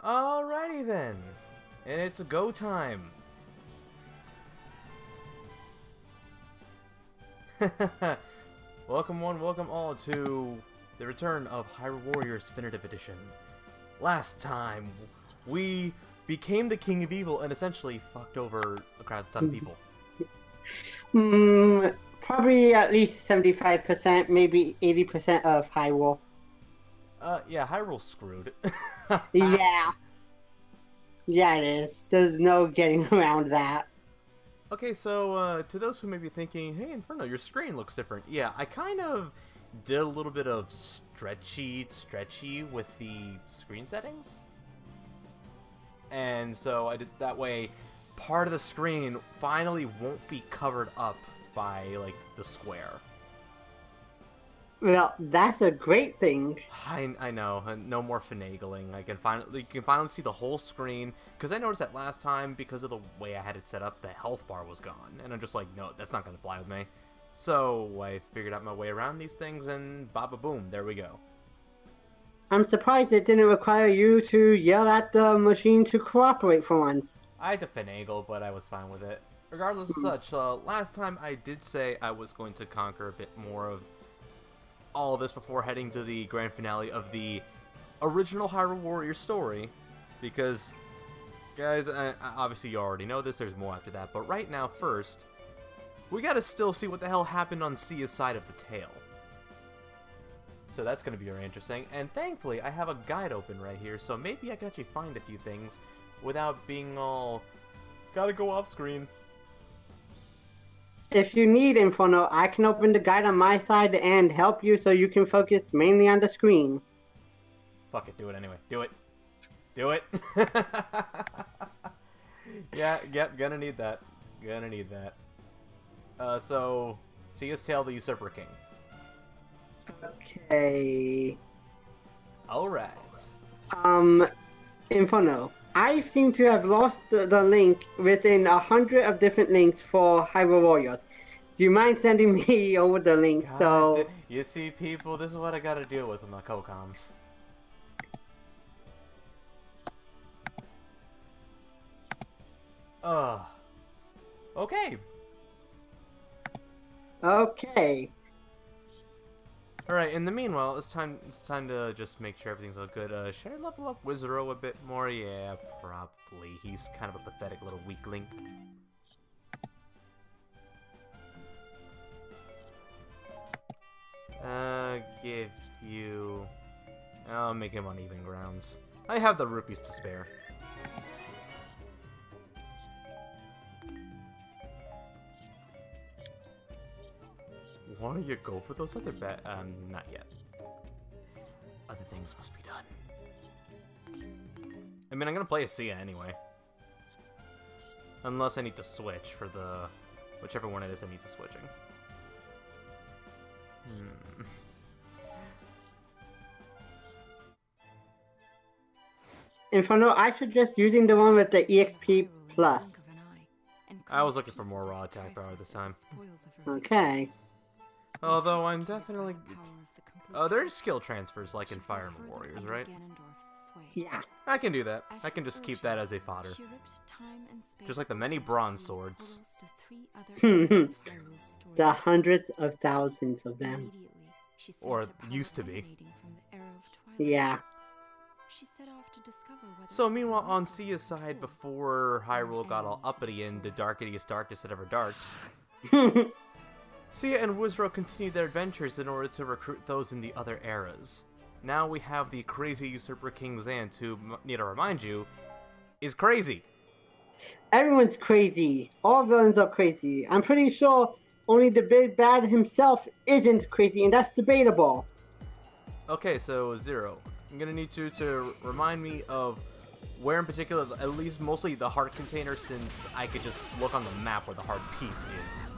Alrighty then, and it's go time. Welcome one, welcome all to the return of Hyrule Warriors Definitive Edition. Last time, we became the King of Evil and essentially fucked over a ton of people. Probably at least 75%, maybe 80% of Hyrule. Yeah, Hyrule's screwed. Yeah. Yeah, it is. There's no getting around that. Okay, so, to those who may be thinking, hey, Inferno, your screen looks different. Yeah, I kind of did a little bit of stretchy with the screen settings. And so I did that way, part of the screen finally won't be covered up by, like, the square. Well, that's a great thing. I know, no more finagling. You can finally see the whole screen, because I noticed that last time, because of the way I had it set up, the health bar was gone, and I'm just like, no, that's not gonna fly with me. So I figured out my way around these things, and baba boom, there we go. I'm surprised it didn't require you to yell at the machine to cooperate for once. I had to finagle, but I was fine with it. Regardless of such, last time I did say I was going to conquer a bit more of all this before heading to the grand finale of the original Hyrule Warriors story, because, guys, obviously you already know this, there's more after that, but right now, first, we gotta still see what the hell happened on Sia's side of the tale. So that's gonna be very interesting, and thankfully I have a guide open right here, so maybe I can actually find a few things without being all, gotta go off screen. If you need Inferno, I can open the guide on my side and help you so you can focus mainly on the screen. Fuck it, do it anyway. Do it. Do it. Yeah, yep, gonna need that. Gonna need that. So, Sia's Tale, the Usurper King. Okay. Alright. Inferno. I seem to have lost the link within 100 of different links for Hyrule Warriors. Do you mind sending me over the link? God, you see, people, this is what I gotta deal with my co-coms. Okay. Okay. Alright, in the meanwhile, it's time to just make sure everything's all good. Should I level up Wizaro a bit more? Yeah, probably. He's kind of a pathetic little weakling. Give you... I'll make him on even grounds. I have the rupees to spare. Why don't you go for those other not yet. Other things must be done. I mean, I'm gonna play a Sia anyway. Unless I need to switch for the... whichever one it is that needs a switching. Inferno, I suggest using the one with the EXP plus. I was looking for more raw attack power this time. Okay. Although I'm definitely... Oh, there's skill transfers like in Fire Emblem Warriors, right? Yeah. I can do that. I can just keep that as a fodder. Just like the many bronze swords. The hundreds of thousands of them. Or used to be. Yeah. So meanwhile, on Sia's side, before Hyrule got all uppity and the darkest it ever darked, Sia and Wizaro continued their adventures in order to recruit those in the other eras. Now we have the crazy Usurper King Zant, who, need to remind you, is crazy. Everyone's crazy. All villains are crazy. I'm pretty sure only the big bad himself isn't crazy, and that's debatable. Okay, so Zero, I'm gonna need you to remind me of where in particular, at least mostly the heart container, since I could just look on the map where the heart piece is.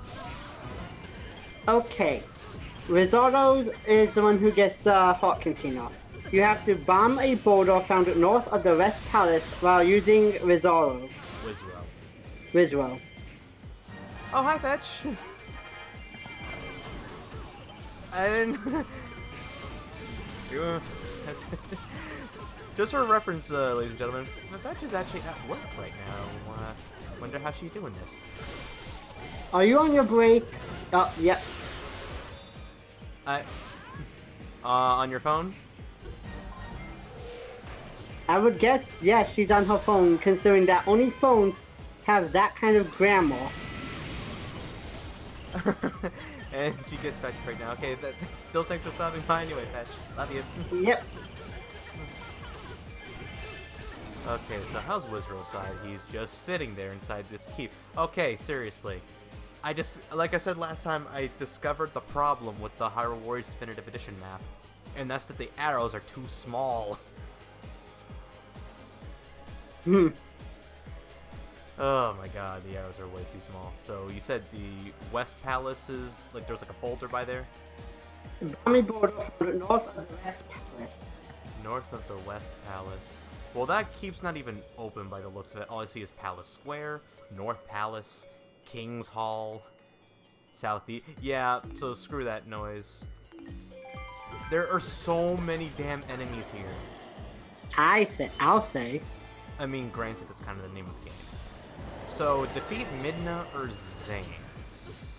Okay. Risotto is the one who gets the heart container. You have to bomb a boulder found north of the Rest Palace while using Risotto. Wizaro. Oh, hi, Fetch! I didn't... Just for reference, ladies and gentlemen, Fetch is actually at work right now. Wonder how she's doing this. Are you on your break? Oh, yep. On your phone? I would guess, yes, she's on her phone, considering that only phones have that kind of grammar. And she gets Fetch right now. Okay, still thanks for stopping by anyway, Fetch. Love you. Yep. Okay, so how's Wizro's side? He's just sitting there inside this keep. Okay, seriously. Like I said last time, I discovered the problem with the Hyrule Warriors Definitive Edition map. And that's that the arrows are too small. Hmm. Oh my god, the arrows are way too small. So you said the West Palace is, like, there's like a boulder by there? Boundary border north of the West Palace. North of the West Palace. Well, that keep's not even open by the looks of it. All I see is Palace Square, North Palace, King's Hall, Southeast. Yeah, so screw that noise. There are so many damn enemies here. I'll say. I mean, granted, that's kind of the name of the game. So, defeat Midna or Zance.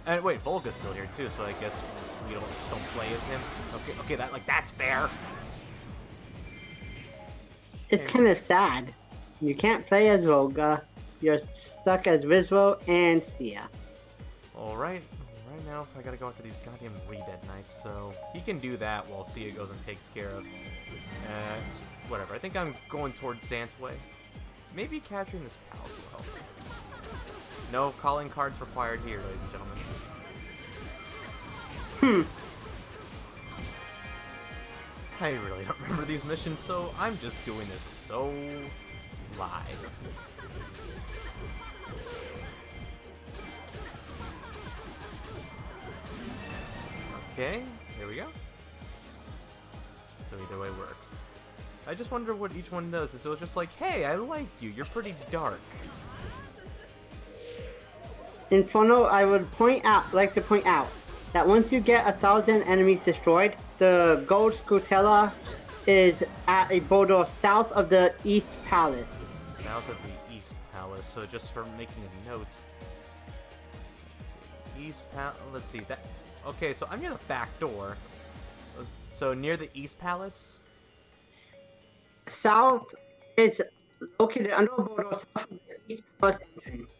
And wait, Volga's still here too, so I guess we don't play as him. Okay, that's fair. It's kind of sad. You can't play as Volga. You're stuck as Wizro and Sia. Alright, right now I gotta go after these goddamn Re-Dead Knights, so he can do that while Sia goes and takes care of. Whatever, I think I'm going towards Zant's way. Maybe capturing this palace will help. No calling cards required here, ladies and gentlemen. I really don't remember these missions, so I'm just doing this so live. Okay, here we go. So either way works. I just wonder what each one does. So it's just like, hey, I like you. You're pretty dark. Inferno, I would like to point out that once you get 1,000 enemies destroyed, the gold Scutella is at a border south of the East Palace. South of the East Palace. So just for making a note. Let's see. East Palace. Let's see that. Okay, so I'm near the back door. So near the East Palace. South is located under a border south of the East Palace entrance.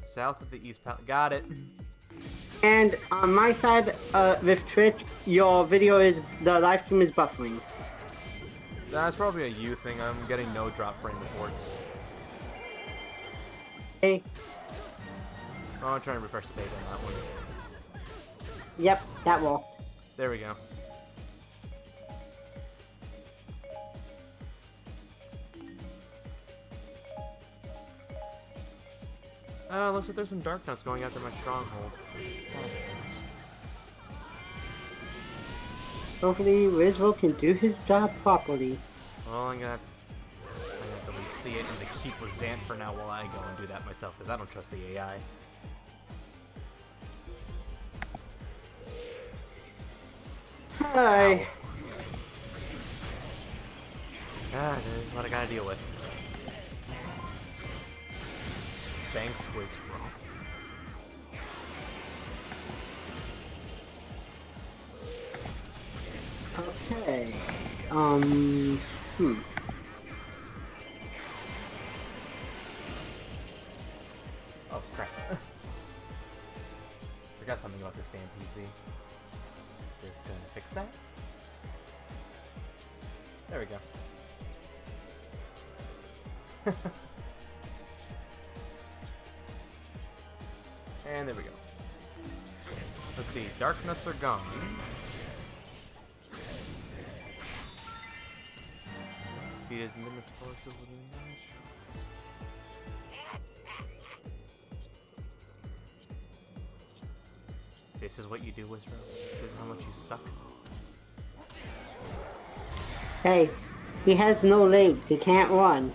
South of the East Palace. Got it. And on my side with Twitch, your the live stream is buffering. That's probably a you thing. I'm getting no drop frame reports. Hey. Oh, I'm trying to refresh the page on that one. Yep, that will. There we go. Looks like there's some dark nuts going after my stronghold. Hopefully, Rizzo can do his job properly. Well, I'm gonna have to leave See It in the keep with Zant for now while I go and do that myself, because I don't trust the AI. Hi. Ow. Ah, there's what I gotta deal with. Thanks, Wizro. Okay. Oh, crap. Forgot something about this damn PC. Just gonna fix that. There we go. And there we go. Let's see, dark nuts are gone. Beat his Midna's forces with damage. This is what you do, Wizro? This is how much you suck? Hey, he has no legs. He can't run.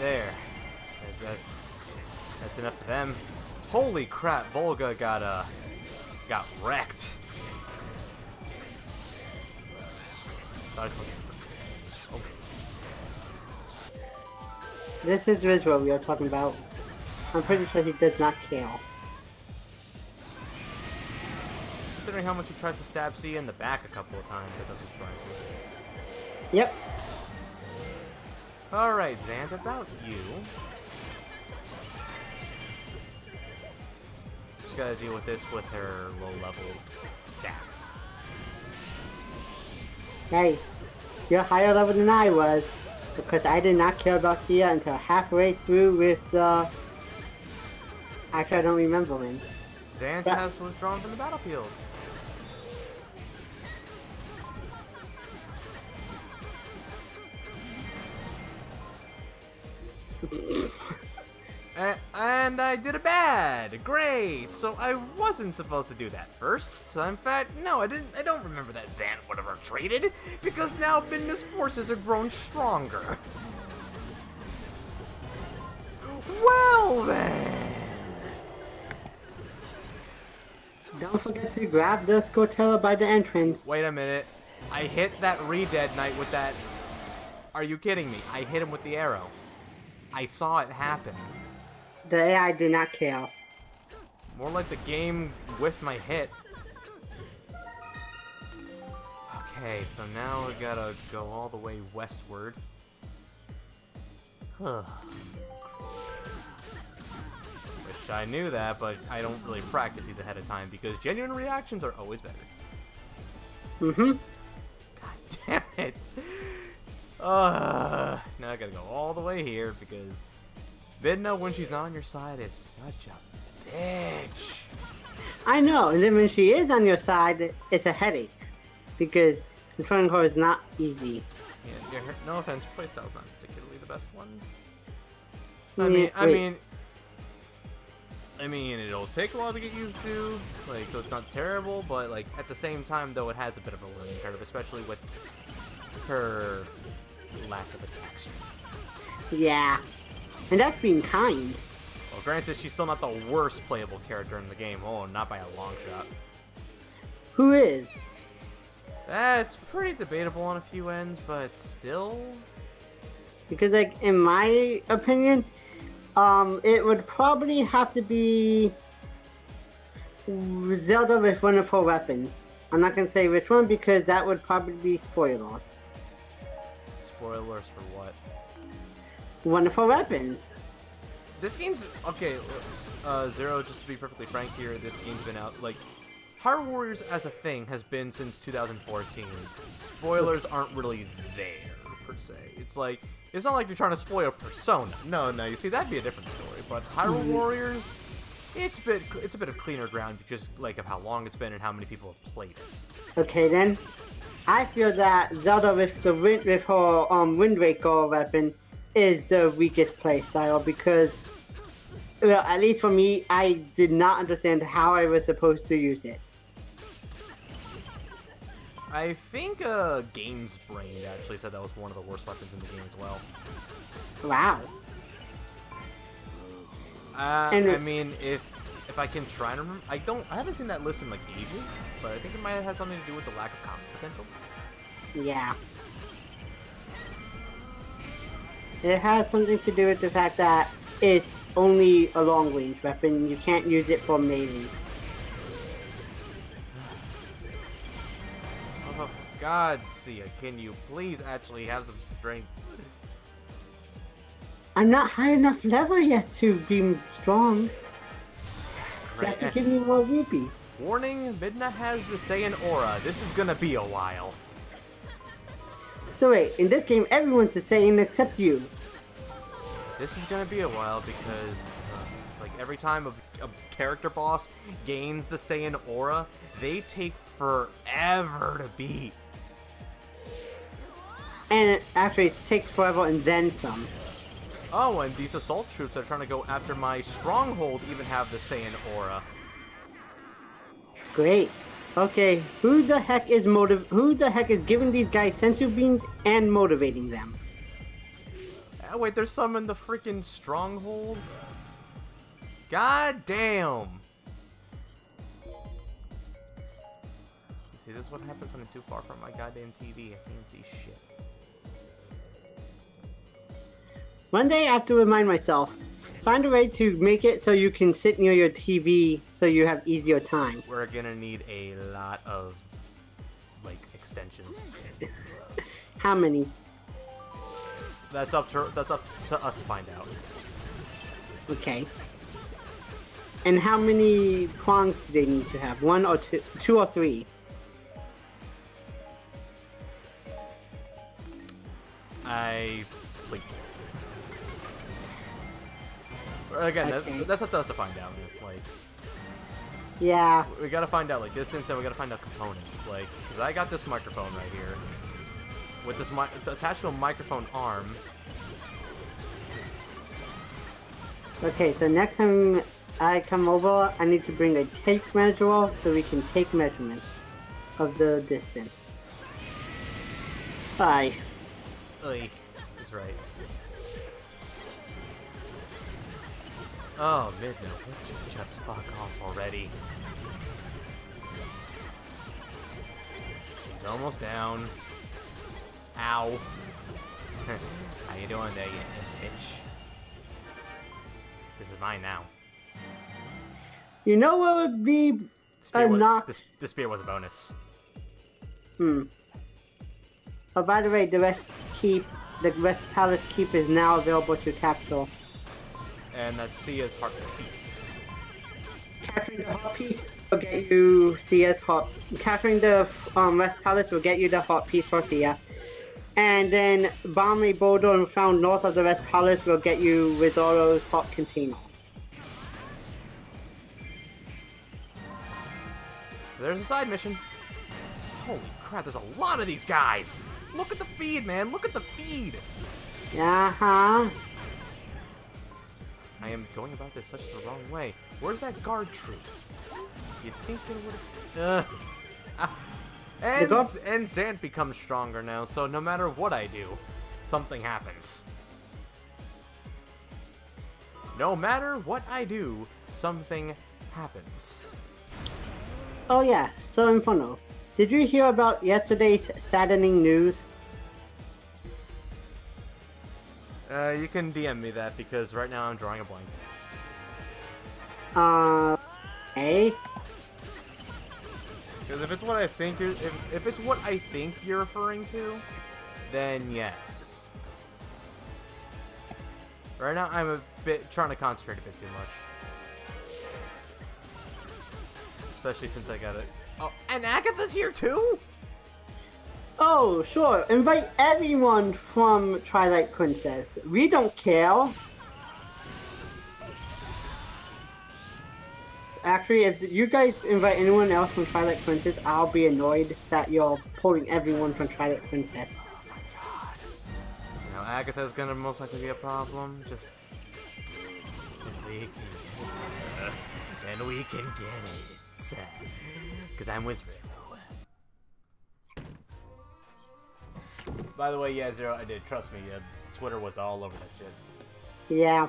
There. That's enough for them. Holy crap, Volga got got wrecked. Oh. This is Rizzo we are talking about. I'm pretty sure he does not kill. Considering how much he tries to stab C in the back a couple of times, that doesn't surprise me. Yep. Alright, Zant, about you. Just gotta deal with this with her low-level stats. Hey, you're higher level than I was, because I did not care about Thea until halfway through with the... Actually, I don't remember when. Zant has withdrawn from the battlefield. And I did it bad. Great. So I wasn't supposed to do that first. In fact, no, I didn't. I don't remember that Zant would have retreated because now Midna's forces have grown stronger. Well then. Don't forget to grab the Scotella by the entrance. Wait a minute. I hit that Re-Dead Knight with that. Are you kidding me? I hit him with the arrow. I saw it happen. The AI did not kill. More like the game whiffed my hit. Okay, so now we gotta go all the way westward. Wish I knew that, but I don't really practice these ahead of time because genuine reactions are always better. Mm-hmm. God damn it. Now I gotta go all the way here because Midna, when she's not on your side, is such a bitch. I know, and then when she is on your side, it's a headache. Because controlling her is not easy. Yeah, no offense, playstyle's not particularly the best one. I mean, it'll take a while to get used to, like, so it's not terrible, but, like, at the same time, though, it has a bit of a learning curve, especially with her lack of attack strength. Yeah. And that's being kind. Well, granted, she's still not the worst playable character in the game. Oh, not by a long shot. Who is? That's pretty debatable on a few ends, but still... Because, like, in my opinion, it would probably have to be Zelda with wonderful weapons. I'm not going to say which one because that would probably be spoilers. Spoilers for what? Wonderful weapons. This game's... Okay, Zero, just to be perfectly frank here, this game's been out, like... Hyrule Warriors as a thing has been since 2014. Spoilers aren't really there, per se. It's like... It's not like you're trying to spoil Persona. No, you see, that'd be a different story. But Hyrule Warriors, it's a bit of cleaner ground because, like, of how long it's been and how many people have played it. Okay, then. I feel that Zelda with her Wind Waker weapon is the weakest playstyle because, well, at least for me, I did not understand how I was supposed to use it. I think Games Brain actually said that was one of the worst weapons in the game as well. Wow. I mean, if I can try to remember, I haven't seen that list in like ages, but I think it might have something to do with the lack of combat potential. Yeah. It has something to do with the fact that it's only a long range weapon. You can't use it for melee. Oh, for God, Sia, can you please actually have some strength? I'm not high enough level yet to be strong. You have to give me more rupees. Warning, Midna has the Saiyan aura. This is gonna be a while. So wait, in this game, everyone's the same except you. This is gonna be a while because, like, every time a character boss gains the Saiyan aura, they take forever to beat. And actually, it takes forever and then some. Oh, and these assault troops that are trying to go after my stronghold even have the Saiyan aura. Great. Okay, who the heck is giving these guys sensu beans and motivating them? Oh, wait, there's some in the freaking stronghold? God damn. See, this is what happens when I'm too far from my goddamn TV. I can't see shit. One day I have to remind myself, find a way to make it so you can sit near your TV so you have easier time. We're gonna need a lot of, like, extensions. How many? That's up to us to find out. Okay. And how many prongs do they need to have? 1 or 2? 2 or 3? Again, okay. that's up to us to find out. Like, yeah. We gotta find out, like, distance, and we gotta find out components. Like, because I got this microphone right here. With this it's attached to a microphone arm. Okay, so next time I come over, I need to bring a tape measure so we can take measurements of the distance. Bye. Oy, that's right. Oh, Midnight, just fuck off already. He's almost down. Ow. How you doing there, you bitch? This is mine now. You know what would be a knock? This spear was a bonus. Oh, by the way, the Rest Palace Keep is now available to capture. And that's Sia's heart piece. Capturing the heart piece will get you Sia's heart. Capturing the Rest Palace will get you the heart piece for Sia. And then bomb a boulder found north of the Rest Palace will get you Risotto's heart container. There's a side mission. Holy crap, there's a lot of these guys! Look at the feed, man! Look at the feed! Uh-huh. I am going about this such the wrong way. Where's that guard troop? You think it would have... And Zant becomes stronger now, so no matter what I do, something happens. No matter what I do, something happens. Oh yeah, so Inferno. Did you hear about yesterday's saddening news? You can DM me that, because right now I'm drawing a blank. Okay. Because if it's what I think if it's what I think you're referring to, then yes. Right now I'm a bit trying to concentrate a bit too much. Especially since I got it. Oh, and Agatha's here too? Oh, sure. Invite everyone from Twilight Princess. We don't care. Actually, if you guys invite anyone else from Twilight Princess, I'll be annoyed that you're pulling everyone from Twilight Princess. Oh my god. So now Agatha's gonna most likely be a problem. Just... And we can get it. Because I'm whispering. By the way, yeah, Zero, I did. Trust me, Twitter was all over that shit. Yeah.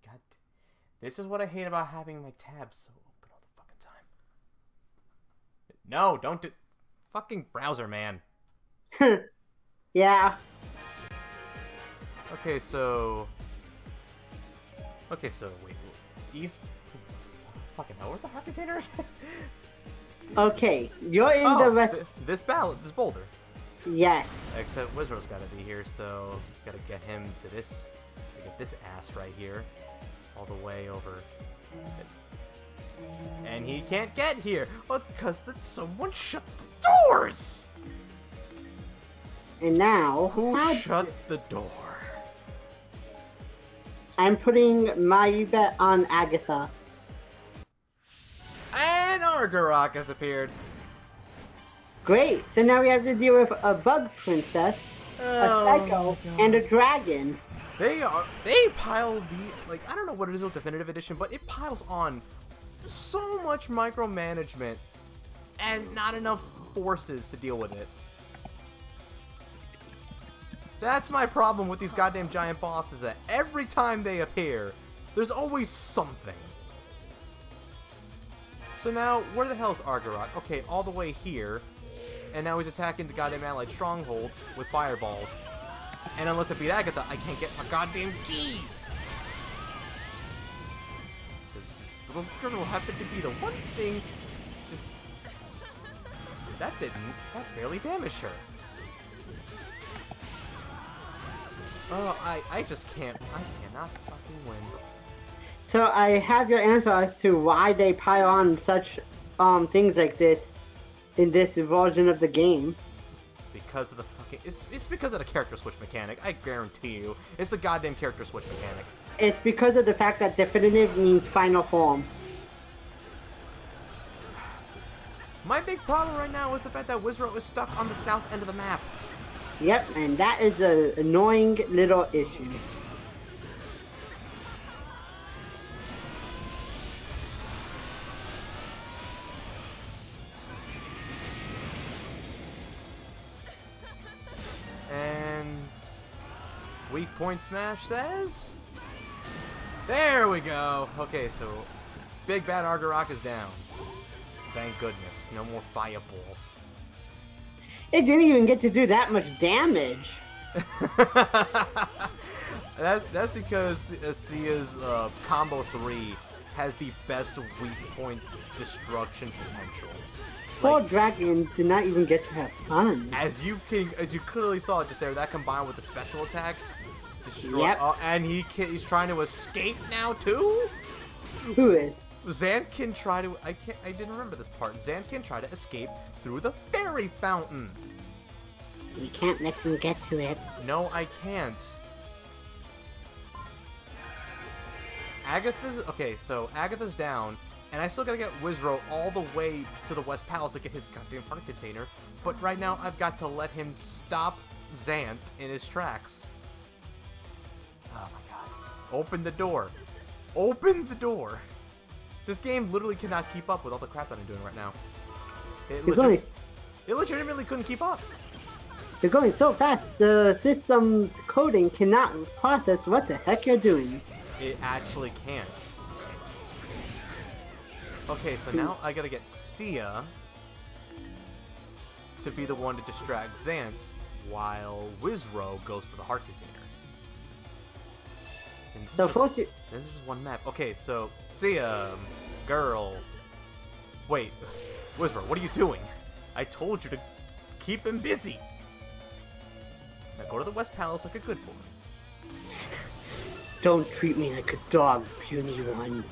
God, this is what I hate about having my tabs so open all the fucking time. No, don't do... Fucking browser, man. Yeah. Okay, so... wait. East... Fucking hell, where's the heart container? Okay, you're in the rest... This boulder. Yes. Except Wizard's gotta be here, so gotta get him to this. Get this ass right here, all the way over. And he can't get here, because someone shut the doors. And now, who shut the door? I'm putting my bet on Agatha. And Argarok has appeared. Great, so now we have to deal with a bug princess, a psycho, and a dragon. They pile the, like, I don't know what it is with Definitive Edition, but it piles on so much micromanagement and not enough forces to deal with it. That's my problem with these goddamn giant bosses, that every time they appear, there's always something. So now, where the hell is Argarok? Okay, all the way here. And now he's attacking the goddamn allied stronghold with fireballs. And unless I beat Agatha, I can't get my goddamn key! This little girl happened to be the one thing... Just... That barely damaged her. Oh, I just can't... I cannot fucking win. So I have your answer as to why they pile on such things like this in this version of the game. Because of the fucking... It's because of the character switch mechanic, I guarantee you. It's the goddamn character switch mechanic. It's because of the fact that definitive means final form. My big problem right now is the fact that Wizrow is stuck on the south end of the map. Yep, and that is an annoying little issue. And weak point smash says, there we go. Okay, so big bad Argarok is down. Thank goodness, no more fireballs. It didn't even get to do that much damage. that's because Asia's combo 3 has the best weak point destruction potential. Poor Dragon did not even get to have fun. As you clearly saw just there, that combined with the special attack, destroy. Yep. And he's trying to escape now too. Who is? Xankin tried to. I didn't remember this part. Xankin tried to escape through the fairy fountain. You can't let him get to it. No, I can't. Agatha's down. And I still gotta get Wizrow all the way to the West Palace to get his goddamn heart container. But right now, I've got to let him stop Xant in his tracks. Oh my god. Open the door. Open the door. This game literally cannot keep up with all the crap that I'm doing right now. It legitimately couldn't keep up. You're going so fast, the system's coding cannot process what the heck you're doing. It actually can't. Okay, so now I gotta get Sia to be the one to distract Xant while Wizrow goes for the heart container. And this is one map. Okay, so Sia, girl. Wait, Wizrow, what are you doing? I told you to keep him busy. Now go to the West Palace like a good boy. Don't treat me like a dog, puny one.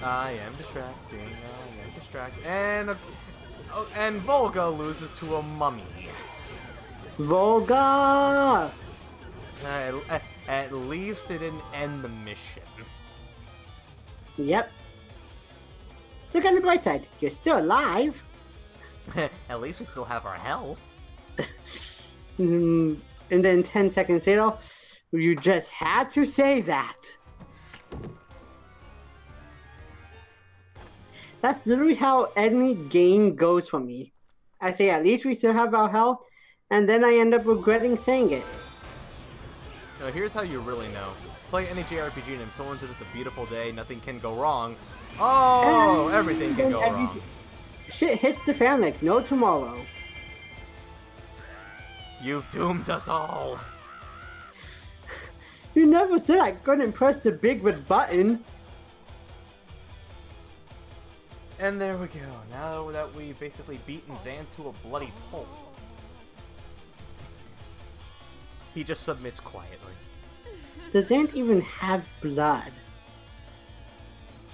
I am distracting. And Volga loses to a mummy. Volga! At least it didn't end the mission. Yep. Look on the bright side. You're still alive. At least we still have our health. And then 10 seconds later, you just had to say that. That's literally how any game goes for me. I say, at least we still have our health, and then I end up regretting saying it. No, here's how you really know. Play any JRPG and if someone says it's a beautiful day, nothing can go wrong. Oh, and everything can go wrong. Shit hits the fan like no tomorrow. You've doomed us all. You never said I couldn't press the big red button. And there we go. Now that we've basically beaten Xant to a bloody pulp, he just submits quietly. Does Xant even have blood?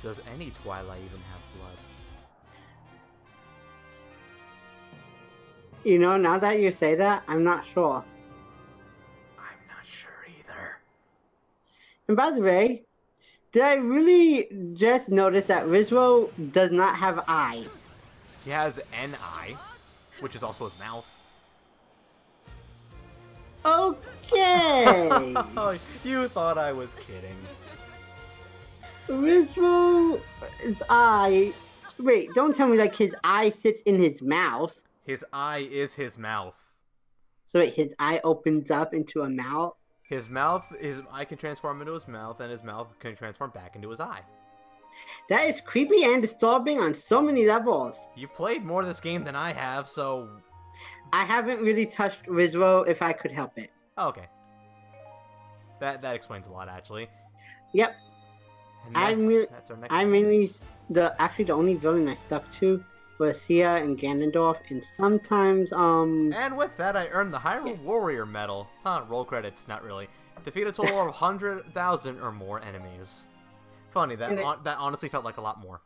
Does any Twilight even have blood? You know, now that you say that, I'm not sure. I'm not sure either. And by the way, did I really just notice that Rizzo does not have eyes? He has an eye, which is also his mouth. Okay! You thought I was kidding. Rizzo's eye... Wait, don't tell me like his eye sits in his mouth. His eye is his mouth. So wait, his eye opens up into a mouth? His eye can transform into his mouth, and his mouth can transform back into his eye. That is creepy and disturbing on so many levels. You played more of this game than I have, so... I haven't really touched Rizzo if I could help it. Okay. That explains a lot, actually. Yep. I'm mainly the only villain I stuck to was Sia and Ganondorf, and sometimes And with that, I earned the Hyrule Warrior medal. Huh? Roll credits, not really. Defeat a total of 100,000 or more enemies. Funny that that honestly felt like a lot more.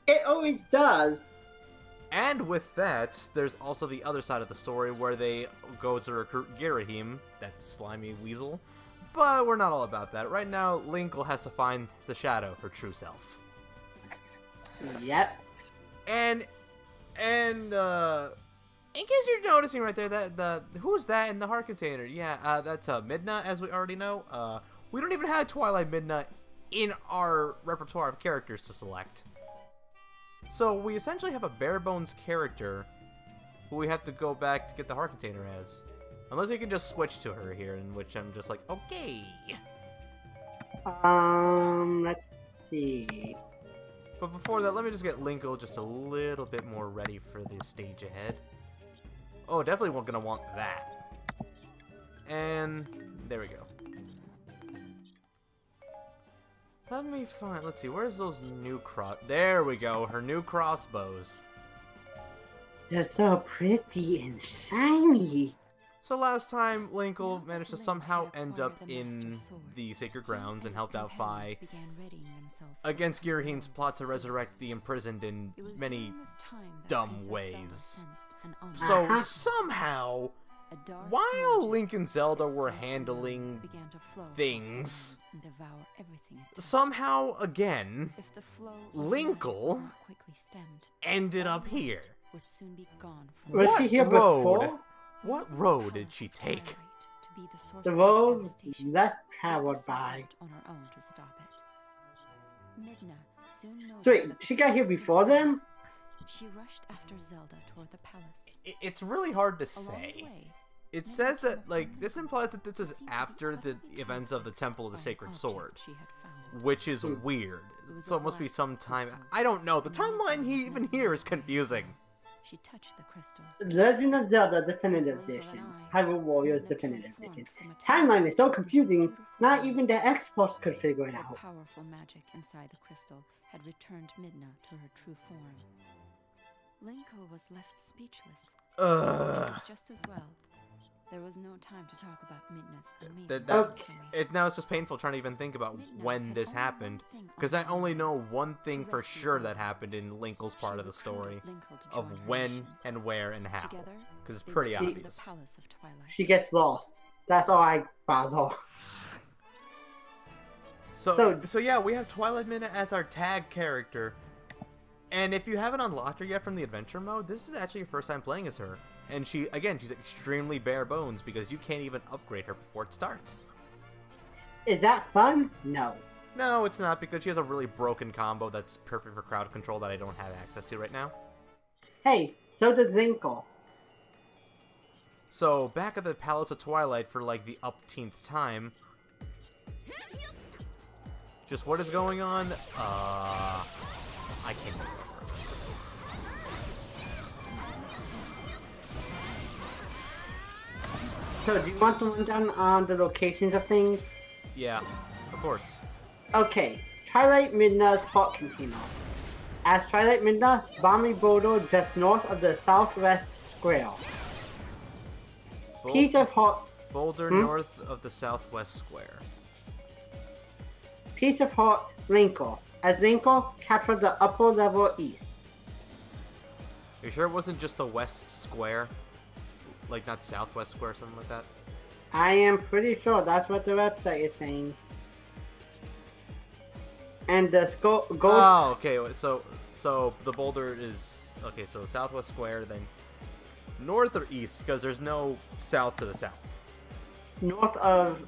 It always does. And with that, there's also the other side of the story where they go to recruit Girahim, that slimy weasel. But we're not all about that. Right now, Linkle has to find the Shadow, her true self. Yep. And in case you're noticing right there, that who's that in the heart container? Yeah, that's Midna, as we already know. We don't even have Twilight Midna in our repertoire of characters to select. So we essentially have a bare bones character who we have to go back to get the heart container as. Unless you can just switch to her here, in which I'm just like, okay. Let's see. But before that, let me just get Linkle just a little bit more ready for the stage ahead. Oh, definitely we're gonna want that. And there we go. Let me find, let's see, where's those new there we go, her new crossbows. They're so pretty and shiny. So last time, Linkle managed to somehow end up in the Sacred Grounds and helped out Vi against Girahim's plot to resurrect the imprisoned in many dumb ways. So somehow, while Link and Zelda were handling things, somehow again, Linkle ended up here. Was she here before? What road did she take? The road less traveled by. So wait, she got here before them? She rushed after Zelda toward the palace. It's really hard to say. It says that, like, this implies that this is after the events of the Temple of the Sacred Sword, which is weird. So it must be some time. I don't know. The timeline even here is confusing. She touched the crystal. Legend of Zelda Definitive Edition. Hyrule Warriors Definitive Edition. Timeline is so confusing, not even the experts could figure it out. The powerful magic inside the crystal had returned Midna to her true form. Linkle was left speechless. Which was just as well. There was no time to talk about Midna's amazing now it's just painful trying to even think about when this happened, because I only know one thing for sure that happened in Linkle's part of the story, of when and where and how, because it's pretty obvious. She gets lost. That's all I bother. So yeah, we have Twilight Midna as our tag character, and if you haven't unlocked her yet from the adventure mode, this is actually your first time playing as her. And she's extremely bare bones because you can't even upgrade her before it starts. Is that fun? No. No, it's not, because she has a really broken combo that's perfect for crowd control that I don't have access to right now. Hey, so does Linkle. So, back at the Palace of Twilight for like the upteenth time. Just what is going on? I can't remember. So, do you want to run down on the locations of things? Yeah, of course. Okay, Twilight Midna's Hot Container. As Twilight Midna, bomb boulder just north of the southwest square. Piece of hot boulder north of the southwest square. Piece of hot Linkle. As Linkle captured the upper level east. Are you sure it wasn't just the west square? Like, not southwest square or something like that? I am pretty sure that's what the website is saying. And the gold... Oh, okay, so the boulder is... Okay, so southwest square, then north or east? Because there's no south to the south. North of...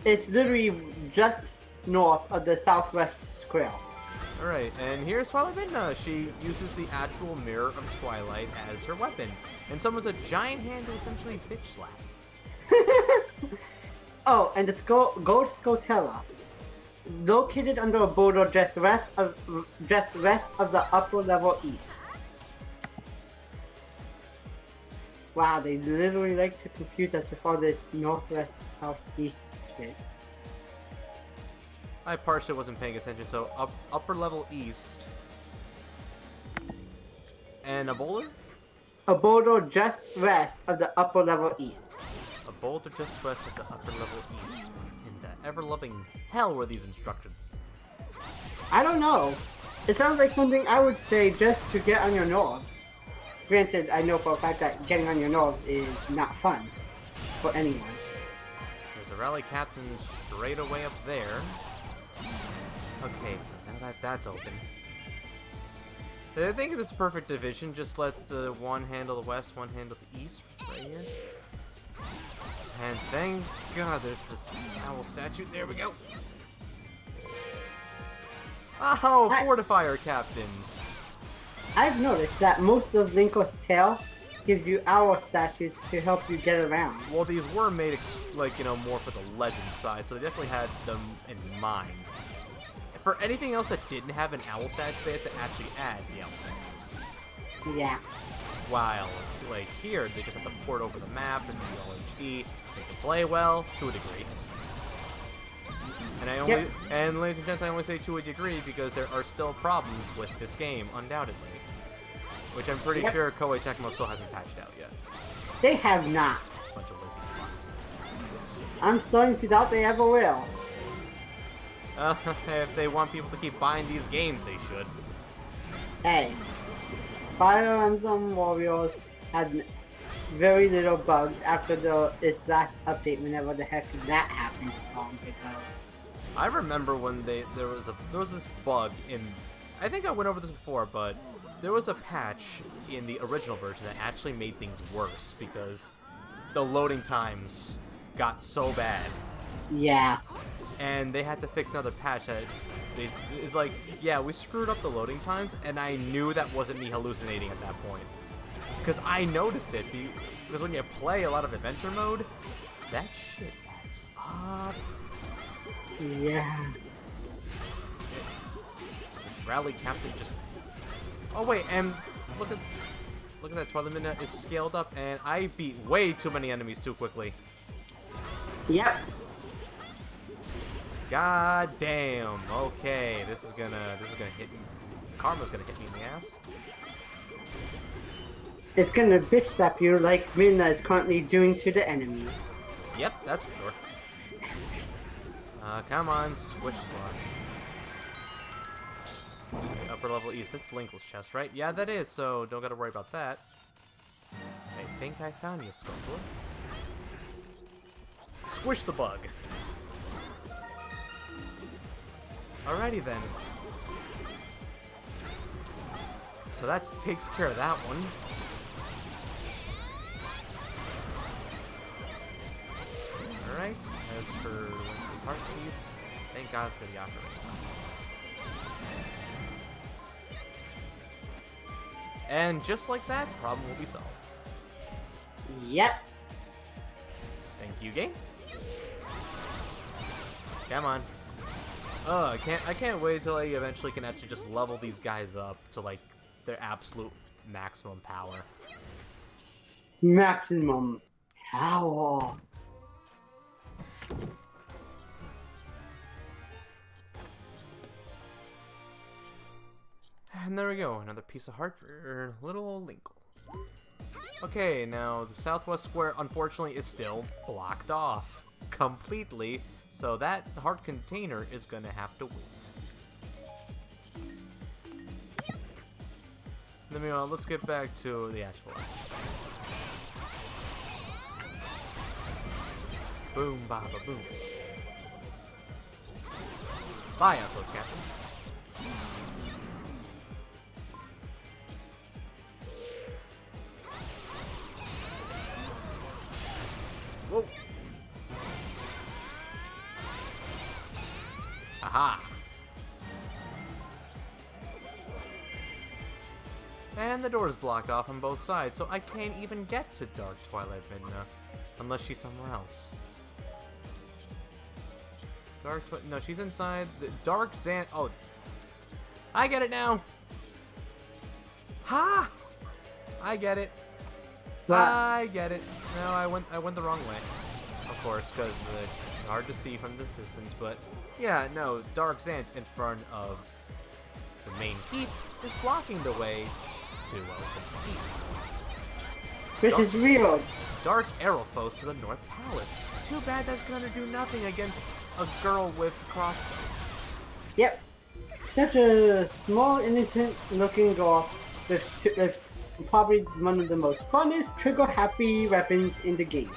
It's literally just north of the southwest square. Alright, and here's Twilight Midna. She uses the actual Mirror of Twilight as her weapon, and summons a giant hand to essentially bitch slap. Oh, and the Gold Scotella, located under a boulder just west of the upper level east. Wow, they literally like to confuse us with all this northwest, southeast shit. I partially wasn't paying attention, so upper level east. And a boulder? A boulder just west of the upper level east. A boulder just west of the upper level east. In the ever-loving hell were these instructions? I don't know. It sounds like something I would say just to get on your nerves. Granted, I know for a fact that getting on your nerves is not fun for anyone. There's a rally captain straight away up there. Okay, so now that that's open. I think it's perfect division. Just let one handle the west, one handle the east, right here. And thank God there's this owl statue. There we go. Oh, fortifier captains. I've noticed that most of Linko's tail gives you owl statues to help you get around. Well, these were made, like, you know, more for the legend side, so they definitely had them in mind. For anything else that didn't have an owl statue, they had to actually add the owl statues. Yeah. While, like, here, they just have to port over the map and do LHD. They can play well, to a degree. And I only, and ladies and gents, I only say to a degree because there are still problems with this game, undoubtedly. Which I'm pretty sure Koei Tecmo still hasn't patched out yet. They have not. Bunch of lazy fucks. I'm starting to doubt they ever will. If they want people to keep buying these games, they should. Hey, Fire Emblem Warriors had very little bugs after its last update, whenever the heck that happened long ago. I remember when there was this bug in, I think I went over this before, but there was a patch in the original version that actually made things worse because the loading times got so bad. Yeah. And they had to fix another patch that is like, yeah, we screwed up the loading times, and I knew that wasn't me hallucinating at that point. Because I noticed it, because when you play a lot of adventure mode, that shit adds up. Yeah. Rally Captain just... Oh wait, and look at that, Twilight Midnight is scaled up, and I beat way too many enemies too quickly. Yep. God damn. Okay, this is gonna hit me. Karma's gonna hit me in the ass. It's gonna bitch slap you like Midna is currently doing to the enemies. Yep, that's for sure. Come on, squish squash. Upper level east. This is Linkle's chest, right? Yeah, that is, so don't gotta worry about that. I think I found you, Skulltula. Squish the bug. Alrighty then. So that takes care of that one. Alright, as for Link's heart piece, thank God for the offering. And just like that, problem will be solved. Yep. Thank you, game. Come on. Oh, I can't wait till I eventually can actually just level these guys up to like their absolute maximum power. Maximum power. And there we go, another piece of heart for little old Linkle. Okay, now the southwest square unfortunately is still blocked off completely, so that heart container is gonna have to wait. Let's get back to the actual action. Boom, baba, boom. Bye, Outpost Captain. Whoa. Aha. And the door's blocked off on both sides, so I can't even get to Dark Twilight Midna unless she's somewhere else. No, she's inside the Dark Zant. Oh, I get it now. Ha! I get it. I get it. No, I went the wrong way. Of course, because it's hard to see from this distance. But yeah, no, Dark Zant in front of the main keep is blocking the way to the keep. Which is real. Dark Aerophos to the North Palace. Too bad that's gonna do nothing against a girl with crossbows. Yep. Such a small, innocent-looking girl with probably one of the most funnest, trigger-happy weapons in the game.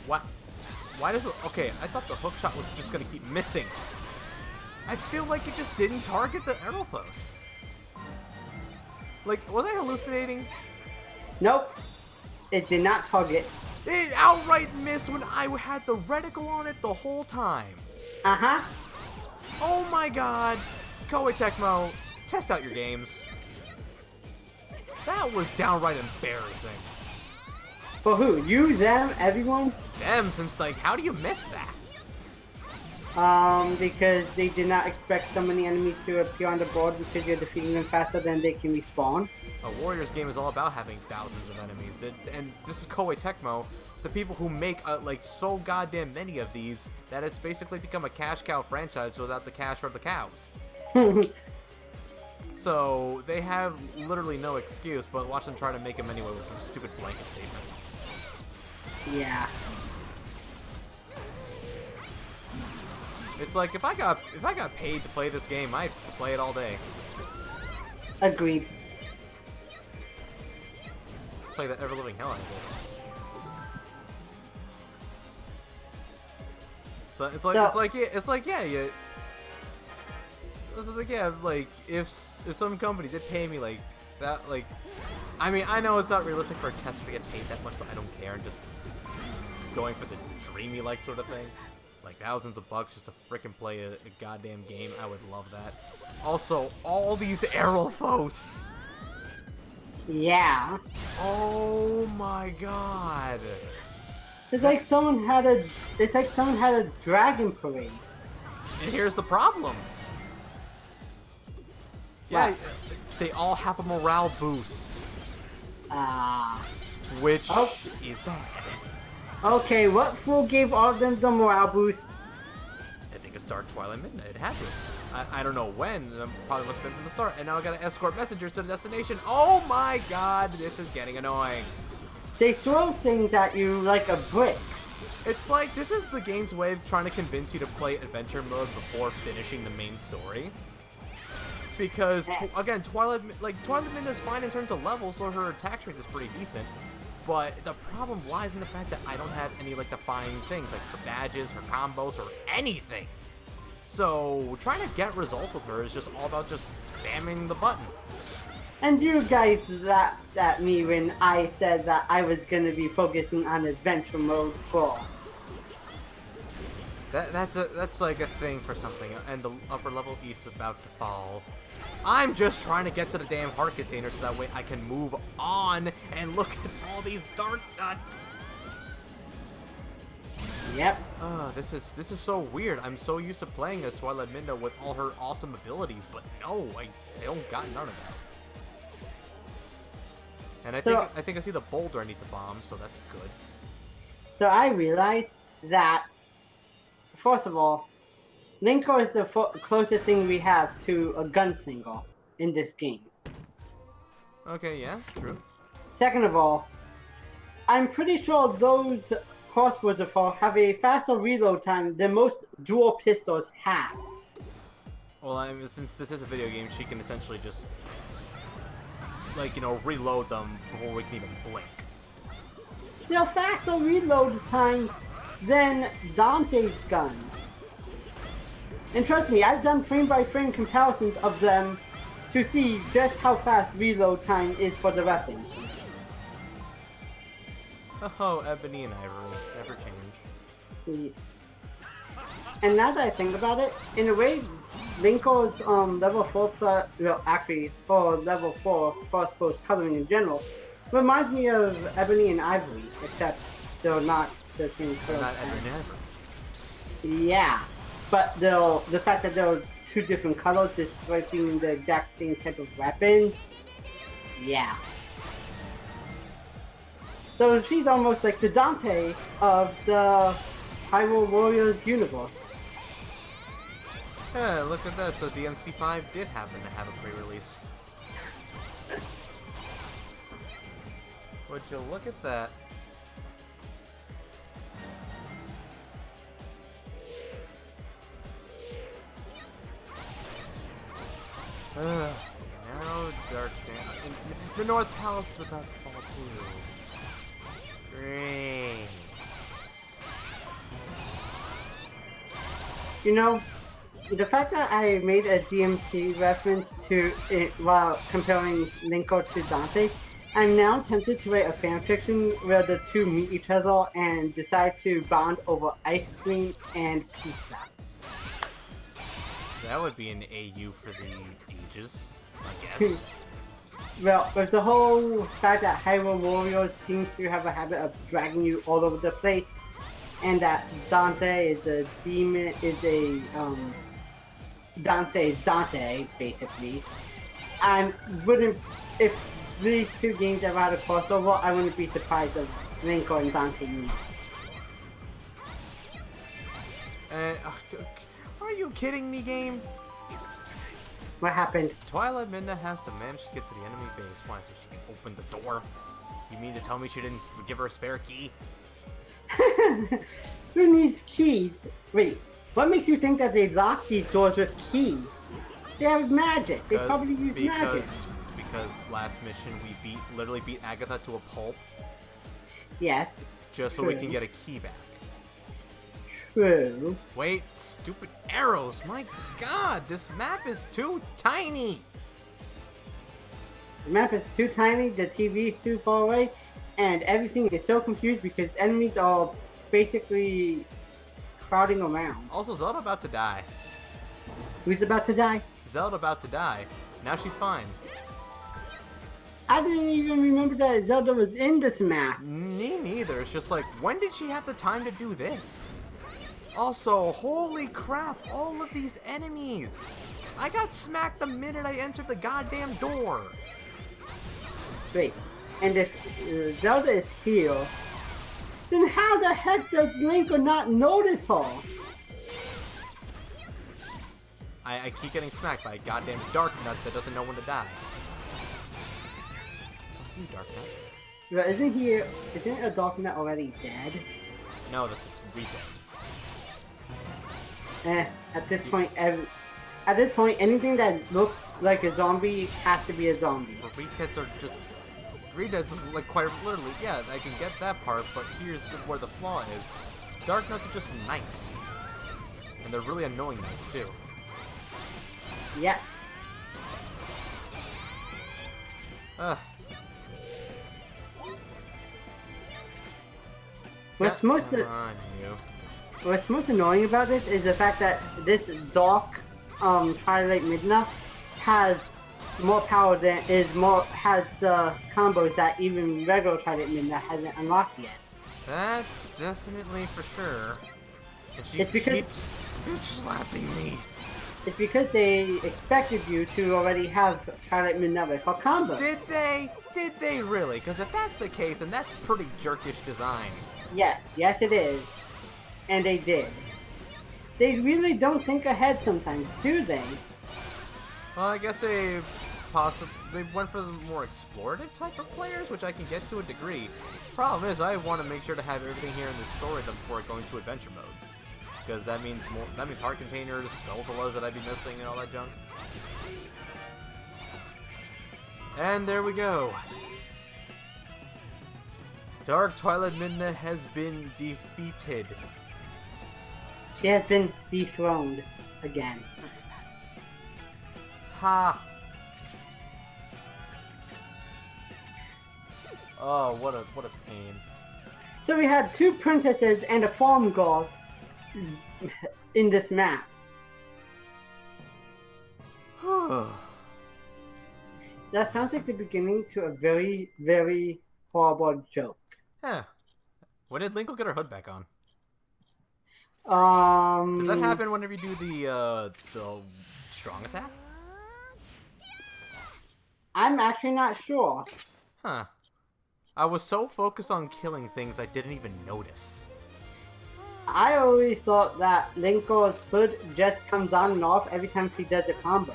What? Why does it... Okay, I thought the hookshot was just gonna keep missing. I feel like it just didn't target the Aerophos. Like, was I hallucinating? Nope. It did not target. It outright missed when I had the reticle on it the whole time. Uh-huh. Oh my god. Koei Tecmo, test out your games. That was downright embarrassing. For who? You, them, everyone? Them, since, like, how do you miss that? Because they did not expect so many enemies to appear on the board because you're defeating them faster than they can respawn. A Warriors game is all about having thousands of enemies. And this is Koei Tecmo, the people who make, like, so goddamn many of these that it's basically become a cash cow franchise without the cash or the cows. So, they have literally no excuse, but watch them try to make them anyway with some stupid blanket statement. Yeah. It's like, if I got paid to play this game, I'd play it all day. Agreed. Play the ever-living hell out of this. So it's like if some company did pay me like that, like, I mean, I know it's not realistic for a tester to get paid that much, but I don't care. I'm just going for the dreamy like sort of thing. Like thousands of bucks just to frickin' play a goddamn game. I would love that. Also, all these Aerophos. Yeah. Oh my god. It's like someone had a dragon parade. And here's the problem. Yeah, What? they all have a morale boost. Which is bad. Okay, what fool gave all of them the morale boost? I think it's Dark Twilight Midnight. It had to. I don't know when. Probably must have been from the start. And now I gotta escort messengers to the destination. Oh my god, this is getting annoying. They throw things at you like a brick. It's like, this is the game's way of trying to convince you to play adventure mode before finishing the main story. Because, again, Twilight Midnight is fine in terms of levels, so her attack strength is pretty decent. But the problem lies in the fact that I don't have any, like, defining things, like her badges, her combos, or anything. So, trying to get results with her is just all about just spamming the button. And you guys laughed at me when I said that I was going to be focusing on adventure mode for. That's like a thing for something, and the upper level East is about to fall. I'm just trying to get to the damn heart container so that way I can move on and look at all these dark nuts. Yep. This is so weird. I'm so used to playing as Twilight Midnight with all her awesome abilities, but no, I don't got none of that. And I think I see the boulder I need to bomb, so that's good. So I realized that, first of all, Linko is the closest thing we have to a gunslinger in this game. Okay, yeah, true. Second of all, I'm pretty sure those crossbows of her have a faster reload time than most dual pistols have. Well, I mean, since this is a video game, she can essentially just, like, you know, reload them before we can even blink. They're faster reload times than Dante's guns. And trust me, I've done frame-by-frame comparisons of them to see just how fast reload time is for the weapons. Oh, Ebony and Ivory, never change. And now that I think about it, in a way, Linko's level 4 well, actually, for level 4 crossbows coloring in general, reminds me of Ebony and Ivory, except they're not 13 colors. Not every never. Yeah, but the fact that there are two different colors despite being the exact same type of weapon, yeah. So she's almost like the Dante of the Hyrule Warriors universe. Yeah, look at that. So DMC5 did happen to have a pre-release. Would you look at that? Now Dark Sand. And the North Palace is about to fall too. Great. You know, the fact that I made a DMC reference to it while comparing Linko to Dante, I'm now tempted to write a fanfiction where the two meet each other and decide to bond over ice cream and pizza. That would be an AU for the ages, I guess. Well, with the whole fact that Hyrule Warriors seems to have a habit of dragging you all over the place, and that Dante is a demon, Dante is Dante, basically. I wouldn't, if these two games ever had a crossover, I wouldn't be surprised if Linko and Dante meet. Are you kidding me, game? What happened? Twilight Midna has to manage to get to the enemy base. Why, so she can open the door? You mean to tell me she didn't give her a spare key? Who needs keys? Wait, what makes you think that they lock these doors with keys? They have magic. They probably use magic. Because last mission we literally beat Agatha to a pulp. Yes. Just so we can get a key back. True. Wait, stupid arrows! My god, this map is too tiny! The map is too tiny, the TV is too far away, and everything is so confused because enemies are basically crowding around. Also, Zelda about to die. Who's about to die? Zelda about to die. Now she's fine. I didn't even remember that Zelda was in this map. Me neither. It's just like, when did she have the time to do this? Also, holy crap, all of these enemies! I got smacked the minute I entered the goddamn door! Wait, and if Zelda is here, then how the heck does Link not notice her? I keep getting smacked by a goddamn Dark Nut that doesn't know when to die. Fuck you, Dark Nut. But isn't a Dark Nut already dead? No, that's a redead. At this point, anything that looks like a zombie has to be a zombie. Well, redeads are just... Redeads, like, quite literally, yeah, I can get that part, but here's where the flaw is. Dark Nuts are just knights. And they're really annoying knights, too. Yeah. What's most annoying about this is the fact that this dark Twilight Midna has more power than has the combos that even regular Twilight Midna hasn't unlocked yet. That's definitely for sure. And she it's because keeps bitch-slapping me. It's because they expected you to already have Twilight Midna with her combo. Did they? Did they really? Because if that's the case, then that's pretty jerkish design. Yes it is. And they did. They really don't think ahead sometimes, do they? Well, I guess they went for the more explorative type of players, which I can get to a degree. Problem is, I want to make sure to have everything here in the story done before going to adventure mode, because that means heart containers, Skulltulas that I'd be missing, and all that junk. And there we go. Dark Twilight Midna has been defeated. She has been dethroned again. Ha! Oh, what a pain. So we had two princesses and a farm girl in this map. That sounds like the beginning to a very, very horrible joke. Huh. When did Linkle get her hood back on? Does that happen whenever you do the strong attack? I'm actually not sure. Huh. I was so focused on killing things I didn't even notice. I always thought that Linkle's hood just comes on and off every time she does a combo.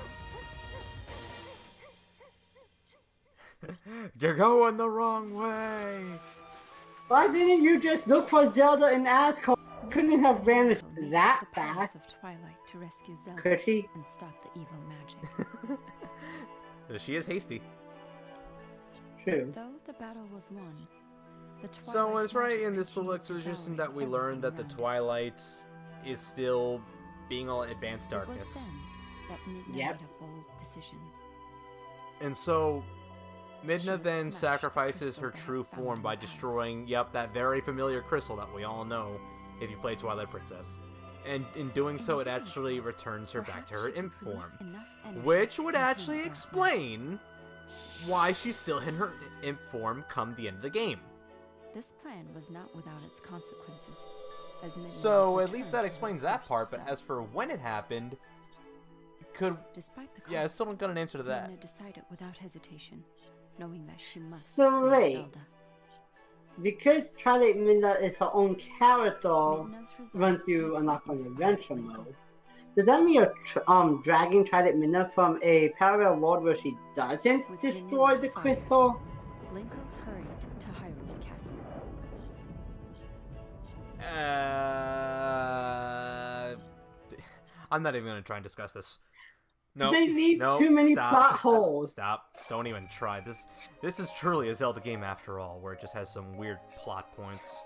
You're going the wrong way! Why didn't you just look for Zelda and ask her? Couldn't have vanished that the palace fast. of Twilight to rescue Zelda Could she? and stop the evil magic. She is hasty. True. Though the battle was won, the Twilight So it's right magic in this little continued to exposition that we devour learned that the everything Twilight is still being all advanced around it. It was darkness. then that Midna Yep. made a bold decision. And so She Midna would then smash the sacrifices crystal her that true had found form in by the palace. destroying, yep, that very familiar crystal that we all know if you play Twilight Princess. And in doing so, it actually returns her back to her imp form. Which would actually explain why she's still in her imp form come the end of the game. This plan was not without its consequences. As Midna So at returned least to that her explains that cursed part, but self. as for when it happened, Despite the cost, yeah, I still don't got an answer to that. Midna decided without hesitation, knowing that she must So save wait. Zelda. Because Twilight Midna is her own character Midna's resolve once you deeply unlock on inspired adventure Linkle. mode. Does that mean you're dragging Twilight Midna from a parallel world where she doesn't With destroy renewed the fire, crystal? Linkle hurried to Hyrule Castle. I'm not even gonna try and discuss this. No, They leave too many stop, plot holes. Stop! Don't even try this. This is truly a Zelda game after all, where it just has some weird plot points.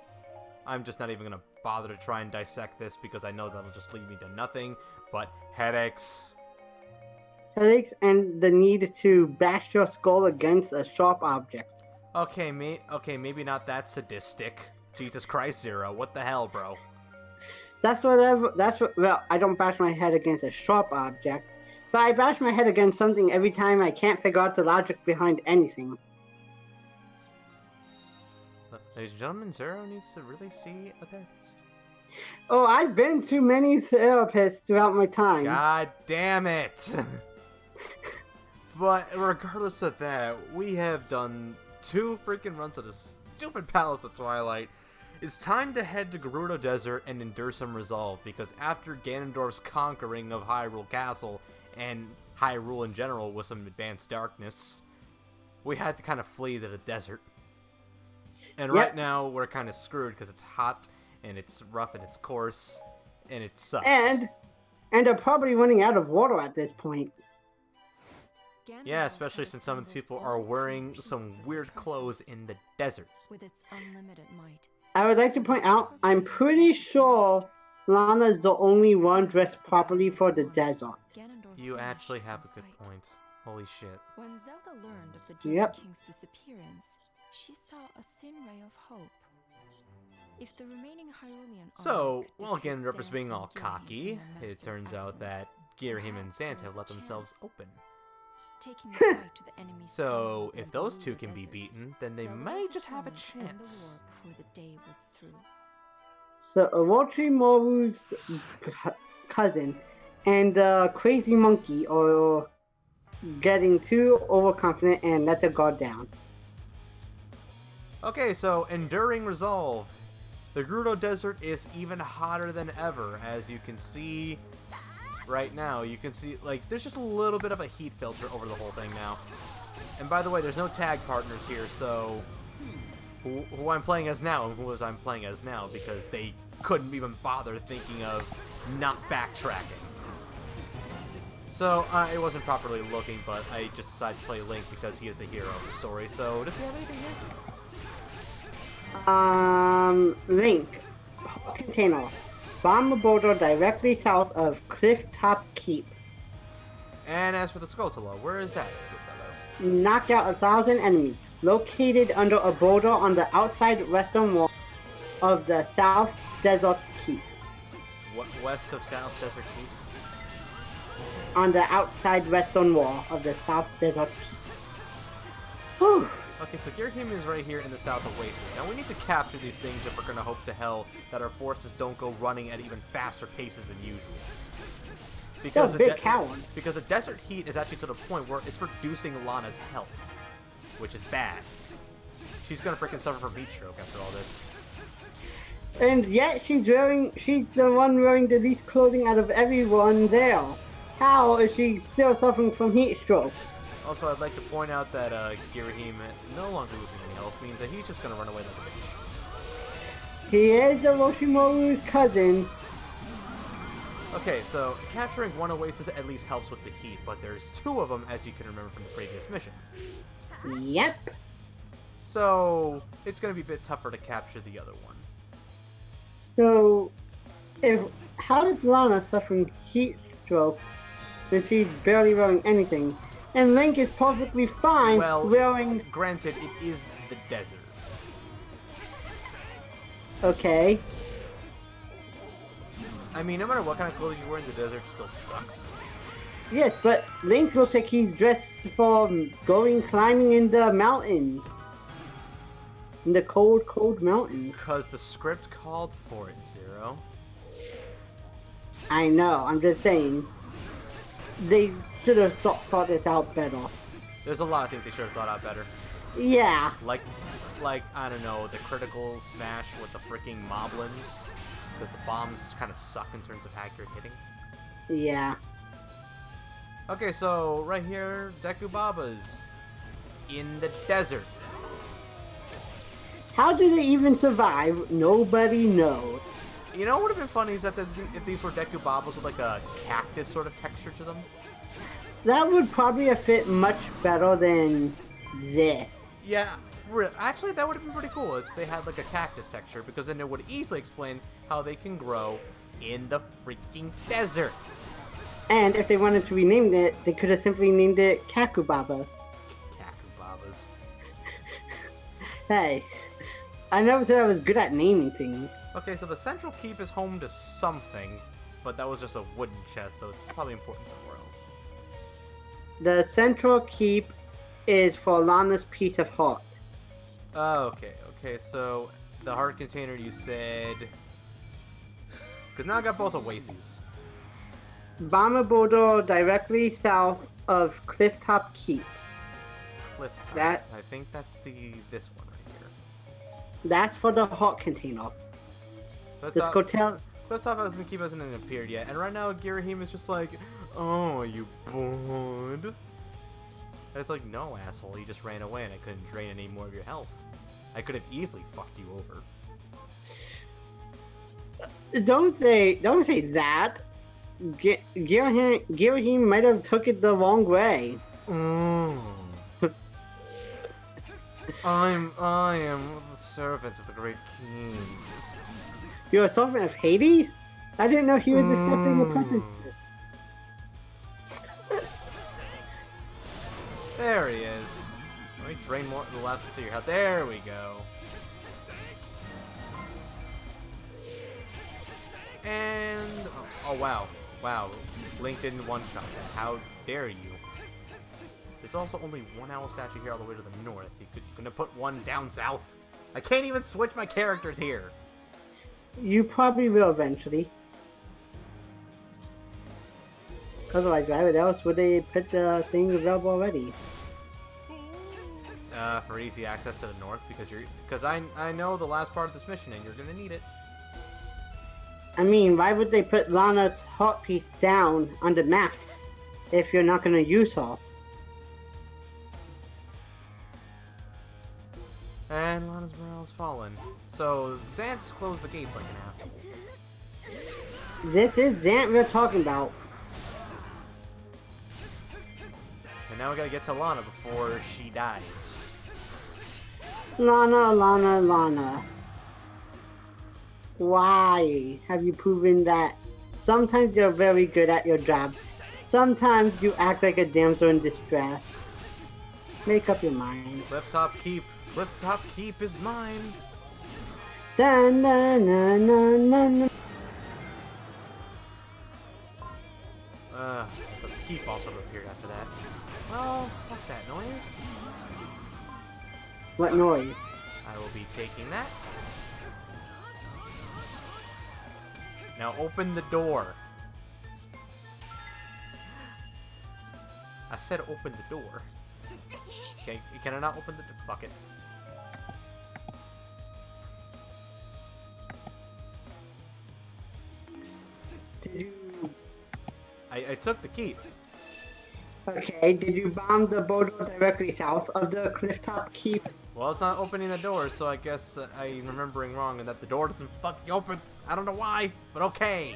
I'm just not even gonna bother to try and dissect this because I know that'll just lead me to nothing but headaches. Headaches and the need to bash your skull against a sharp object. Okay, maybe not that sadistic. Jesus Christ, Zero, what the hell, bro? Well, I don't bash my head against a sharp object, but I bash my head against something every time I can't figure out the logic behind anything. Ladies and gentlemen, Zero needs to really see a therapist. Oh, I've been to many therapists throughout my time. God damn it! But regardless of that, we have done 2 freaking runs of the stupid Palace of Twilight. It's time to head to Gerudo Desert and endure some resolve, because after Ganondorf's conquering of Hyrule Castle, and Hyrule in general with some advanced darkness, we had to kind of flee to the desert. And right now, we're kind of screwed because it's hot, and it's rough, and it's coarse, and it sucks. And they're probably running out of water at this point. Yeah, especially since some of the people are wearing some weird clothes in the desert. With its unlimited might. I would like to point out, I'm pretty sure Lana's the only one dressed properly for the desert. You actually have a good point. Holy shit. When Zelda learned of the Demon Yep. King's disappearance, she saw a thin ray of hope. If the remaining Hyrulean So, army could while defeat Ganondorf is Zelda being and all Girahim cocky, in their it master's turns out absence, that Girahim and perhaps there Zant have was let a themselves chance. open. taking the fight to the enemy's So, stronghold if in those Gerudo 2 can be Desert, beaten, then they Zelda might was just have a determined to end the chance. war before the day was through. So, Orochimaru's cousin and the crazy monkey are getting too overconfident and let their guard down. Okay, so enduring resolve. The Gerudo Desert is even hotter than ever, as you can see right now. You can see, like, there's just a little bit of a heat filter over the whole thing now. And by the way, there's no tag partners here, so who I'm playing as now and who I'm playing as now, because they couldn't even bother thinking of not backtracking. So, it wasn't properly looking, but I just decided to play Link because he is the hero of the story. So, does he have anything here? Link. Container. Bomb a boulder directly south of Clifftop Keep. And as for the Skulltula, where is that? Knock out 1,000 enemies. Located under a boulder on the outside western wall of the South Desert Keep. What, west of South Desert Keep? On the outside western wall of the South Desert Keep. Whew. Okay, so Girahim is right here in the south Oasis. Now we need to capture these things if we're going to hope to hell that our forces don't go running at even faster paces than usual. Because because the desert heat is actually to the point where it's reducing Lana's health, which is bad. She's going to freaking suffer from heat stroke after all this. And yet she's the one wearing the least clothing out of everyone there. How is she still suffering from heat stroke? Also, I'd like to point out that Girahim no longer losing any health means that he's just going to run away like a bitch. He is Orochimaru's cousin. Okay, so capturing one Oasis at least helps with the heat, but there's 2 of them, as you can remember from the previous mission. Yep. So it's going to be a bit tougher to capture the other one. So, how is Lana suffering heat stroke when she's barely wearing anything? And Link is perfectly fine wearing... Granted, it is the desert. Okay. I mean, no matter what kind of clothing you wear in the desert, it still sucks. Yes, but Link looks like he's dressed for climbing in the mountains. In the cold, cold mountains. Because the script called for it, Zero. I know, I'm just saying. They should have thought this out better. There's a lot of things they should have thought out better. Yeah. Like, I don't know, the critical smash with the freaking moblins. Because the bombs kind of suck in terms of accurate hitting. Yeah. Okay, so right here, Deku Baba's in the desert. How do they even survive? Nobody knows. You know what would have been funny is that if these were Deku Babas with like a cactus sort of texture to them? That would probably have fit much better than this. Yeah, actually that would have been pretty cool if they had like a cactus texture, because then it would easily explain how they can grow in the freaking desert. And if they wanted to rename it, they could have simply named it Kakubabas. Kakubabas. Hey, I never said I was good at naming things. Okay, so the central keep is home to something, but that was just a wooden chest, so it's probably important somewhere else. The central keep is for Lana's piece of heart. Oh, okay, so the heart container you said... Because now I got both Oases. Bomber Boulder directly south of Clifftop Keep. Clifftop? I think that's this one right here. That's for the heart container. Let's go tell... Clifftop hasn't appeared yet, and right now Girahim is just like, oh, are you bored? And it's like, no, asshole, you just ran away and I couldn't drain any more of your health. I could have easily fucked you over. Don't say that. Girahim might have took it the wrong way. I am the servant of the great king. You're a servant of Hades? I didn't know he was accepting the present. There he is. Let me drain more of the last bit of your health. There we go. And... oh, wow. Wow. Link didn't one-shot that. How dare you? There's also only one owl statue here all the way to the north. You couldn't have put one down south. I can't even switch my characters here. You probably will eventually. Otherwise, why else would they put the thing available already? For easy access to the north, because I know the last part of this mission and you're gonna need it. I mean, why would they put Lana's heart piece down on the map if you're not gonna use her? And Lana's morale's fallen. So Zant's closed the gates like an asshole. This is Zant we're talking about. And now we gotta get to Lana before she dies. Lana. Why have you proven that sometimes you're very good at your job? Sometimes you act like a damsel in distress. Make up your mind. Clifftop Keep is mine. Dun, dun, dun, dun, dun. The keep also appeared after that. Well, fuck that noise. What noise? I will be taking that. Now open the door. I said open the door. Okay, can I not open the door? Fuck it. Did you... I took the key. Okay, did you bomb the boulder directly south of the clifftop keep? Well, it's not opening the door, so I guess I'm remembering wrong and that the door doesn't fucking open. I don't know why, but okay.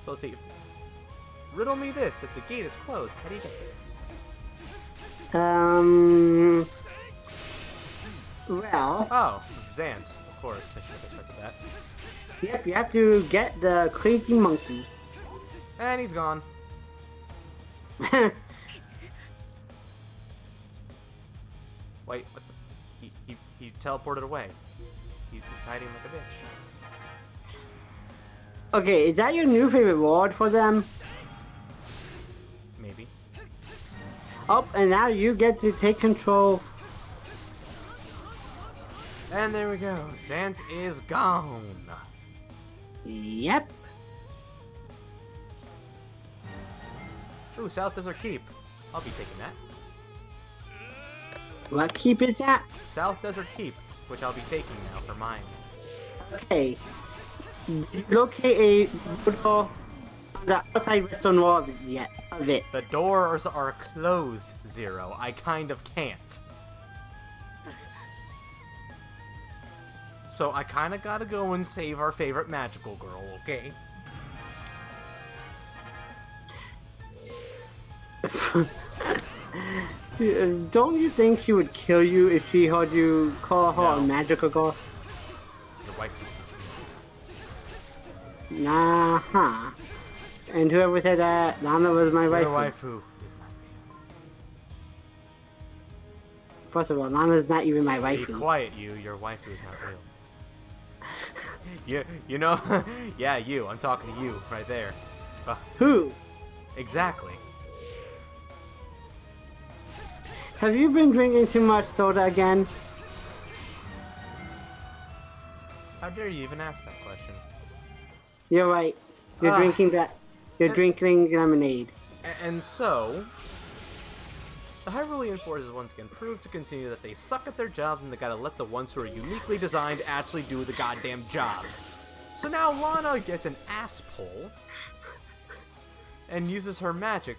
So let's see. Riddle me this. If the gate is closed, how do you get there? Well... Oh, Xant's. Of course, I should have expected that. Yep, you have to get the crazy monkey. And he's gone. Wait, what the... He teleported away. He's hiding like a bitch. Okay, is that your new favorite ward for them? Maybe. Oh, and now you get to take control. And there we go. Xant is gone. Yep. Ooh, South Desert Keep. I'll be taking that. What keep is that? South Desert Keep, which I'll be taking now for mine. Okay. Did you locate a door on the outside western wall yet of it? The doors are closed, Zero. I kind of can't. So I kind of gotta go and save our favorite magical girl, okay? Don't you think she would kill you if she heard you call her a magical girl? Your wife is Nah, huh. And whoever said that, Lana was my wife. Your waifu is not real. First of all, Lana's not even my Be waifu. quiet, you. Your waifu is not real. You know? Yeah, you. I'm talking to you right there. Who? Exactly. Have you been drinking too much soda again? How dare you even ask that question? You're right. You're drinking that. You're drinking lemonade. And so, the Hyrulean forces once again prove to continue that they suck at their jobs and they gotta let the ones who are uniquely designed actually do the goddamn jobs. So now Lana gets an ass pull and uses her magic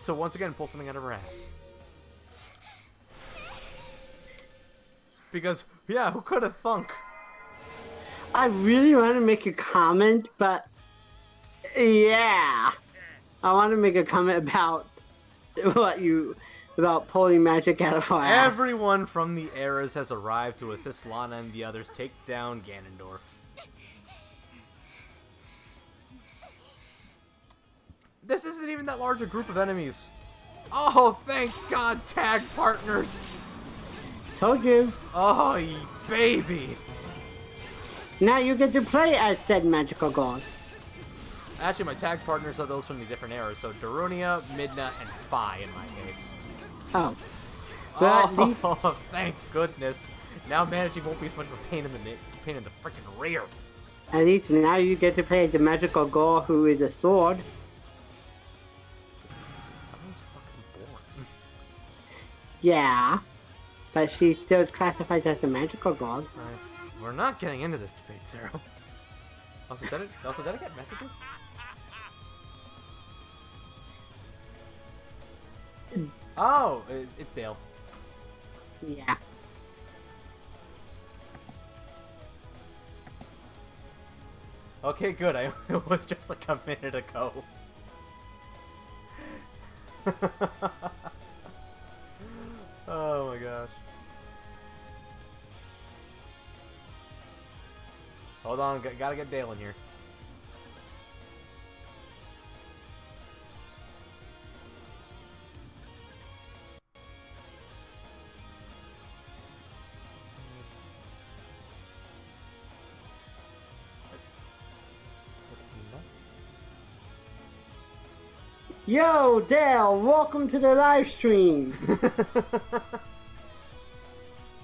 to once again pull something out of her ass. Because, yeah, who could have thunk? I really want to make a comment, but yeah, I want to make a comment about about pulling magic out of her ass. Everyone from the eras has arrived to assist Lana and the others take down Ganondorf. This isn't even that large a group of enemies. Oh, thank God, tag partners! Told you. Oh, ye baby! Now you get to play as said magical god. Actually, my tag partners are those from the different eras, so Darunia, Midna, and Fi in my case. Oh. But Oh, thank goodness. Now managing won't be as much of a pain in the freaking rear. At least now you get to play as the magical girl who is a sword. That was fucking boring. Yeah. But she still classifies as a magical god. We're not getting into this debate, Sarah. Also, did I get messages? Oh, it's Dale. Yeah. Okay, good. It was just like a minute ago. Oh my gosh. Hold on, gotta get Dale in here. Yo, Dale, welcome to the live stream.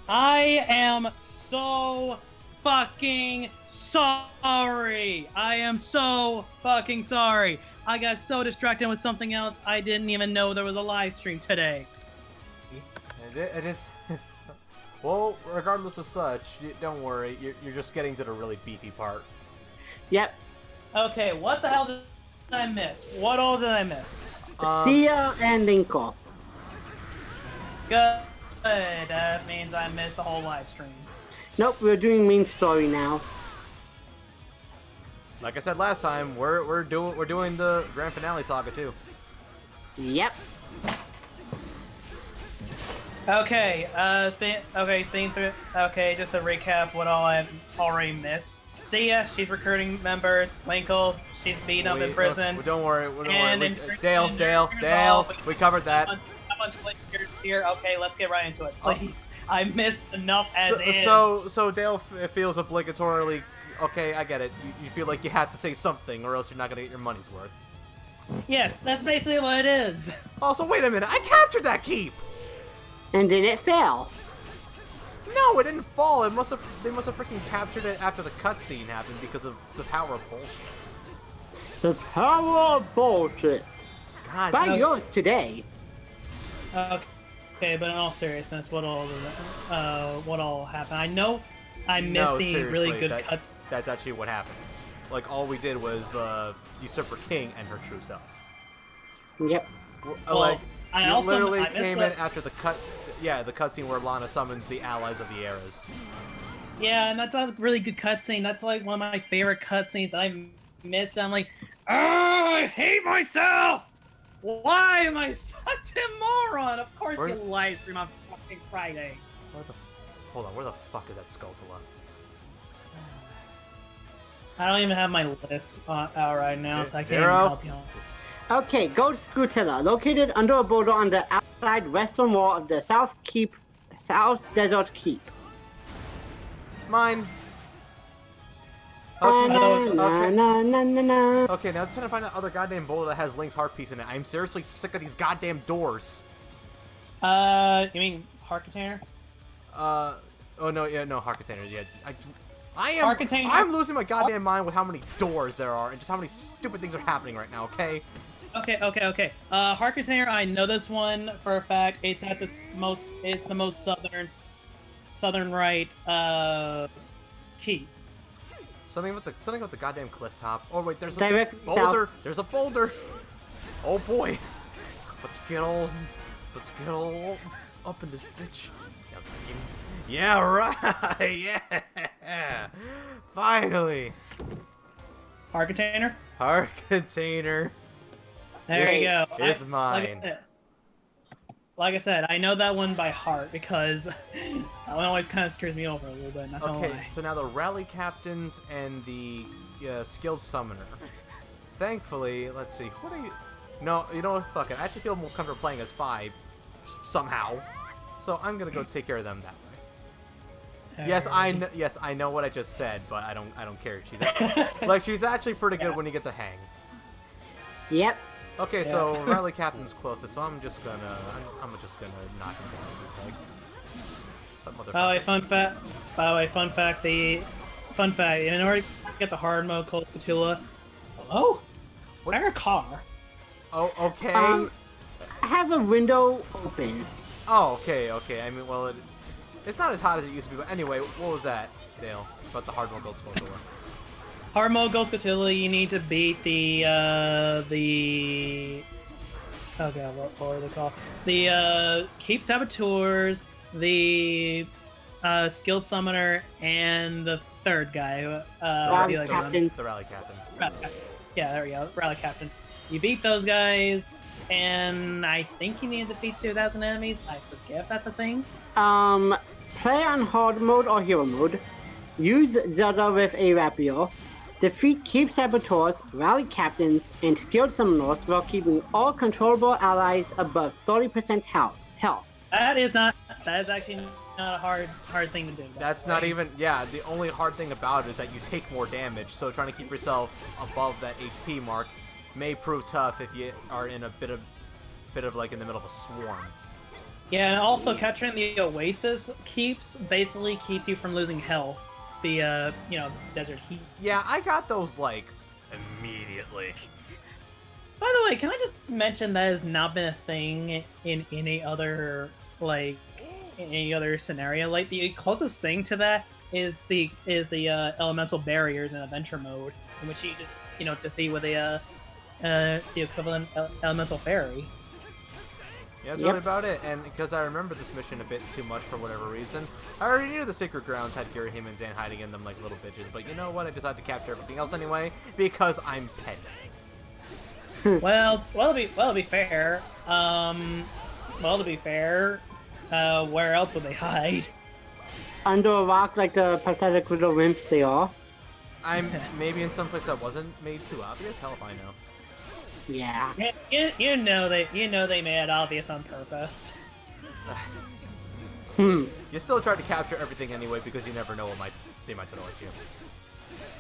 I am so fucking sorry. I am so fucking sorry. I got so distracted with something else, I didn't even know there was a live stream today. It is... Well, regardless of such, don't worry. You're just getting to the really beefy part. Yep. Okay, what the hell did I miss? What all did I miss? Sia and Linkle. Good. That means I missed the whole live stream. Nope, we're doing main story now. Like I said last time, we're doing the grand finale saga too. Yep. Okay, okay, just to recap what all I've already missed. Sia, she's recruiting members. Linkle, she's beaten up in prison. Don't worry. Dale, we covered that. A bunch of players here. Okay, let's get right into it, please. I missed enough as is. So Dale feels obligatorily. Okay, I get it. You feel like you have to say something, or else you're not gonna get your money's worth. Yes, that's basically what it is. Also, wait a minute. I captured that keep. And did it fail? No, it didn't fall. They must have freaking captured it after the cutscene happened because of the power of bullshit. The power of bullshit. God, Buy yours today. Okay, but in all seriousness, what all happened? I know I missed the really good cuts. That's actually what happened. Like, all we did was Usurper King and her true self. Yep. Well, like, I you also literally came in after the cutscene where Lana summons the allies of the Eras. Yeah, and that's a really good cutscene. That's like one of my favorite cutscenes I missed. I'm like, oh, I hate myself! Why am I such a moron? Of course you live stream on fucking Friday. Hold on, where the fuck is that Skulltula? I don't even have my list out right now, so I can't even help you. Okay, Ghost Scutilla, located under a boulder on the outside western wall of the South Desert Keep. Mine. Okay, okay, now I'm trying to find that other goddamn boulder that has Link's heart piece in it. I'm seriously sick of these goddamn doors. You mean heart container? Oh no, yeah, no heart containers. Yeah, Heart container. I'm losing my goddamn mind with how many doors there are and just how many stupid things are happening right now. Okay. Okay. Heart container. I know this one for a fact. It's at the most. It's the most southern right key. Something with the goddamn cliff top. Oh wait, there's a boulder. South. There's a boulder. Oh boy. Let's get all up in this bitch. Yeah, right. Yeah. Finally. Heart container. Heart container. There you go. It's mine. Like I said, I know that one by heart because that one always kind of screws me over a little bit. Not gonna lie. So now the rally captains and the skilled summoner. Thankfully, let's see. What are you? No, you know what? Fuck it. I actually feel most comfortable playing as 5 somehow. So I'm gonna go take care of them that way. Yes, I know what I just said, but I don't care. She's actually pretty good when you get the hang. Yep. Okay, so rally captain's closest, so I'm just gonna knock him down with legs. By the way, fun fact, in order to get the hard mode called Scutilla. Oh, I heard a car. Oh, okay. I have a window open. Oh, okay. I mean, well, it's not as hot as it used to be, but anyway, what was that, Dale? About the hard mode gold Skulltula. Hard mode Ghost Scutilla, you need to beat the oh god, what are they called? The Keep Saboteurs, the Skilled Summoner, and the third guy. The Rally Captain. Yeah, there we go. Rally Captain. You beat those guys, and I think you need to defeat 2,000 enemies. I forget if that's a thing. Play on hard mode or hero mode. Use Zelda with a rapier. Defeat Keep Saboteurs, Rally Captains, and Skilled Summoners while keeping all controllable allies above 30% health. That is actually not a hard thing to do. That's not even, the only hard thing about it is that you take more damage, so trying to keep yourself above that HP mark may prove tough if you are in a bit of like in the middle of a swarm. Yeah, and also capturing the Oasis basically keeps you from losing health. The you know, desert heat. Yeah, I got those like immediately. By the way, can I just mention that has not been a thing in any other scenario? Like the closest thing to that is the elemental barriers in adventure mode, in which you just defeat with the equivalent elemental fairy. Yeah, that's really about it. And because I remember this mission a bit too much for whatever reason, I already knew the Sacred Grounds had Girahim and Zan hiding in them like little bitches. But you know what? I decided to capture everything else anyway because I'm petty. well, to be fair, where else would they hide? Under a rock, like the pathetic little wimps they are. I'm maybe in some place that wasn't made too obvious. Hell if I know. Yeah. You know they made it obvious on purpose. You still tried to capture everything anyway because you never know what they might throw at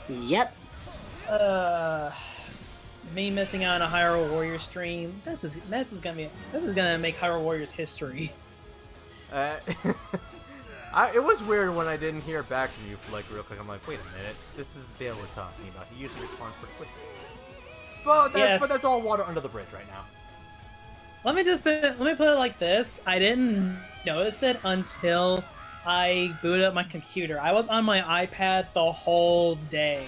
you. Yep. Me missing out on a Hyrule Warriors stream. This is gonna make Hyrule Warriors history. It was weird when I didn't hear back from you for like real quick. I'm like, wait a minute, this is Dale we're talking about. He usually responds pretty quickly. But that's all water under the bridge right now. Let me put it like this. I didn't notice it until I booted up my computer. I was on my iPad the whole day.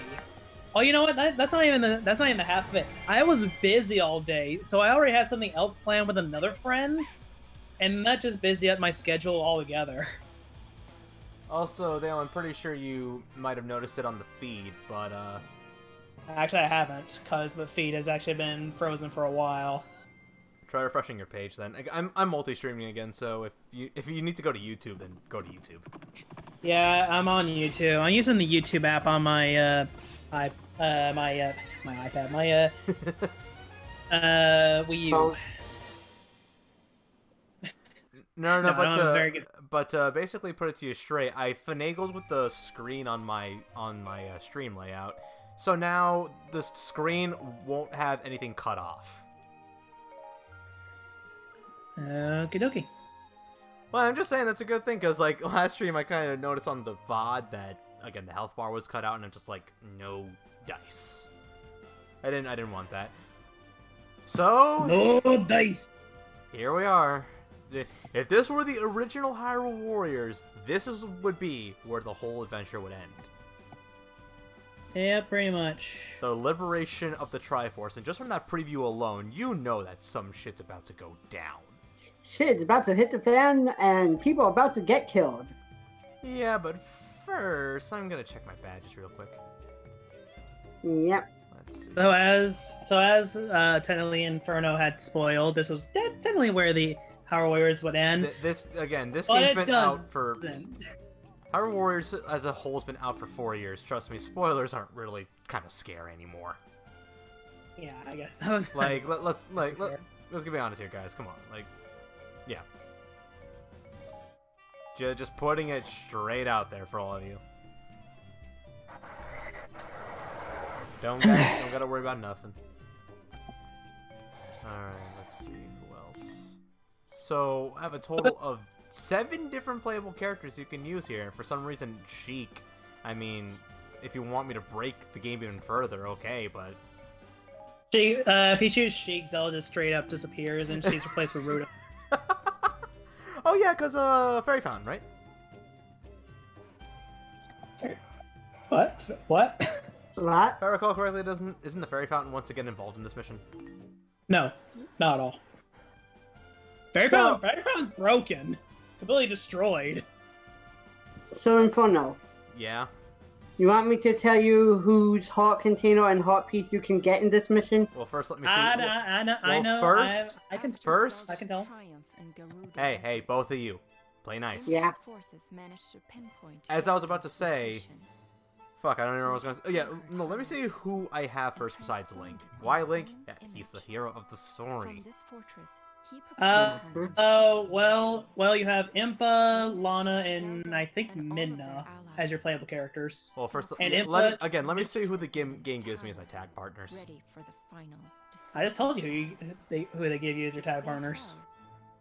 Oh, you know what? That's not even the half of it. I was busy all day, so I already had something else planned with another friend, and not just busy at my schedule altogether. Also, Dale, I'm pretty sure you might have noticed it on the feed, but Actually, I haven't, because the feed has actually been frozen for a while. Try refreshing your page then. I'm multi-streaming again, so if you need to go to YouTube, then go to YouTube. Yeah, I'm on YouTube. I'm using the YouTube app on my my iPad, my Wii U. But basically, put it to you straight. I finagled with the screen on my stream layout, so now the screen won't have anything cut off. Okie dokie. Well, I'm just saying that's a good thing, because like last stream I kind of noticed on the VOD that again the health bar was cut out, and I'm just like, no dice. I didn't want that. So no dice. Here we are. If this were the original Hyrule Warriors, would be where the whole adventure would end. Yeah, pretty much. The liberation of the Triforce, and just from that preview alone, you know that some shit's about to go down. Shit's about to hit the fan, and people are about to get killed. Yeah, but first, I'm gonna check my badges real quick. Yep. Let's see. So as technically Inferno had spoiled, this was technically where the Hyrule Warriors would end. This game's been out for... Hyrule Warriors as a whole has been out for 4 years. Trust me, spoilers aren't really kind of scary anymore. Yeah, I guess so. Let's be honest here, guys. Come on, yeah. Just putting it straight out there for all of you. Don't gotta worry about nothing. Alright, let's see who else. So, I have a total of 7 different playable characters you can use here. For some reason, Sheik. I mean, if you want me to break the game even further, okay, but... if you choose Sheik, Zelda just straight up disappears, and she's replaced with Ruda. Oh yeah, because Fairy Fountain, right? What? What? If I recall correctly, isn't the Fairy Fountain once again involved in this mission? No, not at all. Fairy Fountain's broken. Completely destroyed. So, Inferno. Yeah? You want me to tell you whose heart container and heart piece you can get in this mission? Well, first let me see. I know. I can tell. Hey, both of you. Play nice. Yeah. As I was about to say... Fuck, I don't even know what I was going to say. Yeah, no, let me see who I have first besides Link. Why Link? Yeah, he's the hero of the story. Well, you have Impa, Lana, and I think Midna as your playable characters. Well, first, and let me see who the game gives me as my tag partners. I just told you who they gave you as your tag partners.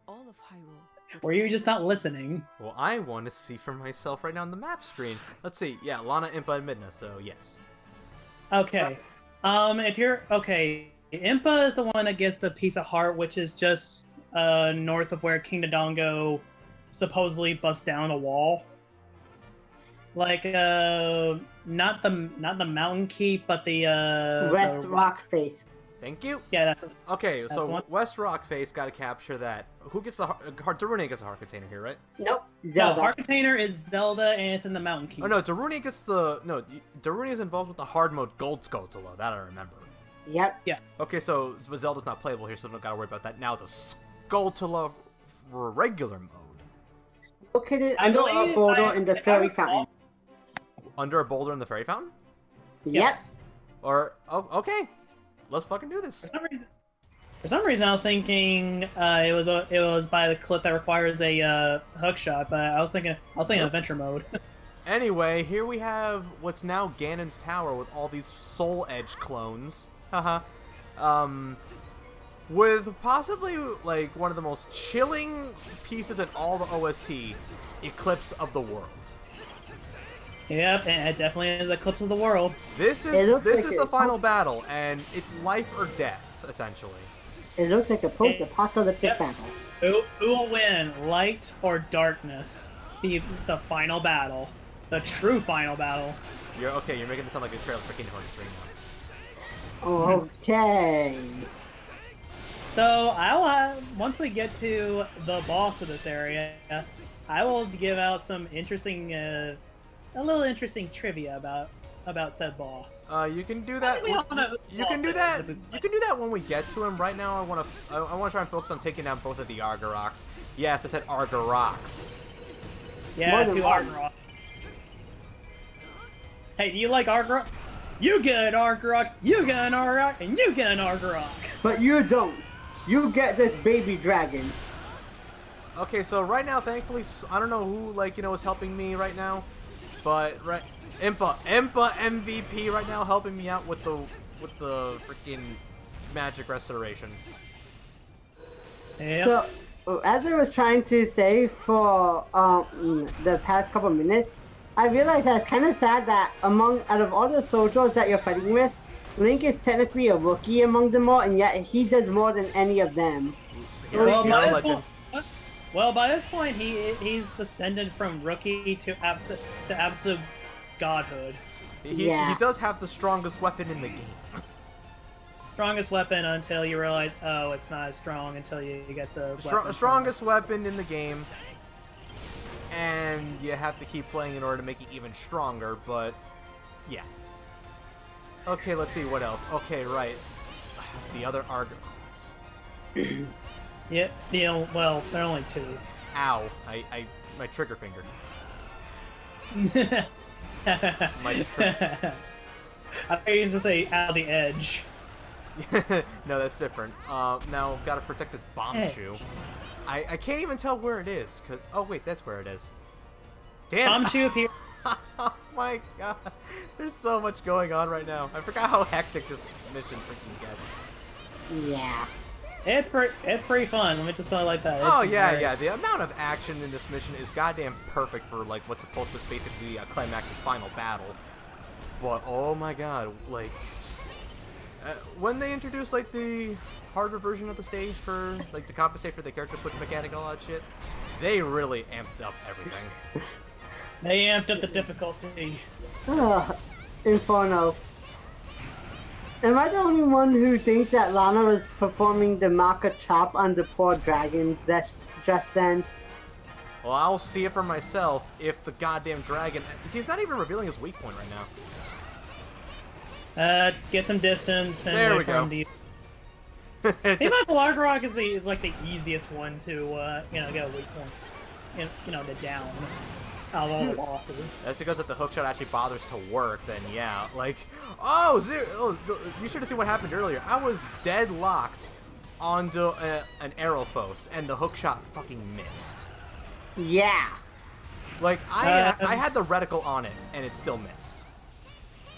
All of Hyrule. Were you just not listening? Well, I want to see for myself right now on the map screen. Let's see. Yeah, Lana, Impa, and Midna, so yes. Okay. If you're... Okay. Impa is the one that gets the piece of heart, which is just north of where King Dodongo supposedly busts down a wall. Like, not the mountain keep, but the West Rock Face. Thank you. Yeah, that's okay. that's So one. West Rock Face got to capture that. Who gets the heart? Daruni gets the heart container here, right? Nope. No, Zelda. heart container is Zelda, and it's in the mountain keep. Oh no, Daruni gets the Daruni is involved with the hard mode Gold Skulltula. That I remember. Yep. Yeah. Okay, so Zelda's not playable here, so don't gotta worry about that. Now the Skulltula regular mode. Located I under a believe boulder in the fairy fountain. Under a boulder in the fairy fountain? Yes. Or okay, let's fucking do this. For some reason, I was thinking it was by the clip that requires a hook shot, but I was thinking adventure mode. Anyway, here we have what's now Ganon's Tower with all these Soul Edge clones. Haha. With possibly like one of the most chilling pieces in all the OST, Eclipse of the World. Yep, and it definitely is Eclipse of the World. This is the final battle, and it's life or death essentially. It looks like a post-apocalyptic battle. Who will win, light or darkness? The final battle, the true final battle. You're making it sound like a trailer for Kingdom Hearts 3 now. Okay. So once we get to the boss of this area, I will give out some interesting, a little interesting trivia about said boss. You can do that. You can do that. You can do that when we get to him. Right now, I want to try and focus on taking down both of the Argaroks. Yes, I said Argaroks. Yeah, two Argarok. Hey, do you like Argarok? You get an Argarok, you get an Argarok, and you get an Argarok. But you don't. You get this baby dragon. Okay, so right now, thankfully, I don't know who is helping me right now, but Impa MVP right now helping me out with the freaking magic restoration. Yep. So, as I was trying to say for the past couple minutes, I realized that it's kind of sad that out of all the soldiers that you're fighting with, Link is technically a rookie among them all, and yet he does more than any of them. Well, by this point, he's ascended from rookie to absolute godhood. He does have the strongest weapon in the game. Strongest weapon until you realize, oh, it's not as strong until you get the strongest weapon in the game, and you have to keep playing in order to make it even stronger. But yeah. Okay, let's see what else. Okay, right. The other Argonauts. Yeah, well, there are only two. Ow. My trigger finger. I used to say out the edge. No, that's different. Now, gotta protect this bomb shoe. I can't even tell where it is, cause... Oh, wait, that's where it is. Damn! Bomb shoe appears... Oh my god. There's so much going on right now. I forgot how hectic this mission freaking gets. Yeah. It's pretty fun. Let me just put it like that. Yeah. The amount of action in this mission is goddamn perfect for like what's supposed to basically be a climactic final battle. But oh my god, like just, when they introduced like the harder version of the stage for like to compensate for the character switch mechanic and all that shit, they really amped up everything. They amped up the difficulty. Inferno. Am I the only one who thinks that Lana was performing the Maka chop on the poor dragon just then? Well, I'll see it for myself if the goddamn dragon... He's not even revealing his weak point right now. Get some distance and there we go. Largarok is like the easiest one to get a weak point. The down. Out of all the bosses. That's because if the hookshot actually bothers to work, then yeah, like, you should have seen what happened earlier. I was deadlocked onto an Aerophos, and the hookshot fucking missed. Yeah. Like, I had the reticle on it, and it still missed.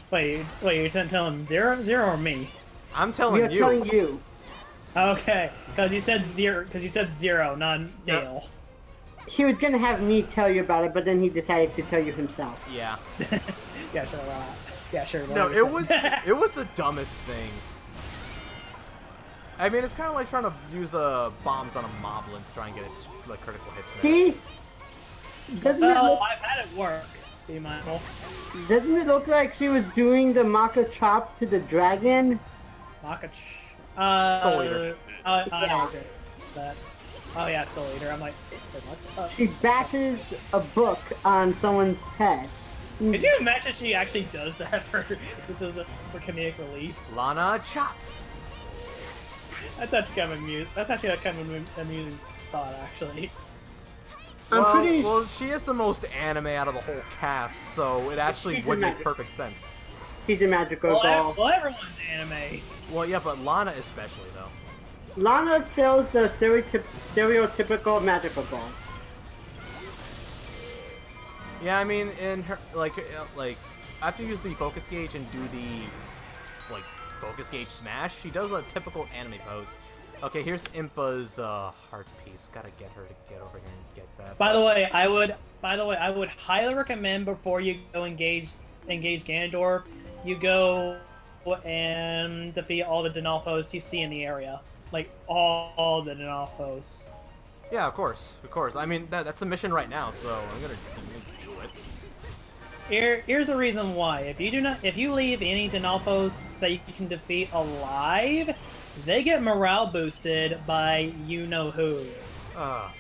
Wait, you're telling Zero or me? I'm telling you. We are telling you. Okay, because you said zero. Because you said zero, not Dale. He was gonna have me tell you about it, but then he decided to tell you himself. Yeah. Yeah, sure. Yeah, sure. No, it was the dumbest thing. I mean, it's kind of like trying to use bombs on a moblin to try and get its like critical hits. See? Doesn't it look... I've had it work. Be mindful. Doesn't it look like she was doing the Maka Chop to the dragon? Soul Eater. I know that. Oh yeah, Soul Eater. I'm like, what? She bashes a book on someone's head. Could you imagine she actually does that for comedic relief? Lana Chop. That's actually kind of amusing. That's actually kind of an amusing thought, actually. Well, she is the most anime out of the whole cast, so it actually would make perfect sense. She's a magical doll. Well, everyone's anime. Well, yeah, but Lana especially, though. Lana fills the stereotypical magical doll. Yeah, I mean, in her, like, after you use the focus gauge and do the, like, focus gauge smash, she does a typical anime pose. Okay, here's Impa's heart piece. Gotta get her to get over here and get that. By the way, I would highly recommend before you go engage Ganondorf, you go and defeat all the Denalfos you see in the area, like all the Denalfos. Yeah, of course. I mean, that's a mission right now, so I'm gonna do it. Here's the reason why. If you leave any Denalfos that you can defeat alive, they get morale boosted by you know who. Oh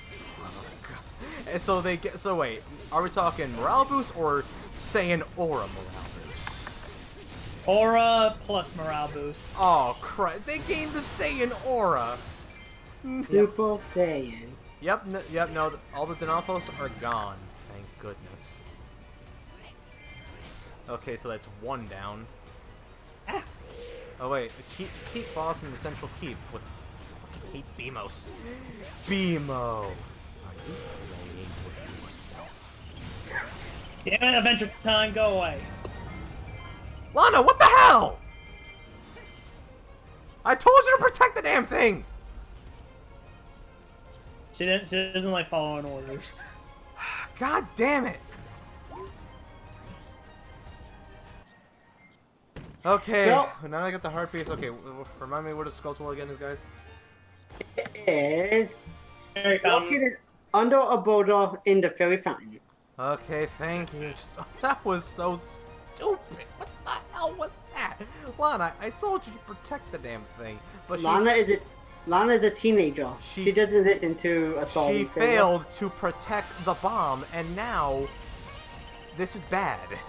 god. So wait, are we talking morale boost or Saiyan Aura morale boost? Aura plus morale boost. Oh crap! They gained the Saiyan Aura. Super Saiyan. Yep. No, all the Denalfos are gone. Thank goodness. Okay, so that's one down. Ah. Oh wait, keep boss in the central keep. With fucking hate Beamos. Beamo. Are you playing with yourself? Damn it, Adventure Time, go away. Lana, what the hell? I told you to protect the damn thing. She doesn't like following orders. God damn it. Okay, well, now I got the heart piece. Okay, remind me what a Skulltula again is, guys? It is located under a boulder in the fairy fountain. Okay, thank you. That was so stupid. What the hell was that? Lana, I told you to protect the damn thing. But Lana is a teenager. She doesn't listen to authority. She failed to protect the bomb, and now this is bad.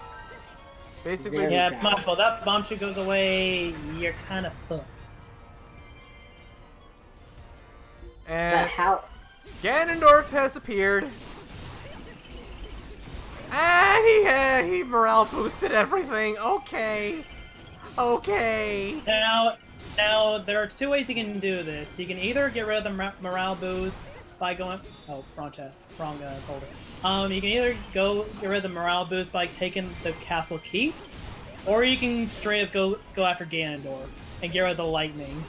Basically, yeah, it's my fault. That bomb shit goes away, you're kind of fucked. And Ganondorf has appeared. And he morale boosted everything. Okay. Now, there are two ways you can do this. You can either get rid of the morale boost by going... Oh, wrong folder. You can either get rid of the morale boost by taking the castle keep, or you can straight up go after Ganondorf and get rid of the lightning.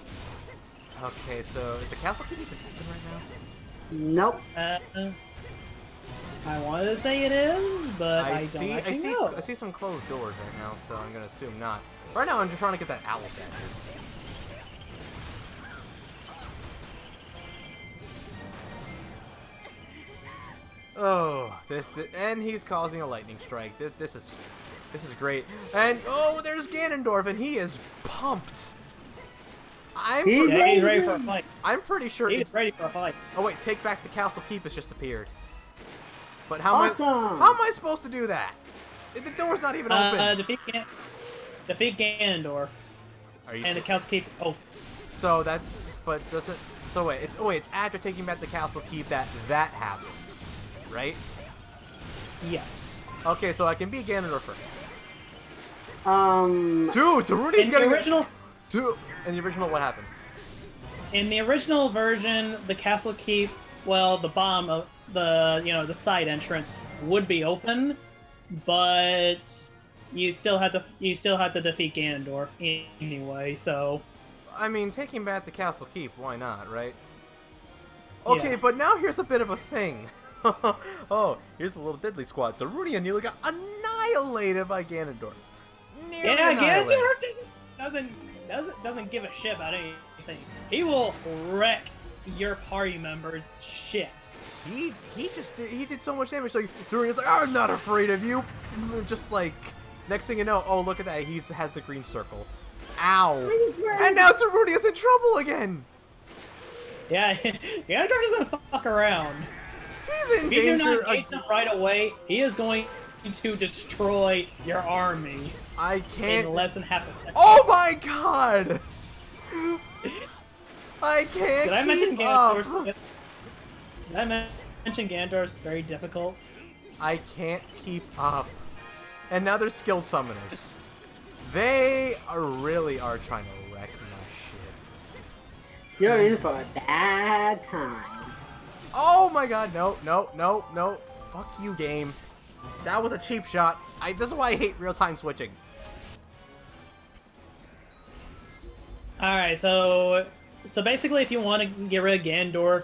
Okay, so is the castle keep even open right now? Nope. I wanted to say it is, but I don't actually know. I see some closed doors right now, so I'm gonna assume not. Right now, I'm just trying to get that owl statue. Oh, and he's causing a lightning strike. This is great. And oh, there's Ganondorf, and he is pumped. He's ready for a fight. I'm pretty sure he's ready for a fight. Oh wait, take back the castle keep has just appered. But how am I supposed to do that? The door's not even open. Defeat Ganondorf. And the castle keep. Oh. So that, but doesn't. So wait, it's after taking back the castle keep that happens, right? Yes. Okay, so I can be Ganondorf first. Dude, Daruni's getting the original. Dude, in the original, what happened? In the original version, the castle keep, well, the bomb of the side entrance would be open, but you still had to defeat Ganondorf anyway. So I mean, taking back the castle keep, why not, right? Okay, Yeah. but now here's a bit of a thing. Oh, here's a little diddly squad. Darunia nearly got annihilated by Ganondorf. Nearly annihilated. Ganondorf doesn't give a shit about anything. He will wreck your party members' shit. He did so much damage. Like Darunia's like, I'm not afraid of you. Just like next thing you know, oh look at that, he has the green circle. Ow! And now Darunia's in trouble again. Yeah, Ganondorf doesn't fuck around. He's in danger. If you do not engage him right away, he is going to destroy your army. I can't. In less than half a second. Oh my god! I can't Did I mention keep up. Did I mention Ganondorf's very difficult? I can't keep up. And now they're skilled summoners. They really are trying to wreck my shit. You're in for a bad time. Oh my god, no, no, no, no. Fuck you, game. That was a cheap shot. This is why I hate real-time switching. Alright, so basically if you want to get rid of Ganondorf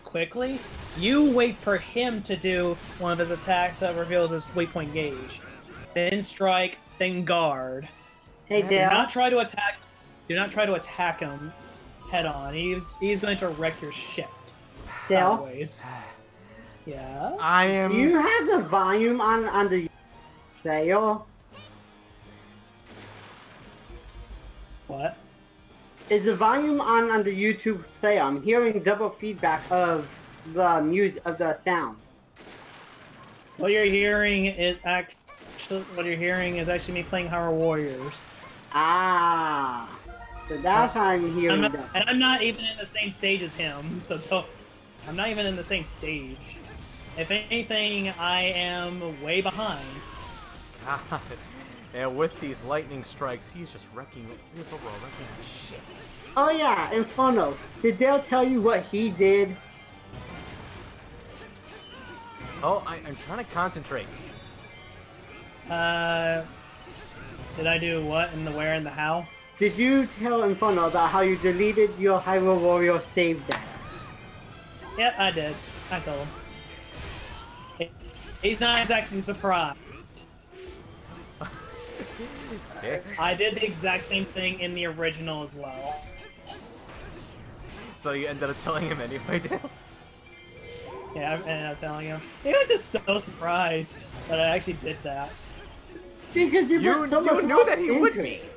quickly, you wait for him to do one of his attacks that reveals his weak point gauge. Then strike, then guard. Hey, Dale. Do not try to attack him head on. He's going to wreck your shit. Dale? Always. Yeah? I am... Do you have the volume on the player? What? Is the volume on the YouTube player? I'm hearing double feedback of the music, of the sound. What you're hearing is actually me playing Hyrule Warriors. Ah, so that's how I'm hearing that. And I'm not even in the same stage as him, so I'm not even in the same stage. If anything, I am way behind. God. And with these lightning strikes, he's just wrecking. He's overall wrecking the shit. Oh yeah, Inferno. Did Dale tell you what he did? Oh, I'm trying to concentrate. Did I do what and the where and the how? Did you tell Inferno about how you deleted your Hyrule Warrior save data? Yep, I did. I told him. He's not exactly surprised. Okay. I did the exact same thing in the original as well. So you ended up telling him anyway, Dale? Yeah, I ended up telling him. He was just so surprised that I actually did that. Because you put so much knew work that he into would be. it.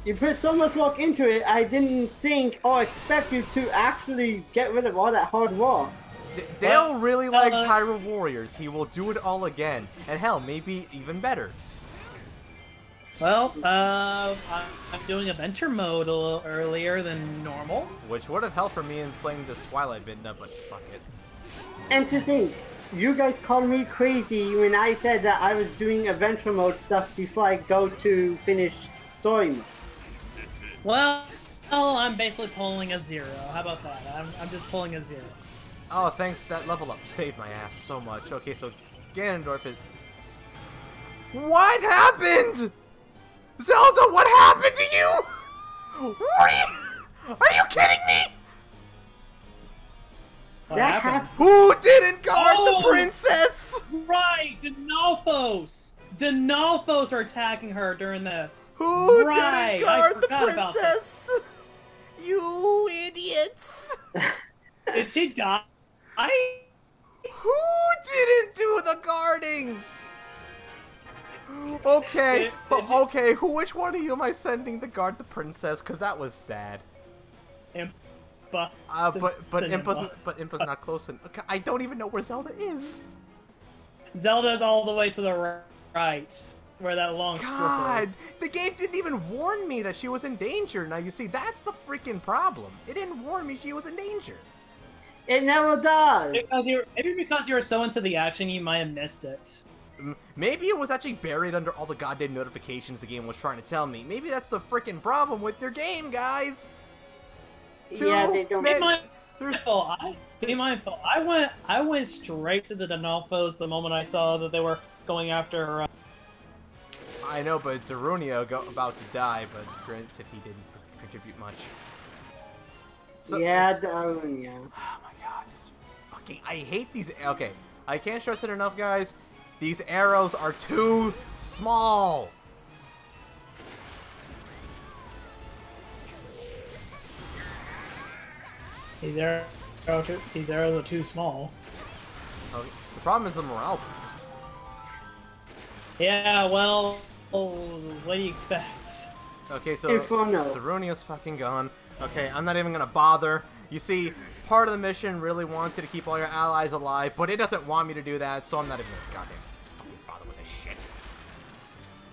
You put so much work into it, I didn't think or expect you to actually get rid of all that hard work. Dale really likes Hyrule Warriors. He will do it all again. And hell, maybe even better. Well, I'm doing adventure mode a little earlier than normal. Which would have helped for me in playing this Twilight Midna, but fuck it. And to think, you guys called me crazy when I said that I was doing adventure mode stuff before I go to finish story mode. Well, I'm basically pulling a 0. How about that? I'm just pulling a 0. Oh, thanks. That level up saved my ass so much. Okay, so Ganondorf is... What happened? Zelda, what happened to you? Are you kidding me? What happened? Who didn't guard the Oh! princess? Right, Denalfos! Denalfos are attacking her during this. Who Right, didn't guard I the forgot about princess? You idiots! Did she die? Who didn't do the guarding? Okay, okay. Which one of you am I sending to guard the princess? Cause that was sad. Impa. But Impa's not close enough. I don't even know where Zelda is. Zelda's all the way to the right, where that long God, strip is. the game didn't even warn me that she was in danger. Now you see, that's the freaking problem. It didn't warn me she was in danger. It never does! Maybe because you were so into the action, you might have missed it. Maybe it was actually buried under all the goddamn notifications the game was trying to tell me. Maybe that's the freaking problem with your game, guys. Yeah, they don't. Be mindful. I went straight to the Denalfos the moment I saw that they were going after. I know, but Darunia about to die, but granted he didn't contribute much. So, yeah, Darunia. Oh my god, this fucking... I hate these... Okay, I can't stress it enough, guys. These arrows are too small. These arrows are too small. Okay. The problem is the morale boost. Yeah, well, what do you expect? Okay, so Inferno. Darunia's fucking gone. Okay, I'm not even gonna bother. You see, part of the mission really wants you to keep all your allies alive, but it doesn't want me to do that, so I'm not even gonna goddamn fucking bother with this shit.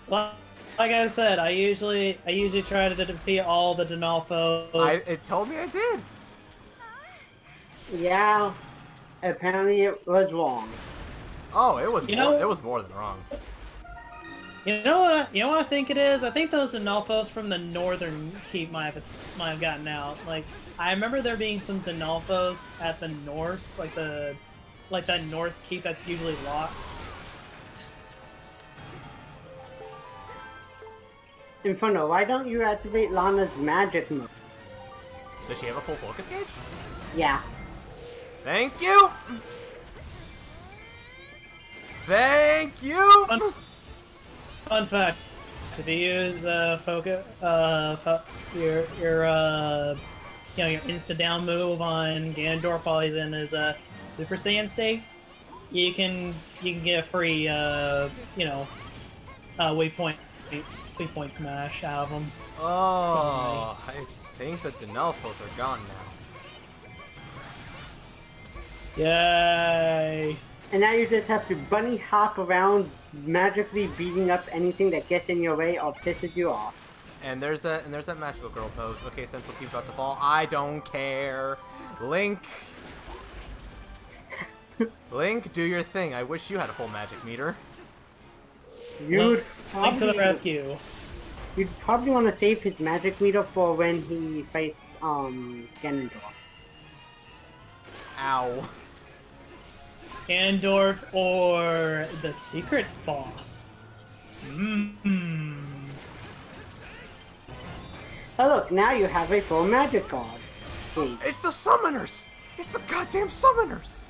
Well, like I said, I usually try to defeat all the Denalfos. It told me I did. Yeah, apparently it was wrong. Oh, it was it was more than wrong. You know what I think it is? I think those Denalfos from the northern keep might have gotten out. Like, I remember there being some Denalfos at the north, like that north keep that's usually locked. Inferno, why don't you activate Lana's magic move? Does she have a full focus gauge? Yeah. Thank you! Thank you! Fun fact: if you use focus, your insta down move on Ganondorf while he's in his Super Saiyan state, you can get a free waypoint smash out of him. Oh, I think that the Denalfos are gone now. Yay! And now you just have to bunny hop around, magically beating up anything that gets in your way or pisses you off. And there's that magical girl pose. Okay, Central Keep's about to fall. I don't care. Link, do your thing. I wish you had a full magic meter. You'd Link to the rescue. You'd probably want to save his magic meter for when he fights Ganondorf. Ow. Ganondorf or the secret boss. Oh look, now you have a full magic card. Hey. It's the summoners! It's the goddamn summoners!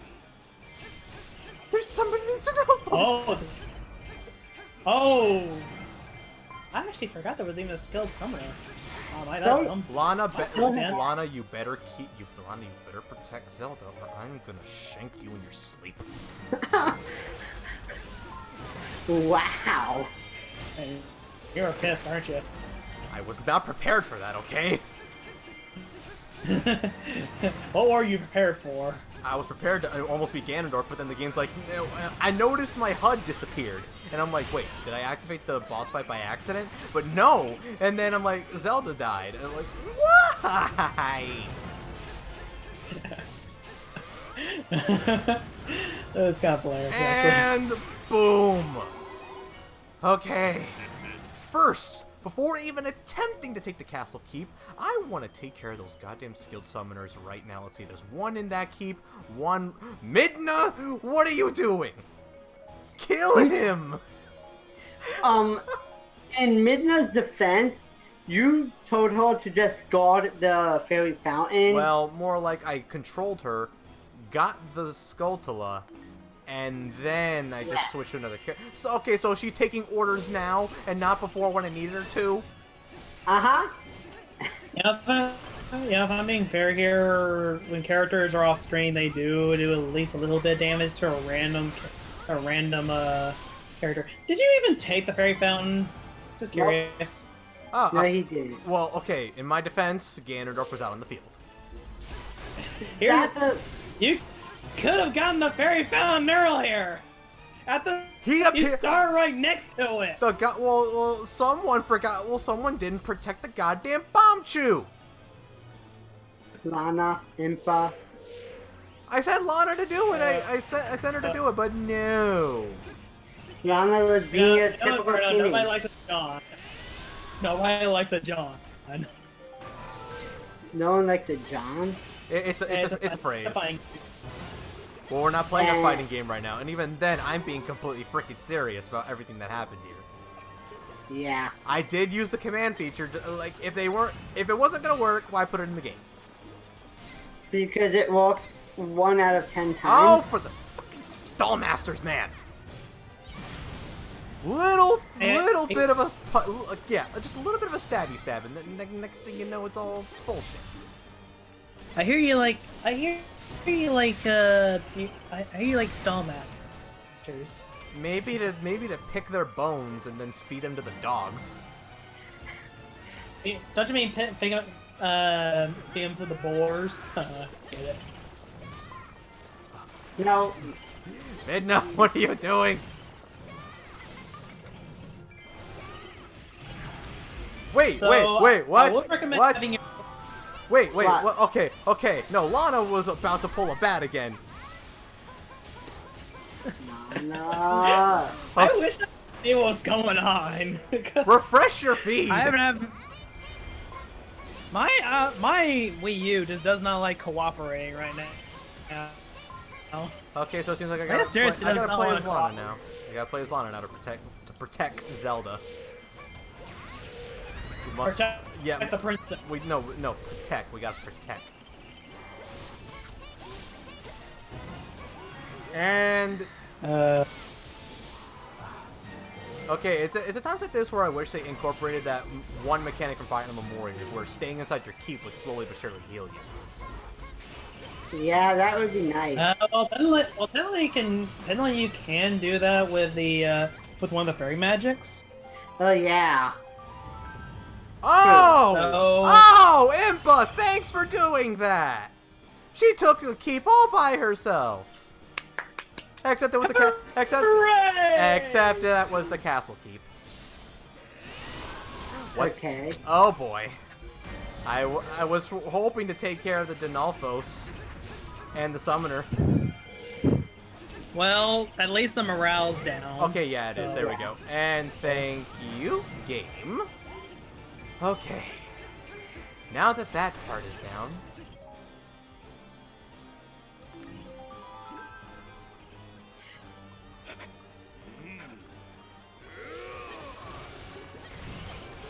They're summoning Denalfos! Oh! I actually forgot there was even a skilled summoner. Lana, you better protect Zelda, or I'm gonna shank you in your sleep. Wow. Hey, you're pissed, aren't you? I was not prepared for that, okay? What were you prepared for? I was prepared to almost be Ganondorf, but then the game's like, no, I noticed my HUD disappeared. And I'm like, wait, did I activate the boss fight by accident? But no! And then I'm like, Zelda died. And I'm like, why? That was kind of hilarious. And boom! Okay. First, before even attempting to take the castle keep, I want to take care of those goddamn skilled summoners right now. Let's see, there's one in that keep, one... Midna, what are you doing? Kill him! In Midna's defense, you told her to just guard the fairy fountain. Well, more like I controlled her, got the Skulltula, and then I just switched to another character. So, okay, so is she taking orders now, and not before when I needed her to? Uh-huh. Yeah, if I'm being fair here, when characters are off screen, they do at least a little bit of damage to a random character. Did you even take the fairy fountain? Just curious. Oh, no, he did. Well, okay, in my defense, Ganondorf was out on the field. You could have gotten the fairy fountain earlier. He started right next to it. Someone forgot. Well, someone didn't protect the goddamn bomb chew. Lana, Impa. I said Lana to do it. I sent her to do it, but no. Lana was being a typical teenager. Nobody likes a John. Nobody likes a John. No one likes a John? It's a phrase. Well, we're not playing a fighting game right now, and even then, I'm being completely freaking serious about everything that happened here. Yeah. I did use the command feature. Like, if it wasn't gonna work, why put it in the game? Because it works 1 out of 10 times. Oh, for the fucking Stallmasters, man! Little bit of a just a little bit of a stabby stab, and then next thing you know, it's all bullshit. I hear you like Stallmasters. Maybe to pick their bones and then feed them to the dogs. Don't you mean feed them to the boars? Get it? No. Midna, what are you doing? Wait, what? I would recommend What? having your... Wait, what? Okay. No, Lana was about to pull a bat again. No. I wish I knew what was going on. Refresh your feed. I haven't had... My Wii U just does not like cooperating right now. Okay, so it seems like I gotta play as Lana now. I gotta play as Lana now to protect Zelda. We must, protect the princess. No, protect. We gotta protect. And okay, it's a times like this where I wish they incorporated that one mechanic from Fire Emblem Warriors, where staying inside your keep would slowly but surely heal you. Yeah, that would be nice. Technically you can do that with the with one of the fairy magics. Oh yeah. Oh, Impa, thanks for doing that. She took the keep all by herself. Except it was except that was the castle keep. What? Okay. Oh boy. I was hoping to take care of the Dinalfos and the summoner. Well, at least the morale's down. Okay, yeah, it is. There we go. And thank you, game. Okay. Now that part is down.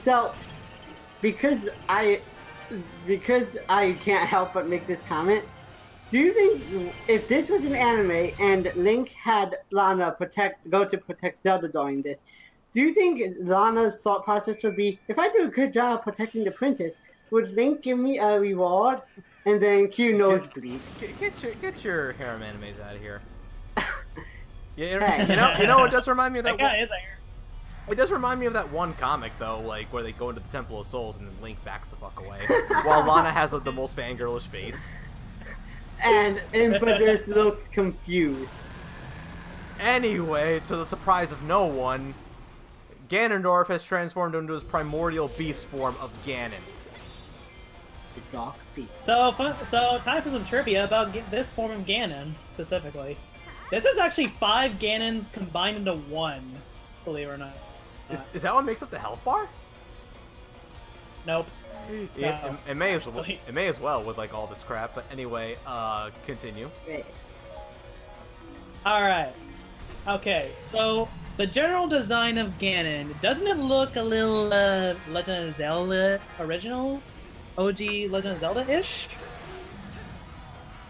So, because I can't help but make this comment, do you think if this was an anime and Link had Lana go to protect Zelda during this, do you think Lana's thought process would be, if I do a good job protecting the princess, would Link give me a reward? And then cue nosebleed. Get your harem animes out of here. Yeah, you know, it does remind me of that. It does remind me of that one comic, though, like, where they go into the Temple of Souls and then Link backs the fuck away, while Lana has the most fangirlish face. And Impa just looks confused. Anyway, to the surprise of no one, Ganondorf has transformed into his primordial beast form of Ganon. The Dark Beast. So time for some trivia about this form of Ganon, specifically. This is actually 5 Ganons combined into one, believe it or not. Is that what makes up the health bar? Nope. It may as well with like all this crap. But anyway, continue. All right. Okay. So the general design of Ganon, doesn't it look a little Legend of Zelda original, OG Legend of Zelda-ish?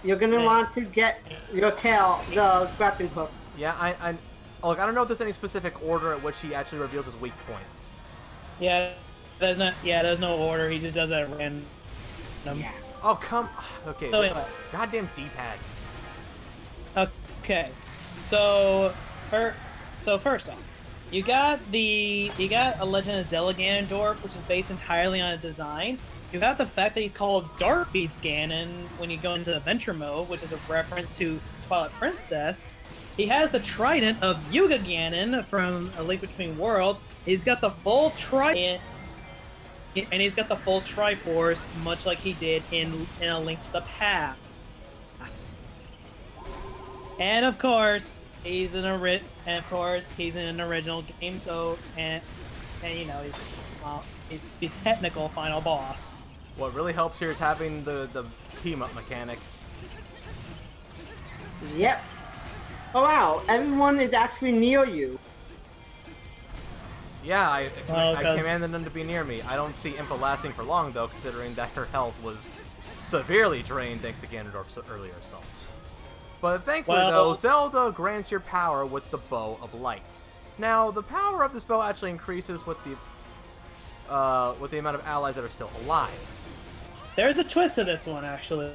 You're gonna want to get your tail, the grappling hook. Yeah, Look, I don't know if there's any specific order at which he actually reveals his weak points. Yeah, there's no order. He just does that at random. Yeah. Oh come. Okay. So anyway. Goddamn D-pad. Okay. So first off, you got a Legend of Zelda Ganondorf, which is based entirely on a design. You have the fact that he's called Dark Beast Ganon when you go into Adventure Mode, which is a reference to Twilight Princess. He has the trident of Yuga Ganon from A Link Between Worlds. He's got the full trident, and he's got the full Triforce, much like he did in A Link to the Past. And of course, he's in an original game. So and you know he's the technical final boss. What really helps here is having the team up mechanic. Yep. Oh wow, everyone is actually near you. Yeah, I commanded them to be near me. I don't see Impa lasting for long, though, considering that her health was severely drained thanks to Ganondorf's earlier assault. But thankfully, though, Zelda grants your power with the Bow of Light. Now, the power of this bow actually increases with the amount of allies that are still alive. There's a twist to this one, actually.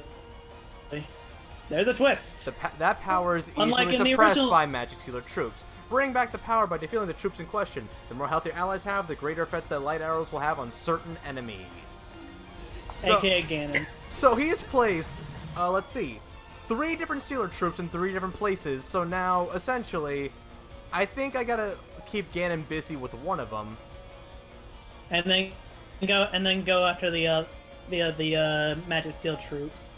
There's a twist. That power is easily suppressed by magic sealer troops. Bring back the power by defeating the troops in question. The more health your allies have, the greater effect the light arrows will have on certain enemies. AKA Ganon. So he's placed, let's see, 3 different sealer troops in 3 different places. So now, essentially, I think I gotta keep Ganon busy with one of them. And then go after the magic seal troops.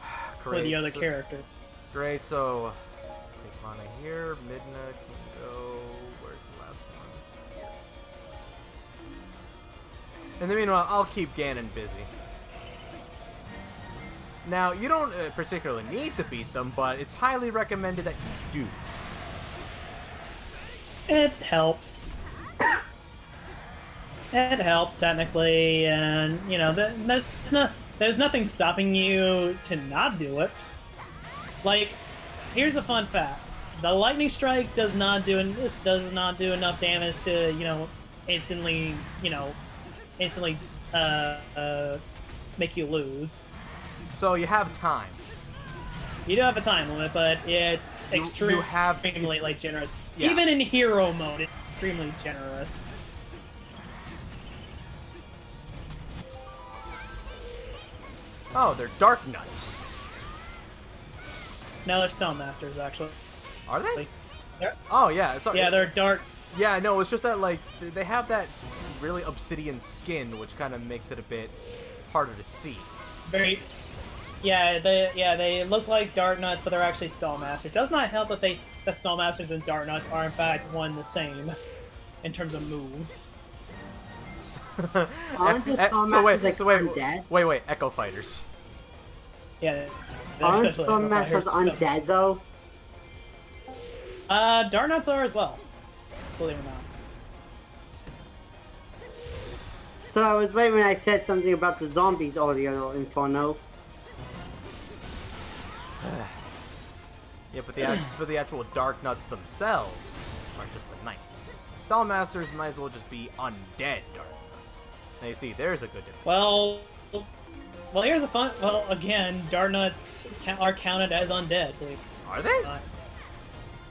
Great. For the other character. Great. So take Mana here. Midna can go. Where's the last one? Here. In the meanwhile, I'll keep Ganon busy. Now, you don't particularly need to beat them, but it's highly recommended that you do. It helps. It helps technically, and you know, there's nothing stopping you to not do it. Like, here's a fun fact: the lightning strike does not do enough damage to instantly make you lose. So you have time. You do have a time limit, but it's extremely like generous. Yeah. Even in hero mode, it's extremely generous. Oh, they're Dark Nuts. No, they're Stone Masters, actually. Are they? Oh, yeah. Yeah, they're dark. Yeah, no, it's just that, like, they have that really obsidian skin, which kind of makes it a bit harder to see. Very... Yeah, they look like Dark Nuts, but they're actually Stone Masters. It does not help that the Stone Masters and Dark Nuts are, in fact, one and the same in terms of moves. Aren't the Stone Masters like undead? Wait, Echo Fighters. Yeah. Aren't Stone Masters undead, though? Dark Nuts are as well. Believe it or not. So I was right when I said something about the zombies earlier, Inferno. Yeah, but the actual Dark Nuts themselves aren't just the knights. Stone Masters might as well just be undead Dark Nuts. Now you see, there's a good difference. Well, here's a fun. Well, again, Dark Nuts are counted as undead. Are they?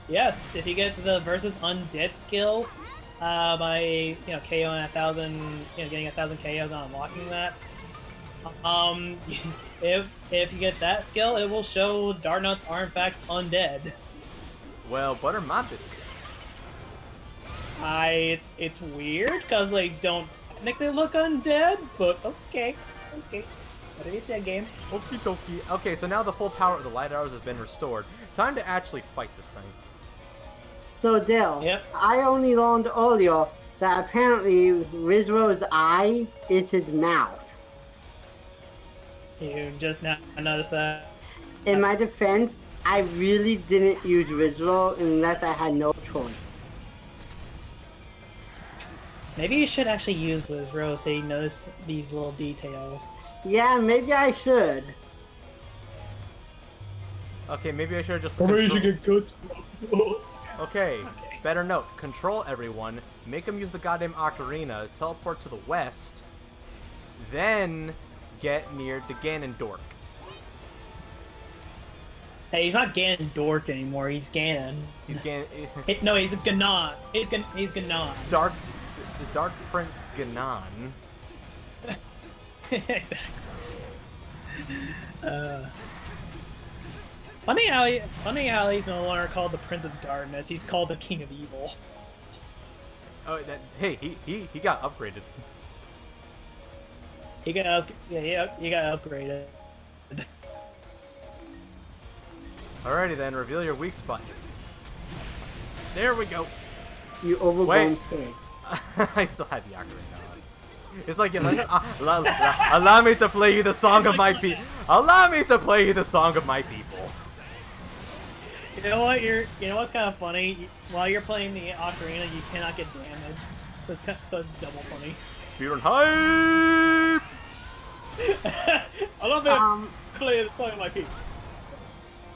Yes, if you get the versus undead skill by KOing 1,000, getting 1,000 KOs on unlocking that. If you get that skill, it will show Dark Nuts are in fact undead. Well, butter my biscuits. It's weird because they don't technically look undead, but okay. What did you say, game? Okie dokie. Okay, so now the full power of the light arrows has been restored. Time to actually fight this thing. So Dale, yep. I only learned earlier that apparently Rizro's eye is his mouth. You just now noticed that? In my defense, I really didn't use Rizro unless I had no choice. Maybe you should actually use Rizro so you notice these little details. Yeah, maybe I should. Okay, maybe I should just... Or maybe you should get guts. Okay, better note. Control everyone, make them use the goddamn Ocarina, teleport to the west, then get near the Ganondorf. Hey, he's not Ganondorf anymore, he's Ganon. He's Ganon... No, he's Ganon. He's Ganon. The Dark Prince Ganon. Exactly. Funny how he's no longer called the Prince of Darkness. He's called the King of Evil. Oh, hey, he got upgraded. He got upgraded. Alrighty then, reveal your weak spot. There we go. You overgrown pig. I still had the ocarina on. It's like, allow me to play you the song of my people. Allow me to play you the song of my people. You know what's kind of funny? While you're playing the ocarina, you cannot get damaged. That's kind of double funny. Speedrun hype! I love it. Play the song my feet.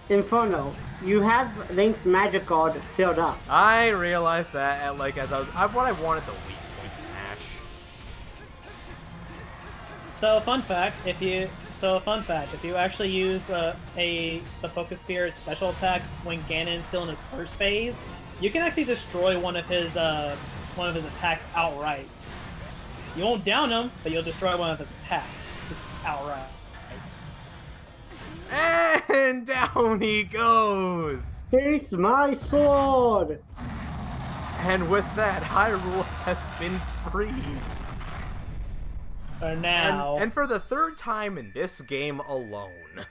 Inferno, you have Link's magic card filled up. I realized that at, like, as I was what I wanted the weak point smash. So fun fact, if you actually use the Focus Sphere's special attack when Ganon's still in his first phase, you can actually destroy one of his attacks outright. You won't down him, but you'll destroy one of his attacks just outright. And down he goes! Face my sword! And with that, Hyrule has been freed. For now. And for the third time in this game alone.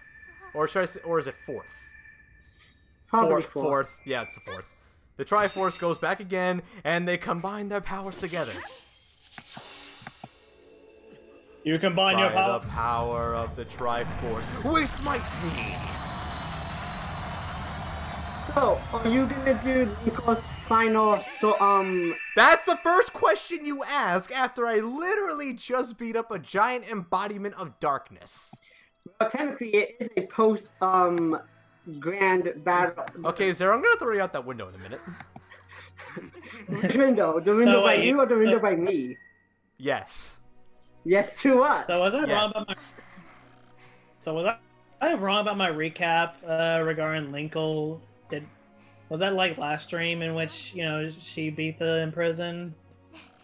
Or should I say, or is it fourth? Probably fourth. Yeah, it's the fourth. The Triforce goes back again, and they combine their powers together. You combine your power. By the power of the Triforce, we smite thee! So, are you gonna do Nico's final That's the first question you ask after I literally just beat up a giant embodiment of darkness. Well, technically, it is a grand battle. Okay, Zero, I'm gonna throw you out that window in a minute. The window by you or the window by me? Yes. Yes, to what? So was I wrong about my? So was I wrong about my recap regarding Linkle? Was that like last stream in which she beat in prison,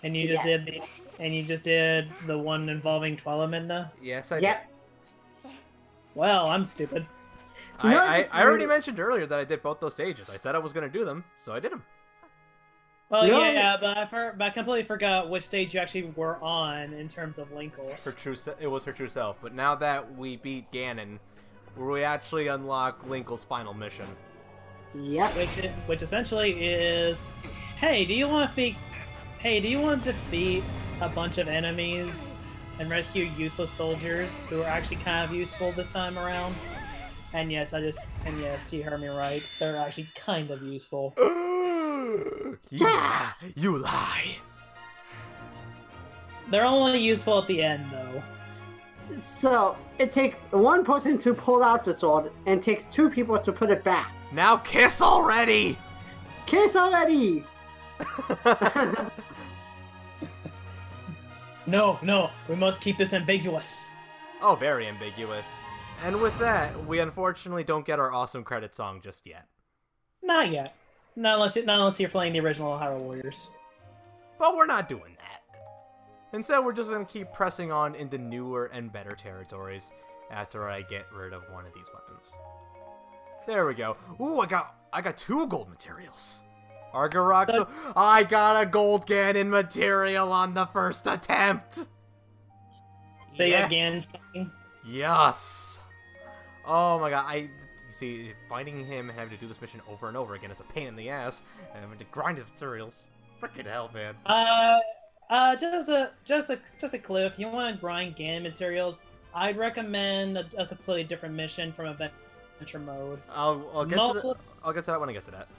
and you just did the one involving Twilight Midna? Yes, I did. Well, I'm stupid. I already mentioned earlier that I did both those stages. I said I was gonna do them, so I did them. Well, yeah, but I completely forgot which stage you actually were on in terms of Linkle. It was her true self, but now that we beat Ganon, we actually unlock Linkle's final mission. Yep. Which essentially is, hey, do you want to defeat a bunch of enemies and rescue useless soldiers who are actually kind of useful this time around? And yes, you heard me right. They're actually kind of useful. Yeah, you lie. They're only useful at the end, though. So, it takes one person to pull out the sword, and it takes two people to put it back. Now kiss already! Kiss already! No, we must keep this ambiguous. Oh, very ambiguous. And with that, we unfortunately don't get our awesome credit song just yet. Not yet. Not unless you're playing the original Hyrule Warriors. But we're not doing that. Instead, we're just going to keep pressing on into newer and better territories after I get rid of one of these weapons. There we go. Ooh, I got 2 gold materials. Argaroxo, I got a gold Ganon material on the first attempt. Again. Yes. Oh my god, you see, finding him and having to do this mission over and over again is a pain in the ass. And having to grind his materials. Frickin' hell, man. Just a clue. If you want to grind Ganon materials, I'd recommend a completely different mission from adventure mode. I'll get to that when I get to that.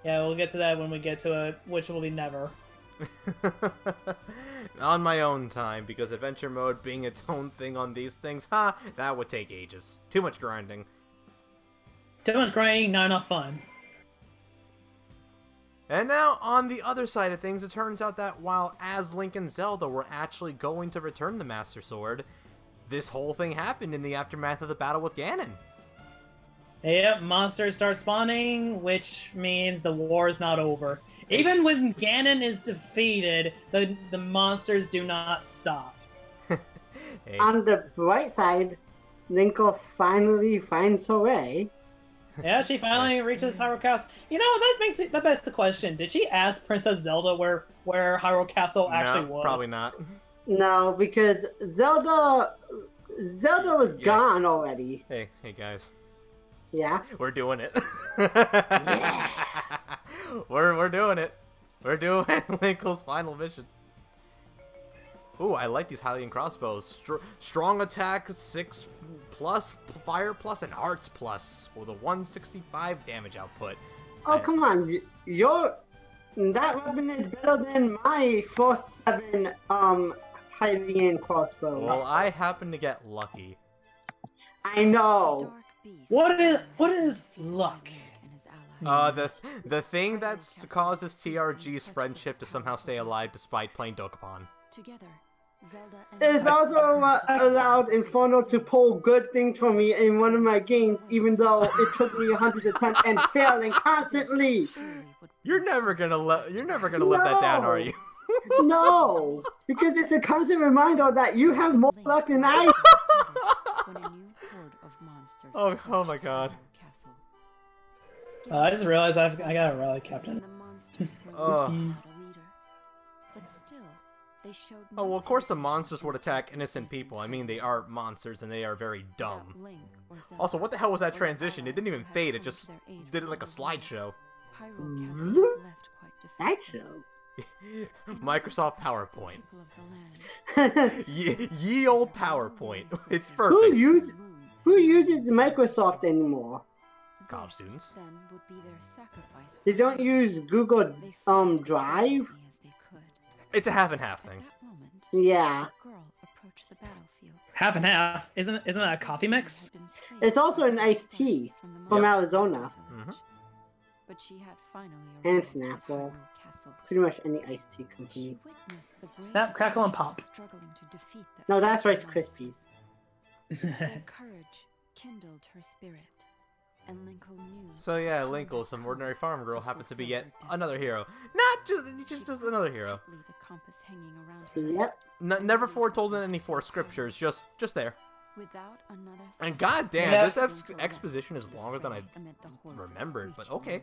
Yeah, we'll get to that when we get to it, which will be never. On my own time, because adventure mode being its own thing on these things, that would take ages. Too much grinding. Too much grinding, not enough fun. And now, on the other side of things, it turns out that while as Link and Zelda were actually going to return the Master Sword, this whole thing happened in the aftermath of the battle with Ganon. Yep, monsters start spawning, which means the war is not over. Even when Ganon is defeated, the monsters do not stop. Hey. On the bright side, Linkle finally finds her way. Yeah, she finally reaches Hyrule Castle. You know, that begs the question. Did she ask Princess Zelda where Hyrule Castle actually was? Probably not. No, because Zelda was gone already. Hey guys. Yeah? We're doing it. Yeah. We're doing it. We're doing Linkle's final mission. Ooh, I like these Hylian crossbows. Strong attack, 6+, fire plus, and arts plus, with a 165 damage output. Oh, come on. Your That weapon is better than my Force 7 Hylian crossbow. Well, I happen to get lucky. I know. What is luck? The thing that causes TRG's friendship to somehow stay alive despite playing Dokapon. Together, Zelda and It's also allowed Inferno to pull good things for me in one of my games, even though it took me 100 attempts and failing constantly. You're never gonna let that down, are you? No, because it's a constant reminder that you have more luck than I. Oh my god. I just realized I got a rally captain. Oh, well, of course the monsters would attack innocent people. I mean, they are monsters and they are very dumb. Also, what the hell was that transition? It didn't even fade, it just did it like a slideshow. Slideshow? Microsoft PowerPoint. Ye old PowerPoint. It's perfect. Who uses Microsoft anymore? College students. They don't use Google Drive? It's a half and half thing. Yeah. Half and half. Isn't that a coffee mix? It's also an iced tea from Arizona. And Snapple. Pretty much any iced tea company. Snap, crackle, and pop. No, that's Rice Krispies. Their courage kindled her spirit. And Linkle knew. So yeah, Linkle, some ordinary farm girl, happens to be yet another hero. Not just another hero. Yep. Never foretold in any four scriptures, just there. Without another and goddamn, this exposition is longer than I remembered, but okay.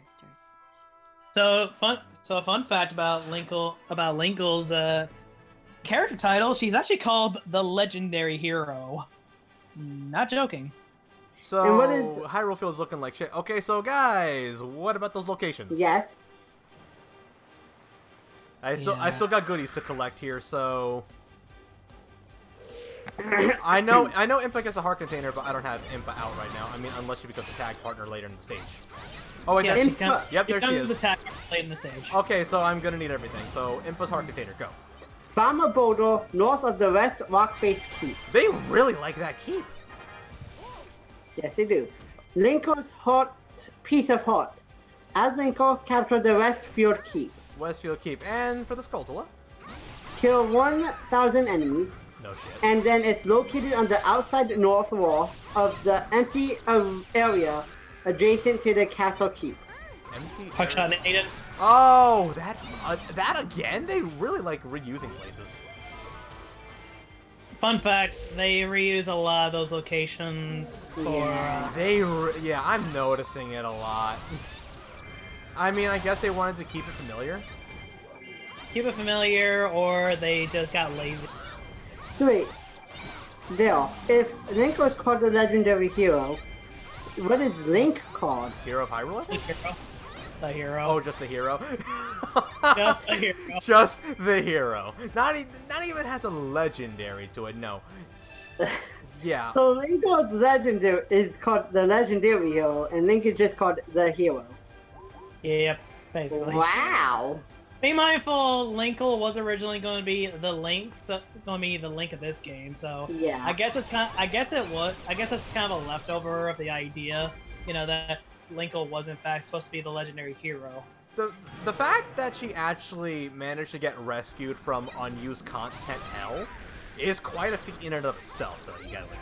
So a fun fact about Linkle's character title, she's actually called the Legendary Hero. Not joking. So, Hyrule feels looking like shit. Okay, so guys, what about those locations? Yes. I still got goodies to collect here, so... I know Impa gets a heart container, but I don't have Impa out right now. I mean, unless she becomes a tag partner later in the stage. Oh, wait, yes, yep, there she is. A tag late in the stage. Okay, so I'm gonna need everything. So, Impa's heart container, go. Farmer Boulder, north of the West Rock Face Keep. They really like that keep. Yes, they do. Linkle's heart, piece of heart. As Linkle, capture the Westfield Keep. Westfield Keep. And for the Skulltula? Kill 1,000 enemies. No shit. And then it's located on the outside north wall of the empty area adjacent to the castle keep. Empty Hookshot needed. Oh, that again? They really like reusing places. Fun fact, they reuse a lot of those locations for... Yeah, I'm noticing it a lot. I mean, I guess they wanted to keep it familiar. Keep it familiar, or they just got lazy. So wait, Dale, if Link was called the Legendary Hero, what is Link called? Hero of Hyrule? The hero. Oh, just the hero? Just the hero. Just the hero. Not even has a legendary to it, no. Yeah. So Link is called the Legendary Hero, and Link is just called the Hero. Yep, basically. Wow. Be mindful, Linkle was originally going to be the Link, of this game. So yeah, I guess it's kind of a leftover of the idea, that Linkle was in fact supposed to be the legendary hero. The fact that she actually managed to get rescued from unused content hell is quite a feat in and of itself, though. You gotta admit.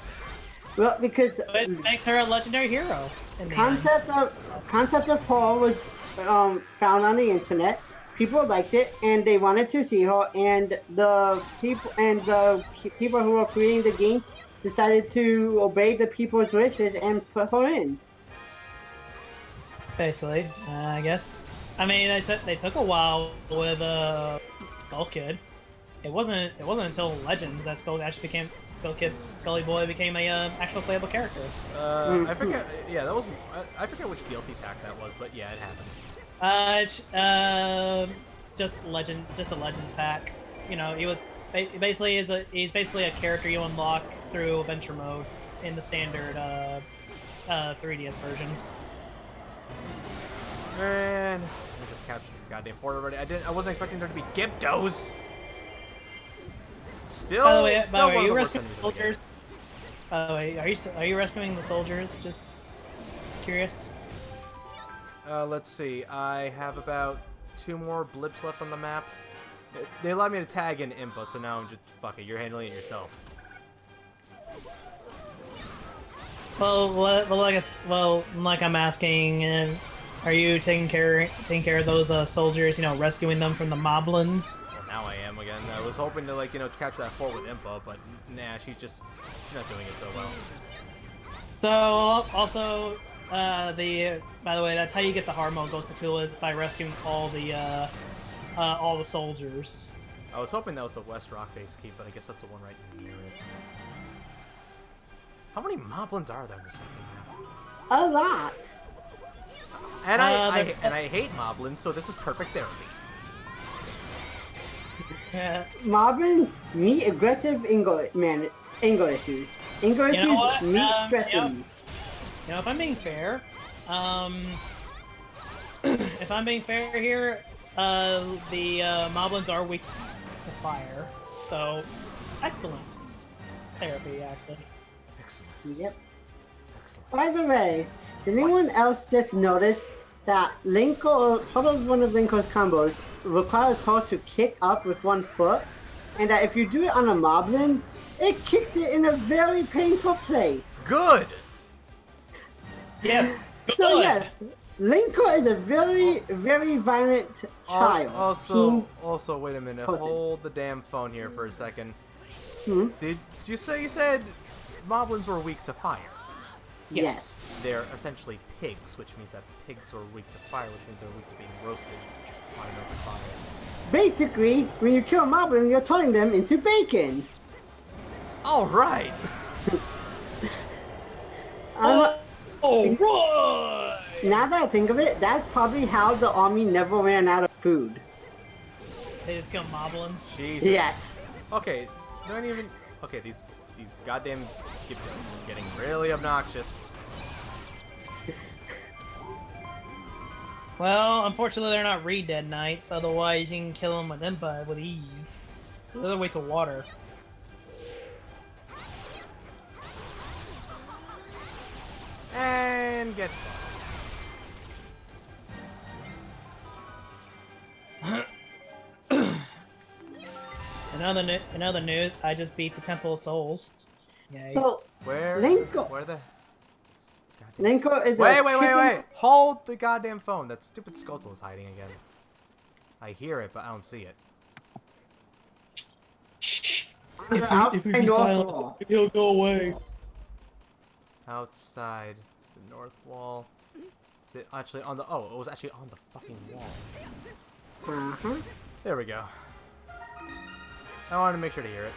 Well, because it makes her a legendary hero. Concept of her was found on the internet. People liked it, and they wanted to see her. And the people who were creating the game decided to obey the people's wishes and put her in. Basically, I guess. I mean, they took a while with Skull Kid. It wasn't until Legends that Scully Boy became a actual playable character. I forget. Yeah, that was. I forget which DLC pack that was, but yeah, it happened. Just the Legends pack. He was he's basically a character you unlock through adventure mode in the standard 3DS version. Man, let me just capture this goddamn fort already. I wasn't expecting there to be Gyptos. Still, by the way, still are you rescuing the soldiers? By the way, are you rescuing the soldiers? Just curious. Let's see. I have about 2 more blips left on the map. They allowed me to tag in Impa, so now I'm just fuck it. You're handling it yourself. Well, like I'm asking, are you taking care of those soldiers? You know, rescuing them from the moblins. Well, now I am again. I was hoping to capture that fort with Impa, but nah, she's not doing it so well. So also, by the way, that's how you get the hard mode Ghost Matula is by rescuing all the soldiers. I was hoping that was the West Rockface Keep, but I guess that's the one right near it. How many moblins are there in this fucking map? A lot. And I hate moblins, so this is perfect therapy. Moblins meet aggressive anger issues. Anger issues meet stress relief. You know, if I'm being fair, here, the moblins are weak to fire, so excellent therapy, actually. Excellent. Yep. Excellent. By the way, did anyone else just notice that Linko, part of one of Linko's combos requires her to kick up with one foot, and that if you do it on a moblin, it kicks it in a very painful place. Good! Yes. So yes, Linko is a very, very violent child. Also, wait a minute. Hold the damn phone here for a second. Did you say you said moblins were weak to fire? Yes. They're essentially pigs, which means that pigs are weak to fire, which means they're weak to being roasted on an open fire. Basically, when you kill a moblin, you're turning them into bacon. All right. Now that I think of it, that's probably how the army never ran out of food. They just kill moblins? Jesus. Yes. Okay, don't even... Okay, these goddamn Gyptos are getting really obnoxious. Well, unfortunately they're not Dead Knights, otherwise you can kill them with Impa with ease. The other way to water. And get... In other news, I just beat the Temple of Souls. Yay. So, where Linko... Where the... Linko is Wait! Hold the goddamn phone. That stupid Skulltula is hiding again. I hear it, but I don't see it. Shh. If you be silent, he'll go away. Outside the north wall. Is it actually on the... Oh, it was actually on the fucking wall. There we go. I wanted to make sure to hear it.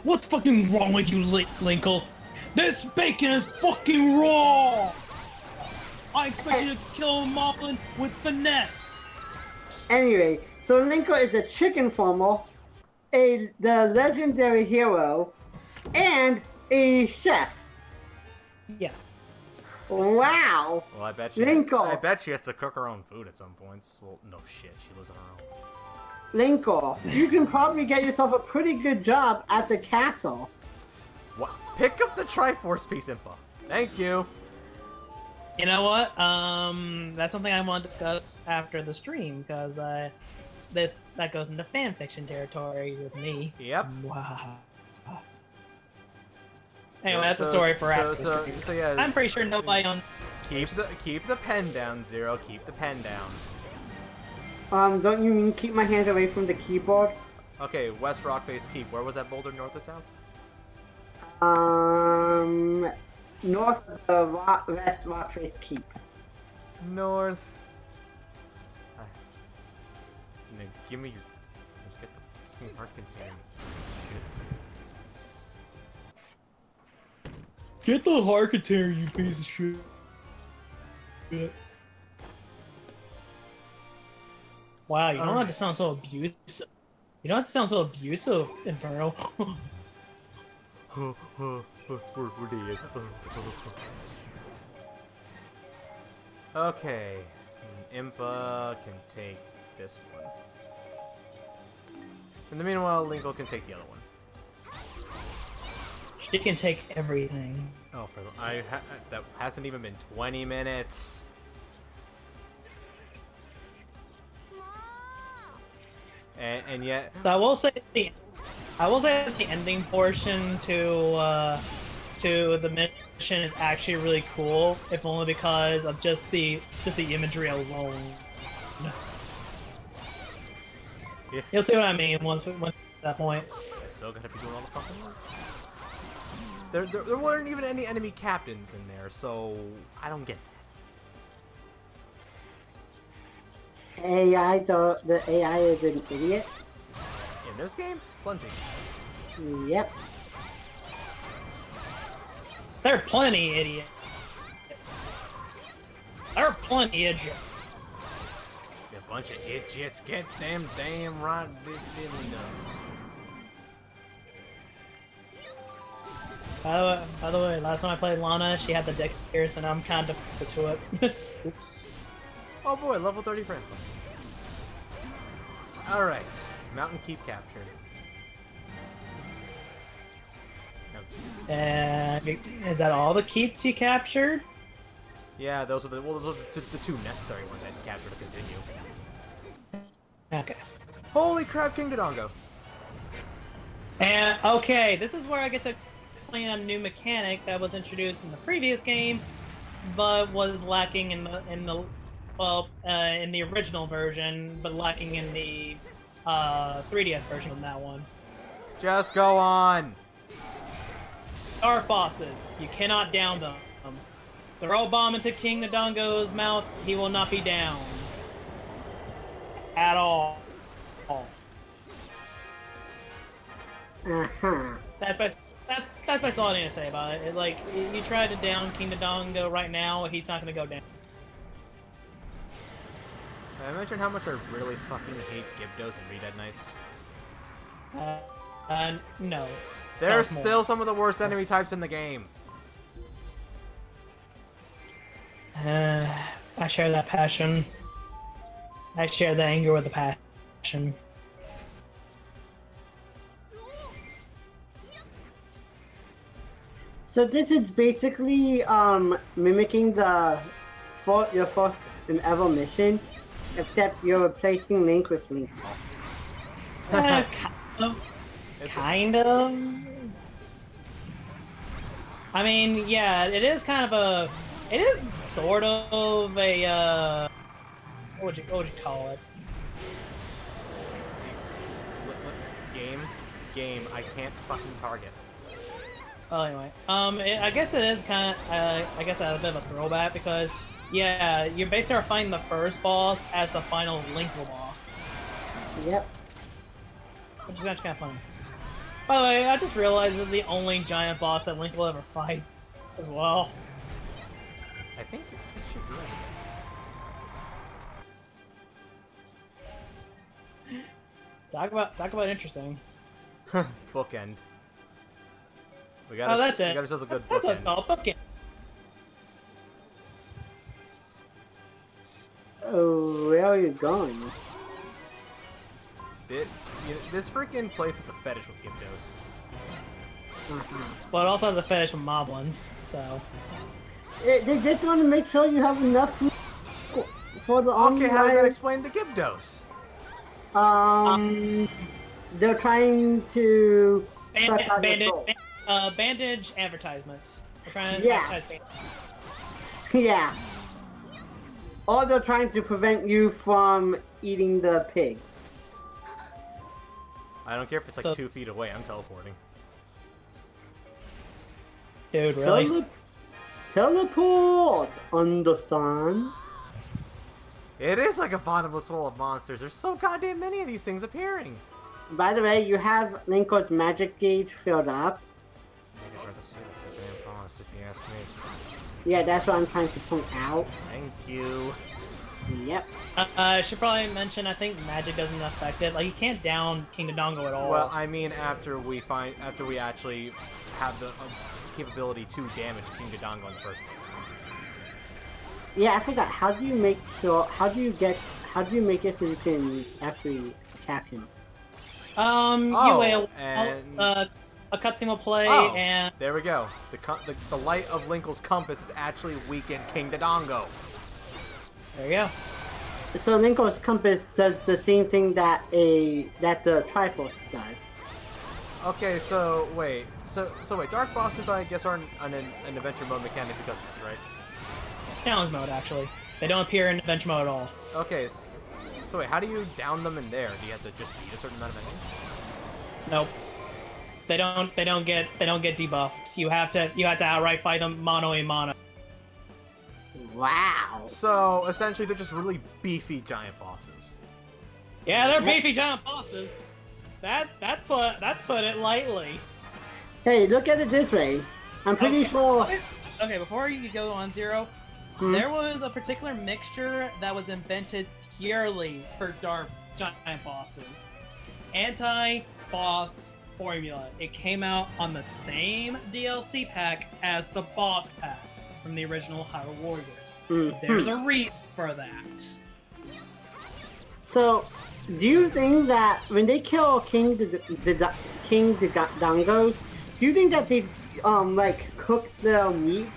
What's fucking wrong with you, Linkle? This bacon is fucking raw! I expect you to kill a moblin with finesse! Anyway, so Linko is a chicken farmer, the legendary hero, and a chef. Yes. Wow! Well, I bet she has to cook her own food at some points. Well, no shit, she lives on her own. Linko, you can probably get yourself a pretty good job at the castle. What? Pick up the Triforce piece, Impa. Thank you. You know what? That's something I want to discuss after the stream, because that goes into fanfiction territory with me. Yep. Wow. Anyway, that's a story for after the stream. So yeah, I'm pretty sure nobody on... Keep the pen down, Zero. Keep the pen down. Don't you mean keep my hands away from the keyboard? Okay, West Rockface Keep. Where was that boulder, north or south? North of the West Rockface Keep. North. Give me your... Get the fucking heart container. Get the heart container, you piece of shit. Yeah. Wow, you don't have to sound so abusive. You don't have to sound so abusive, Inferno. We're dead. Okay. Impa can take this one. In the meanwhile, Linkle can take the other one. She can take everything. Oh, that hasn't even been 20 minutes. And yet, So I will say the ending portion to the mission is actually really cool, if only because of just the imagery alone. Yeah. You'll see what I mean once at that point. I still gotta be doing all the fucking work. There weren't even any enemy captains in there, so I don't get that. The AI is an idiot. In this game, plenty. Yep. There are plenty idiots. There are plenty idiots. A bunch of idiots. Get them damn right diddly nuts. By the way, last time I played Lana, she had the dick pierce, and I'm kind of to it. Oops. Oh boy, level 30 friend. Alright, Mountain Keep captured. And is that all the keeps you captured? Yeah, those are the two necessary ones I had to capture to continue. Okay. Holy crap, King Dodongo! And okay, this is where I get to explain a new mechanic that was introduced in the previous game, but was lacking in the original version, but lacking in the 3DS version of that one. Just go on! Dark bosses, you cannot down them. Throw a bomb into King Dodongo's mouth, he will not be down. At all. Uh-huh. That's all I need to say about it. Like, you try to down King Dodongo right now, he's not gonna go down. Did I mention how much I really fucking hate Gyptos and Red Knights? No. They're still some of the worst enemy types in the game. I share that passion. I share the anger with the passion. So this is basically mimicking your first and ever mission, except you're replacing Link with Link. Kind of. I mean, yeah, it is kind of a. It is sort of a. What would you call it? Game. I can't fucking target. Oh, anyway, I guess it is kind of, I guess a bit of a throwback because, yeah, you basically are fighting the first boss as the final Linkle boss. Yep. Which is actually kind of funny. By the way, I just realized that the only giant boss that Linkle ever fights as well. I think it should be right. Talk about interesting. Bookend. We Oh, that's it. We got ourselves a good That's what it's bookend. called, bookend. Oh, where are you going? This freaking place is a fetish with Gyptos. But it also has a fetish with moblins, so. They just want to make sure you have enough food for the Okay, how does that explain the Gyptos? They're trying to bandage advertisements. They're trying to advertise bandage. Yeah. Or they're trying to prevent you from eating the pig. I don't care if it's like 2 feet away, I'm teleporting. Dude, really? Teleport! Understand? It is like a bottomless hole of monsters. There's so goddamn many of these things appearing. By the way, you have Lincoln's magic gauge filled up. If you ask me. Yeah, that's what I'm trying to point out. Thank you. Yep. I should probably mention, I think magic doesn't affect it. Like, you can't down King Dodongo at all. Well, I mean, after we actually have the capability to damage King Dodongo in the first place. Yeah, I forgot. How do you make it so you can actually attack him? You a cutscene will play, and there we go. The light of Linkle's compass is actually weakened King Dodongo. There you go. So Linkle's compass does the same thing that the Triforce does. Okay, so wait, Dark bosses I guess are an adventure mode mechanic because of this, right? Challenge mode, actually. They don't appear in adventure mode at all. Okay, so wait, how do you down them in there? Do you have to just beat a certain amount of enemies? Nope. They don't get debuffed. You have to outright fight them mano a mano. Wow. So essentially, they're just really beefy giant bosses. Yeah, they're beefy giant bosses. That's put it lightly. Hey, look at it this way. I'm pretty sure. Okay, before you go on, Zero, there was a particular mixture that was invented purely for dark giant bosses. Anti-boss formula. It came out on the same DLC pack as the boss pack from the original Hyrule Warriors. There's a reason for that. So, do you think that when they kill King Dodongos, do you think that they like cook the meat?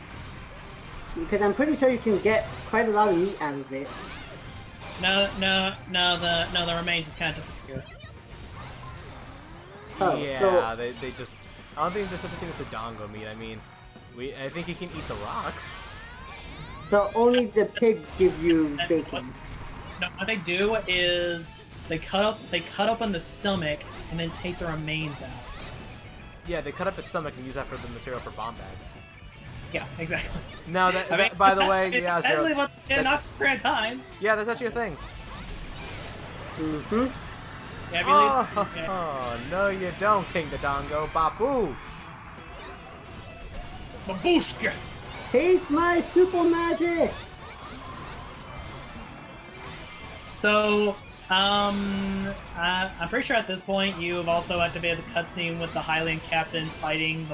Because I'm pretty sure you can get quite a lot of meat out of it. No, the remains just kind of disappear. Oh, yeah, so, they just. I don't think there's such a thing as a dongo meat. I mean, I think you can eat the rocks. So only the pigs give you bacon. What they do is they cut open the stomach and then take the remains out. Yeah, they cut up its stomach and use that for the material for bomb bags. Yeah, exactly. No, by the way, yeah, Zero. Not for a time. Yeah, that's actually a thing. Yeah, oh, no you don't, King Dodongo. Baboosh! Babushka! Taste my super magic! So, I'm pretty sure at this point you've also activated the cutscene with the Hylian captains fighting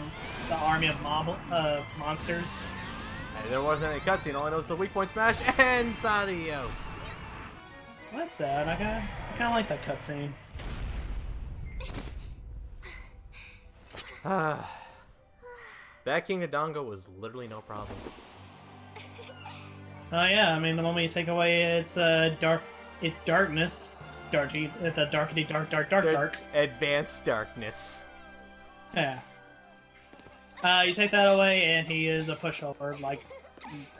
the army of monsters. Hey, there wasn't any cutscene, all I know is the weak point smash and Sadios. Well, that's sad. I kind of like that cutscene. That King Dodongo was literally no problem. Oh yeah, I mean the moment you take away its darkness, dark. Advanced darkness. Yeah. You take that away and he is a pushover, like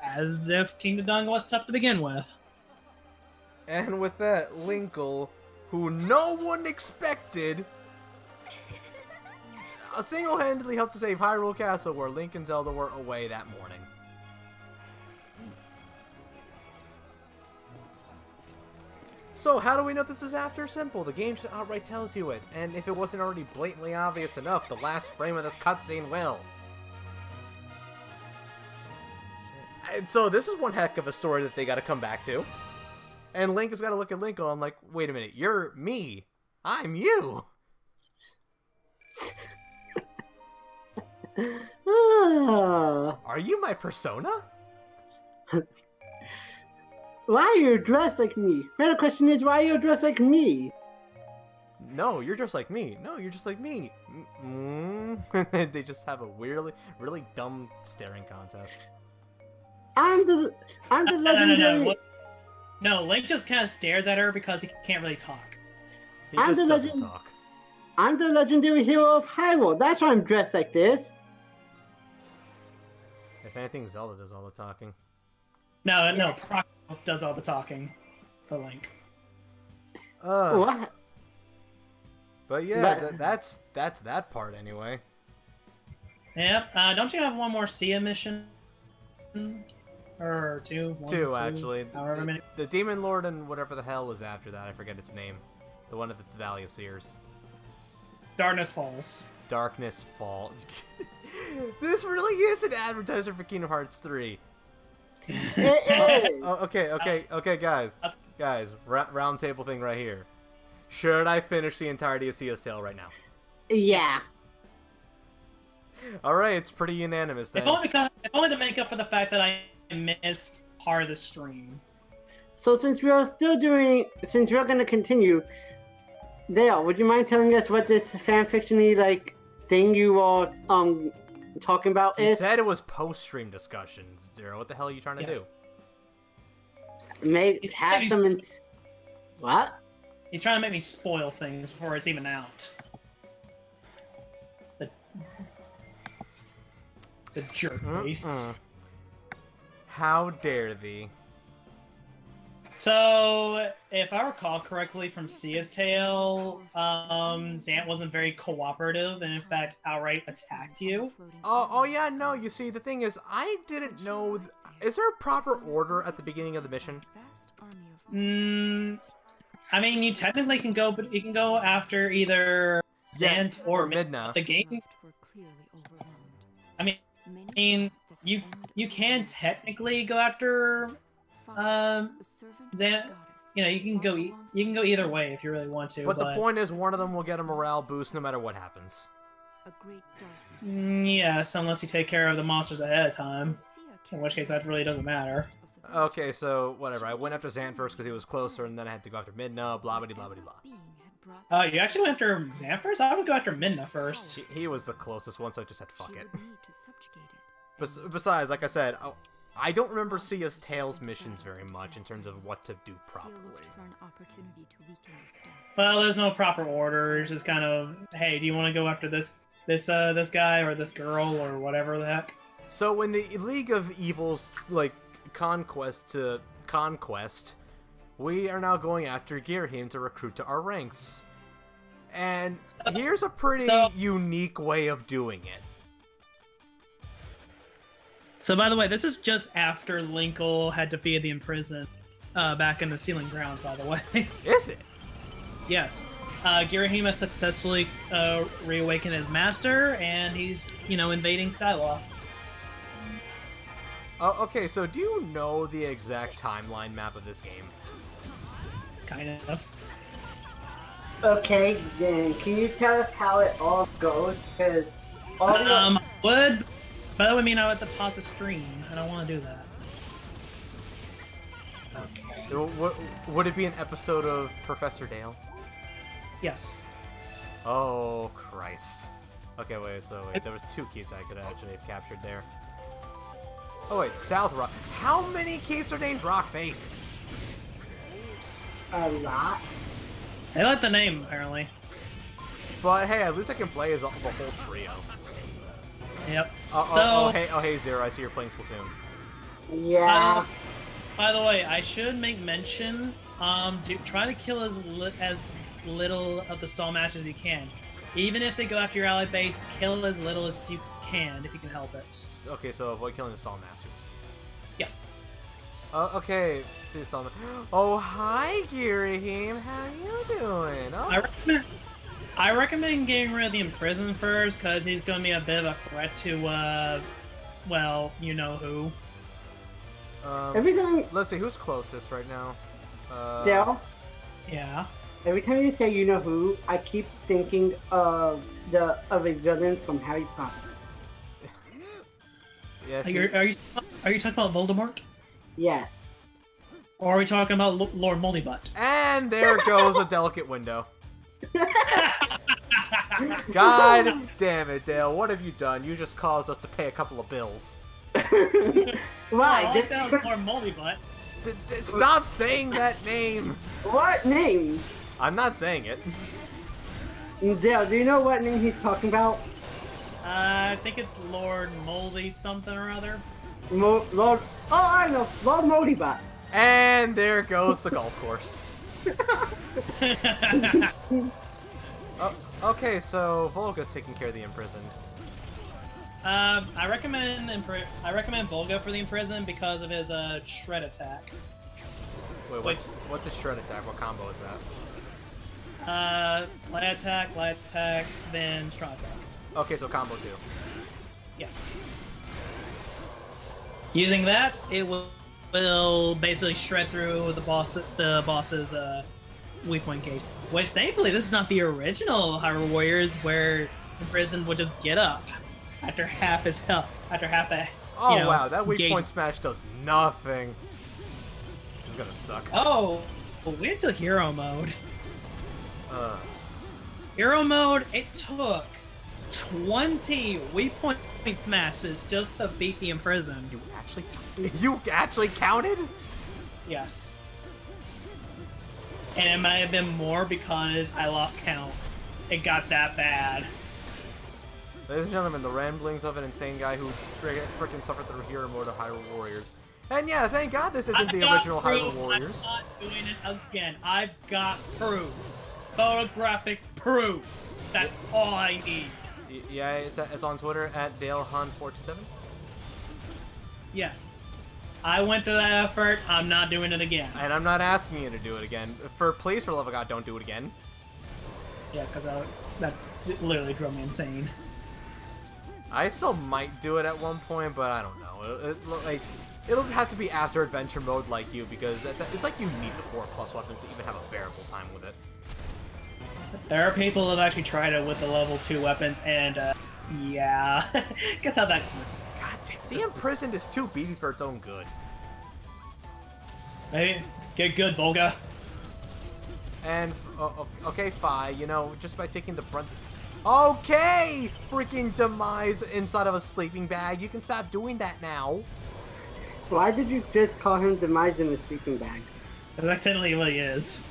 as if King Dodongo was tough to begin with. And with that, Linkle, who no one expected, single-handedly helped to save Hyrule Castle, where Link and Zelda were away that morning. So, how do we know this is after? Simple. The game just outright tells you it. And if it wasn't already blatantly obvious enough, the last frame of this cutscene will. And so, this is one heck of a story that they gotta come back to. And Link has gotta look at Linkle and like, wait a minute, you're me. I'm you. Are you my persona? Why are you dressed like me? Better question is, why are you dressed like me? No, you're just like me. No, you're just like me. They just have a really dumb staring contest. I'm the legendary. No, Link just kind of stares at her because he can't really talk. He just doesn't talk. I'm the legendary hero of Hyrule. That's why I'm dressed like this. If anything, Zelda does all the talking. No, Proc does all the talking for Link. What? But yeah, that's that part anyway. Yep. Don't you have one more Sia mission? Or two? Two, actually. However many. The Demon Lord and whatever the hell is after that. I forget its name. The one at the Valley of Seers. Darkness Falls. Darkness Falls. This really is an advertisement for Kingdom Hearts 3. Okay, guys, round table thing right here. Should I finish the entirety of Sia's Tale right now? Yeah. All right, it's pretty unanimous then. If only to make up for the fact that I missed part of the stream. So since we're going to continue, Dale, would you mind telling us what this fanfiction-y, like, thing you are, talking about is? You said it was post-stream discussions, Zero. What the hell are you trying to do? Have some... What? He's trying to make me spoil things before it's even out. The jerk face. How dare thee? So, if I recall correctly from Sia's tale, Zant wasn't very cooperative and in fact outright attacked you. Oh yeah, no, you see, the thing is, I didn't know... Is there a proper order at the beginning of the mission? I mean, you technically can go, but you can go after either Zant or Midna. The game... I mean, you can technically go after Zant. You know, you can go either way if you really want to. But the point is, one of them will get a morale boost no matter what happens. Yes, unless you take care of the monsters ahead of time. In which case, that really doesn't matter. Okay, so whatever. I went after Zant first because he was closer, and then I had to go after Midna. Blah blah blah blah blah. You actually went after Zant first? I would go after Midna first. He was the closest one, so I just said fuck it. Besides, like I said, I don't remember Sia's Tales missions very much in terms of what to do properly. Well, there's no proper order. It's just kind of, hey, do you want to go after this guy or this girl or whatever the heck? So in the League of Evils, like, conquest to conquest, we are now going after Girahim to recruit to our ranks. And here's a pretty unique way of doing it. So, by the way, this is just after Linkle had defeated the Imprisoned back in the Sealing Grounds, by the way. Is it? Yes. Girahim has successfully reawakened his master, and he's, invading Skylaw. Oh, okay, so do you know the exact timeline map of this game? Kind of. Okay, then can you tell us how it all goes? Because By the way, I have to pause the stream. I don't want to do that. Okay. Would it be an episode of Professor Dale? Yes. Oh, Christ. Okay, wait, there was 2 keeps I could actually have captured there. Oh, wait, South Rock. How many keeps are named Rockface? A lot. I like the name, apparently. But hey, at least I can play as the whole trio. Yep. Hey, Zero, I see you're playing Splatoon. Yeah. By the way, I should make mention, try to kill as little of the stall masters as you can. Even if they go after your ally base, kill as little as you can, if you can help it. Okay, so avoid killing the stall masters. Yes. Okay, see the stall. Oh, hi, Girahim. How you doing? Oh. I recommend getting rid of the Imprisoned first, because he's going to be a bit of a threat to, well, you know who. Let's see, who's closest right now? Dale? Yeah? Every time you say you know who, I keep thinking of a villain from Harry Potter. Yeah, are you talking about Voldemort? Yes. Or are we talking about Lord Moldybutt? And there goes a delicate window. God damn it, Dale. What have you done? You just caused us to pay a couple of bills. Why? This sounds Lord Moldybutt. Stop saying that name. What name? I'm not saying it. Dale, do you know what name he's talking about? I think it's Lord Moldy something or other. Oh, I know. Lord Moldybutt. And there goes the golf course. Okay, so Volga's taking care of the Imprisoned. I recommend Volga for the Imprisoned because of his shred attack. Wait, what's his shred attack? What combo is that? Light attack, then strong attack. Okay, so combo 2. Yes. Using that, it will basically shred through the boss's weak point gauge. Which, thankfully, this is not the original Hyrule Warriors, where the Imprisoned would just get up after half his health, after half the Oh, you know, wow, that weak point smash does nothing. It's gonna suck. Oh, wait till hero mode. Hero mode, it took 20 weak point smashes just to beat the Imprison. You actually counted? Yes. And it might have been more because I lost count. It got that bad. Ladies and gentlemen, the ramblings of an insane guy who freaking suffered through hero mode of Hyrule Warriors. And yeah, thank God this isn't the original Hyrule Warriors. I'm not doing it again. I've got proof. Photographic proof. That's all I need. Yeah, it's on Twitter at DaleHunt427. Yes. I went to that effort. I'm not doing it again. And I'm not asking you to do it again. Please, for the love of God, don't do it again. Yes, because that literally drove me insane. I still might do it at one point, but I don't know. It'll have to be after adventure mode like you, because it's like you need the 4+ weapons to even have a bearable time with it. There are people that have actually tried it with the level 2 weapons, and yeah, guess how that. God damn, the Imprisoned is too beefy for its own good. Hey, get good, Volga. And okay, Fi, you know, just by taking the brunt. Okay, freaking Demise inside of a sleeping bag. You can stop doing that now. Why did you just call him Demise in the sleeping bag? That's technically what he is.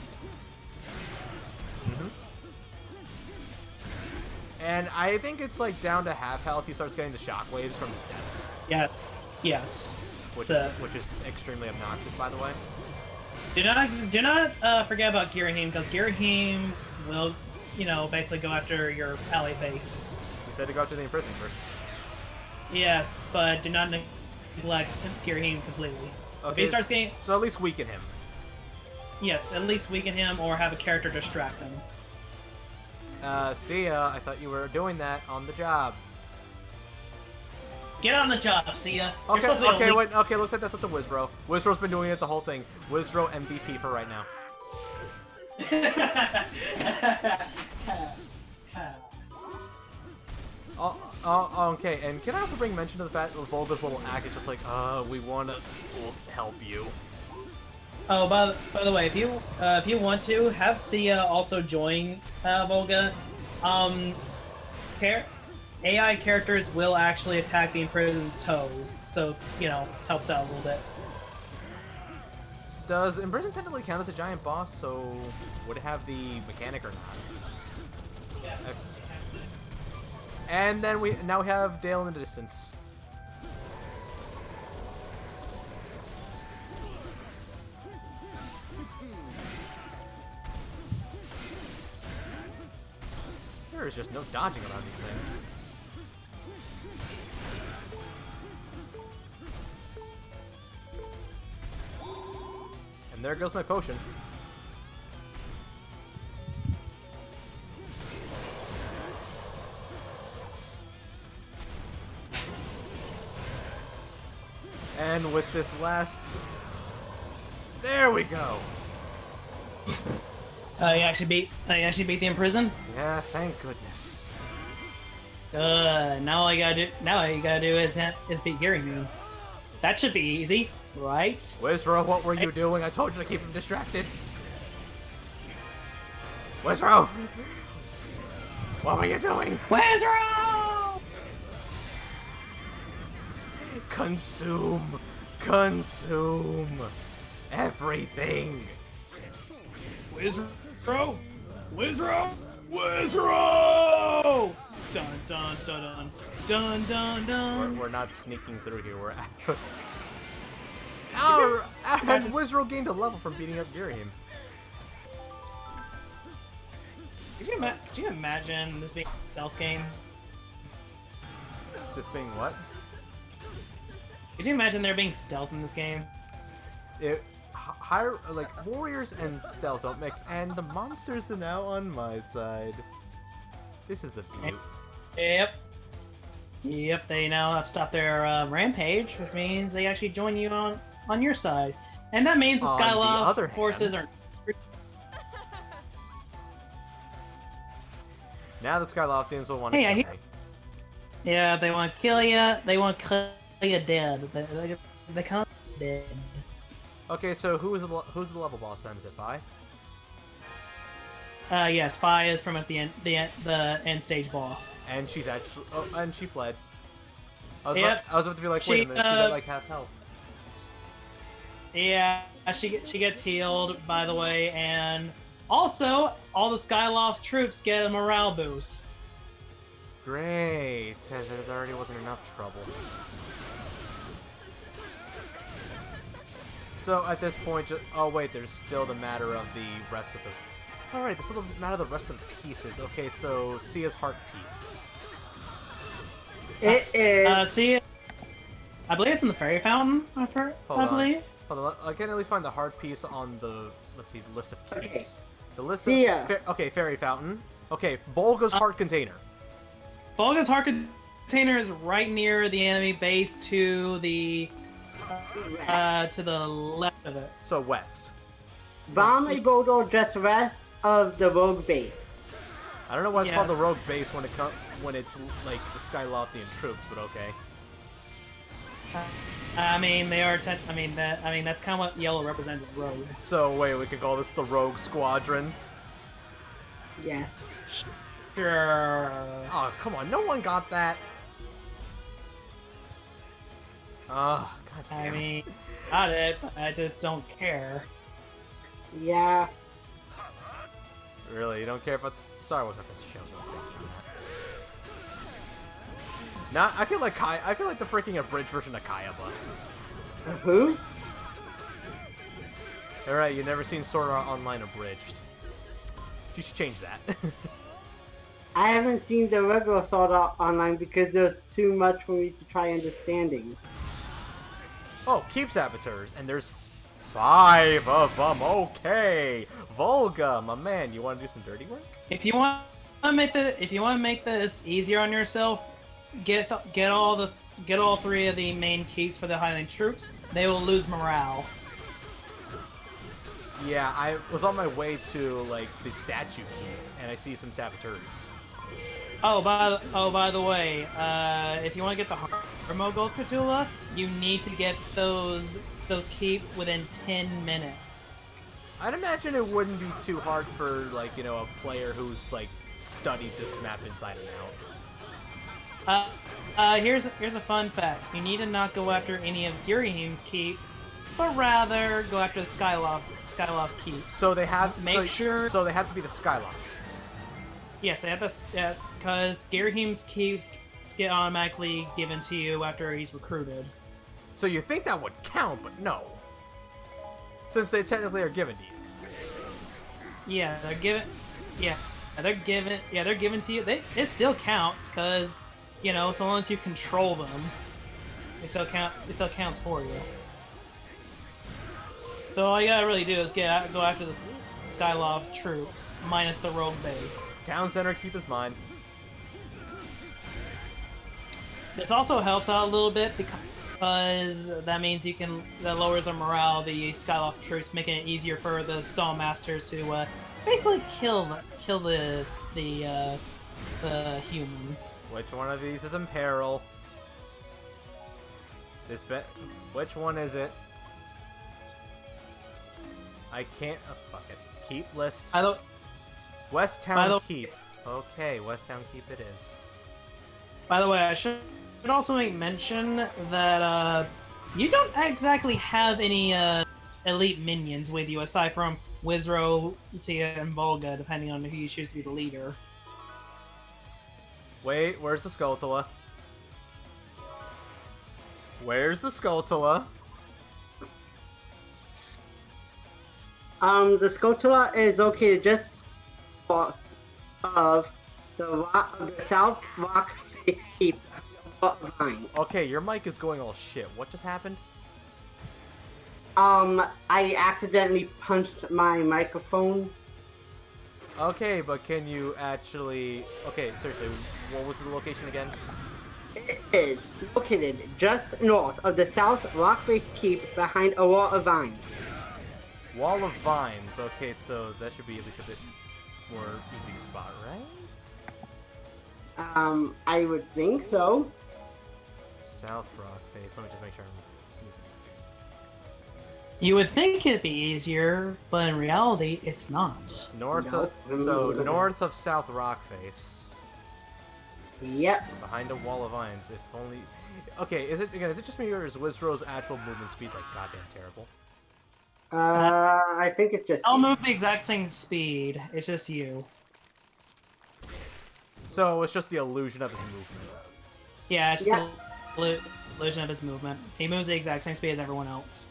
And I think it's like down to half health. He starts getting the shockwaves from the steps. Yes. Yes. Which is extremely obnoxious, by the way. Do not forget about Girahim, because Girahim will, you know, basically go after your ally base. You said to go after the Imprisoned first. Yes, but do not neglect Girahim completely. Okay, if he starts getting... so at least weaken him. Yes, at least weaken him or have a character distract him. See ya. I thought you were doing that on the job. Get on the job, see ya. Okay, wait, okay, looks like that's up to Wizro. Wizro's been doing it the whole thing. Wizro MVP for right now. Okay, and can I also bring mention to the fact that Volga's little act is just like, we wanna help you. Oh, by the way, if you want to, have Sia also join Volga. AI characters will actually attack the Imprisoned's toes, so, you know, helps out a little bit. Does Imprisoned technically count as a giant boss, so would it have the mechanic or not? Yeah. And then we have Dale in the distance. There is just no dodging around these things. And there goes my potion. And with this last... There we go! You actually beat the Imprisoned? Yeah, thank goodness. Now all you gotta do is beat Girahim. That should be easy, right? Wizro, what were you doing? I told you to keep him distracted. Wizro! What were you doing? Wizro! Consume! Consume! Everything! Wizro! Wizro! Wizro! Dun dun dun dun dun dun. We're not sneaking through here. We're and Wizro gained a level from beating up Girahim. Could you imagine this being a stealth game? This being what? Could you imagine there being stealth in this game? Like warriors and stealth don't mix, and the monsters are now on my side. This is a beaut. Yep. They now have stopped their rampage, which means they actually join you on your side, and that means the Skyloft forces are. Now the Skyloftians will want to. Hey, yeah, they want to kill you. They want to a dead. They kind of dead. Okay, so who's the level boss then? Is it Vi? Yes, Vi is pretty much the end stage boss. And she's actually and she fled. I was about to be like, wait a minute, she's at like half health. Yeah, she gets healed, by the way, and also all the Skyloft's troops get a morale boost. Great, says there already wasn't enough trouble. So at this point, oh wait, there's still the matter of the rest of the. All right, there's still the matter of the rest of the pieces. Okay, so Sia's heart piece. It is. Sia, I believe it's in the fairy fountain. I believe. Hold on, I can at least find the heart piece on the list of keys. Okay. The list Sia. of okay, fairy fountain. Okay, Volga's heart container. Volga's heart container is right near the enemy base to the left of it. So west. Bomb a boulder just west of the rogue base. I don't know why it's called the rogue base when it's like the Skylothian troops, but okay. I mean, they are. That's kind of what yellow represents as rogue. So wait, we can call this the Rogue Squadron. Yes. Sure. Oh, come on, no one got that. Oh, god damn. I mean, got it, but I just don't care. Yeah. Really, you don't care about Star Wars shows? Nah, I feel like the freaking abridged version of Kayaba. Who? Alright, you've never seen Sword Art Online abridged. You should change that. I haven't seen the regular Sword Art Online because there's too much for me to try understanding. Oh, keep saboteurs, and there's 5 of them. Okay, Volga, my man, you want to do some dirty work? If you want to make this easier on yourself, get all 3 of the main keys for the Highland troops. They will lose morale. Yeah, I was on my way to like the statue key, and I see some saboteurs. Oh, by the way, if you want to get the Harmo Gold Spatula, you need to get those keeps within 10 minutes. I'd imagine it wouldn't be too hard for like a player who's like studied this map inside and out. Here's a fun fact. You need to not go after any of Girahim's keeps, but rather go after the Skyloft keeps. So they have So they have to be the Skyloft keeps. Yes, they have to, because Girahim's keeps get automatically given to you after he's recruited. So you think that would count, but no. Since they technically are given to you. Yeah, they're given. Yeah, they're given. Yeah, they're given to you. It still counts, cause so long as you control them, it still counts for you. So all you gotta really do is go after the Skyloft troops, minus the rogue base. Town center, keep his mind. This also helps out a little bit because that means that lowers the morale of the Skyloft troops, making it easier for the Stall Masters to basically kill the humans. Which one of these is in peril? Which one is it? I can't. Oh, fuck it. Keep list. West Town Keep. Okay, West Town Keep it is. By the way, I should also make mention that you don't exactly have any elite minions with you aside from Wizro, Sia, and Volga, depending on who you choose to be the leader. Wait, where's the Skulltula? Where's the Skulltula? The Skulltula is located just south of the South Rock Face Keep Vine. Okay, your mic is going all shit. What just happened? I accidentally punched my microphone. Okay, but can you actually... Okay, seriously, what was the location again? It is located just north of the South Rockface Keep behind a wall of vines. Wall of vines. Okay, so that should be at least a bit more easy to spot, right? I would think so. South rock face. Let me just make sure. You would think it'd be easier, but in reality, it's not. North of South rock face. Yep. Behind a wall of vines. If only. Okay, is it just me or is Wizrow's actual movement speed like goddamn terrible? I think it's just. I'll move the exact same speed. It's just you. So it's just the illusion of his movement. Yeah, it's the illusion of his movement. He moves the exact same speed as everyone else.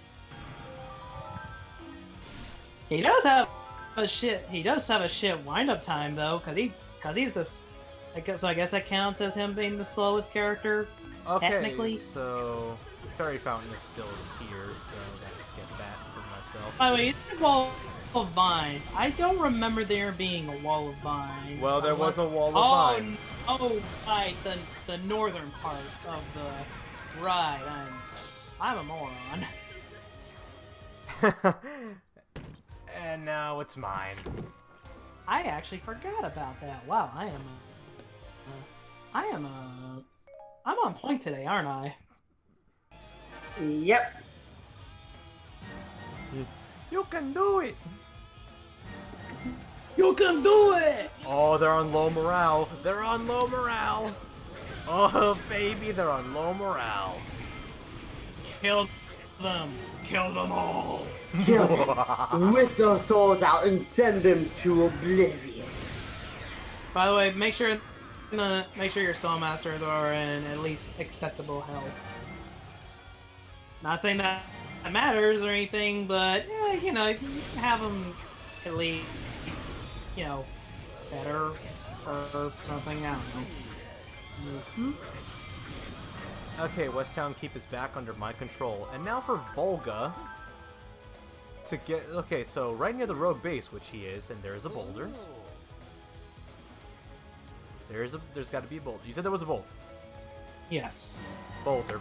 He does have a shit. He does have a shit wind-up time though, cause he's this. So I guess that counts as him being the slowest character. Okay, technically. So Fairy Fountain is still here, so I gotta get that for myself. By the way, you said wall of vines. I don't remember there being a wall of vines. Well, there was a wall of vines. Oh, right, the northern part of the ride. I'm a moron. And now it's mine. I actually forgot about that. Wow, I'm on point today, aren't I? Yep. You can do it! You can do it! Oh, they're on low morale. They're on low morale. Oh, baby, they're on low morale. Kill them. Kill them all. Kill them. Rip their souls out and send them to oblivion. By the way, make sure your soul masters are in at least acceptable health. Not saying that matters or anything, but yeah, you know, you can have them at least, you know, better or something. I don't know. Okay, West Town keep his back under my control, and now for Volga to get. Okay, so right near the rogue base, which he is, and there's a boulder. There's got to be a boulder. You said there was a boulder. Yes. Boulder.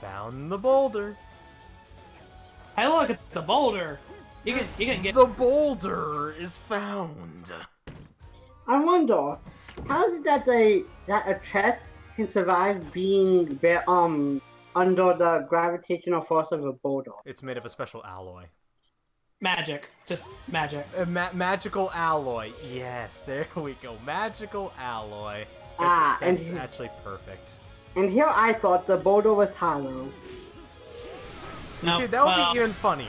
Found the boulder. Hey, look at the boulder. You can get the boulder is found. I wonder, how is it that a chest can survive being under the gravitational force of a boulder? It's made of a special alloy. Magic. Just magic. Magical alloy. Yes, there we go. Magical alloy. It's actually perfect. And here I thought the boulder was hollow. You see, that would be even funnier.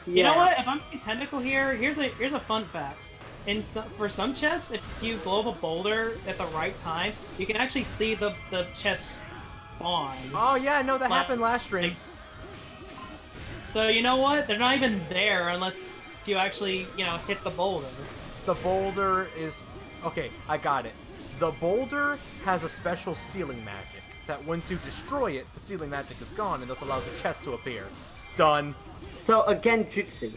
Yeah. You know what? If I'm being technical here, here's a fun fact. For some chests, if you blow up a boulder at the right time, you can actually see the chest spawn. Oh yeah, no, that happened last stream. So you know what? They're not even there unless you actually, you know, hit the boulder. The boulder is... Okay, I got it. The boulder has a special sealing magic that once you destroy it, the sealing magic is gone and this allows the chest to appear. Done. So again, jutsu.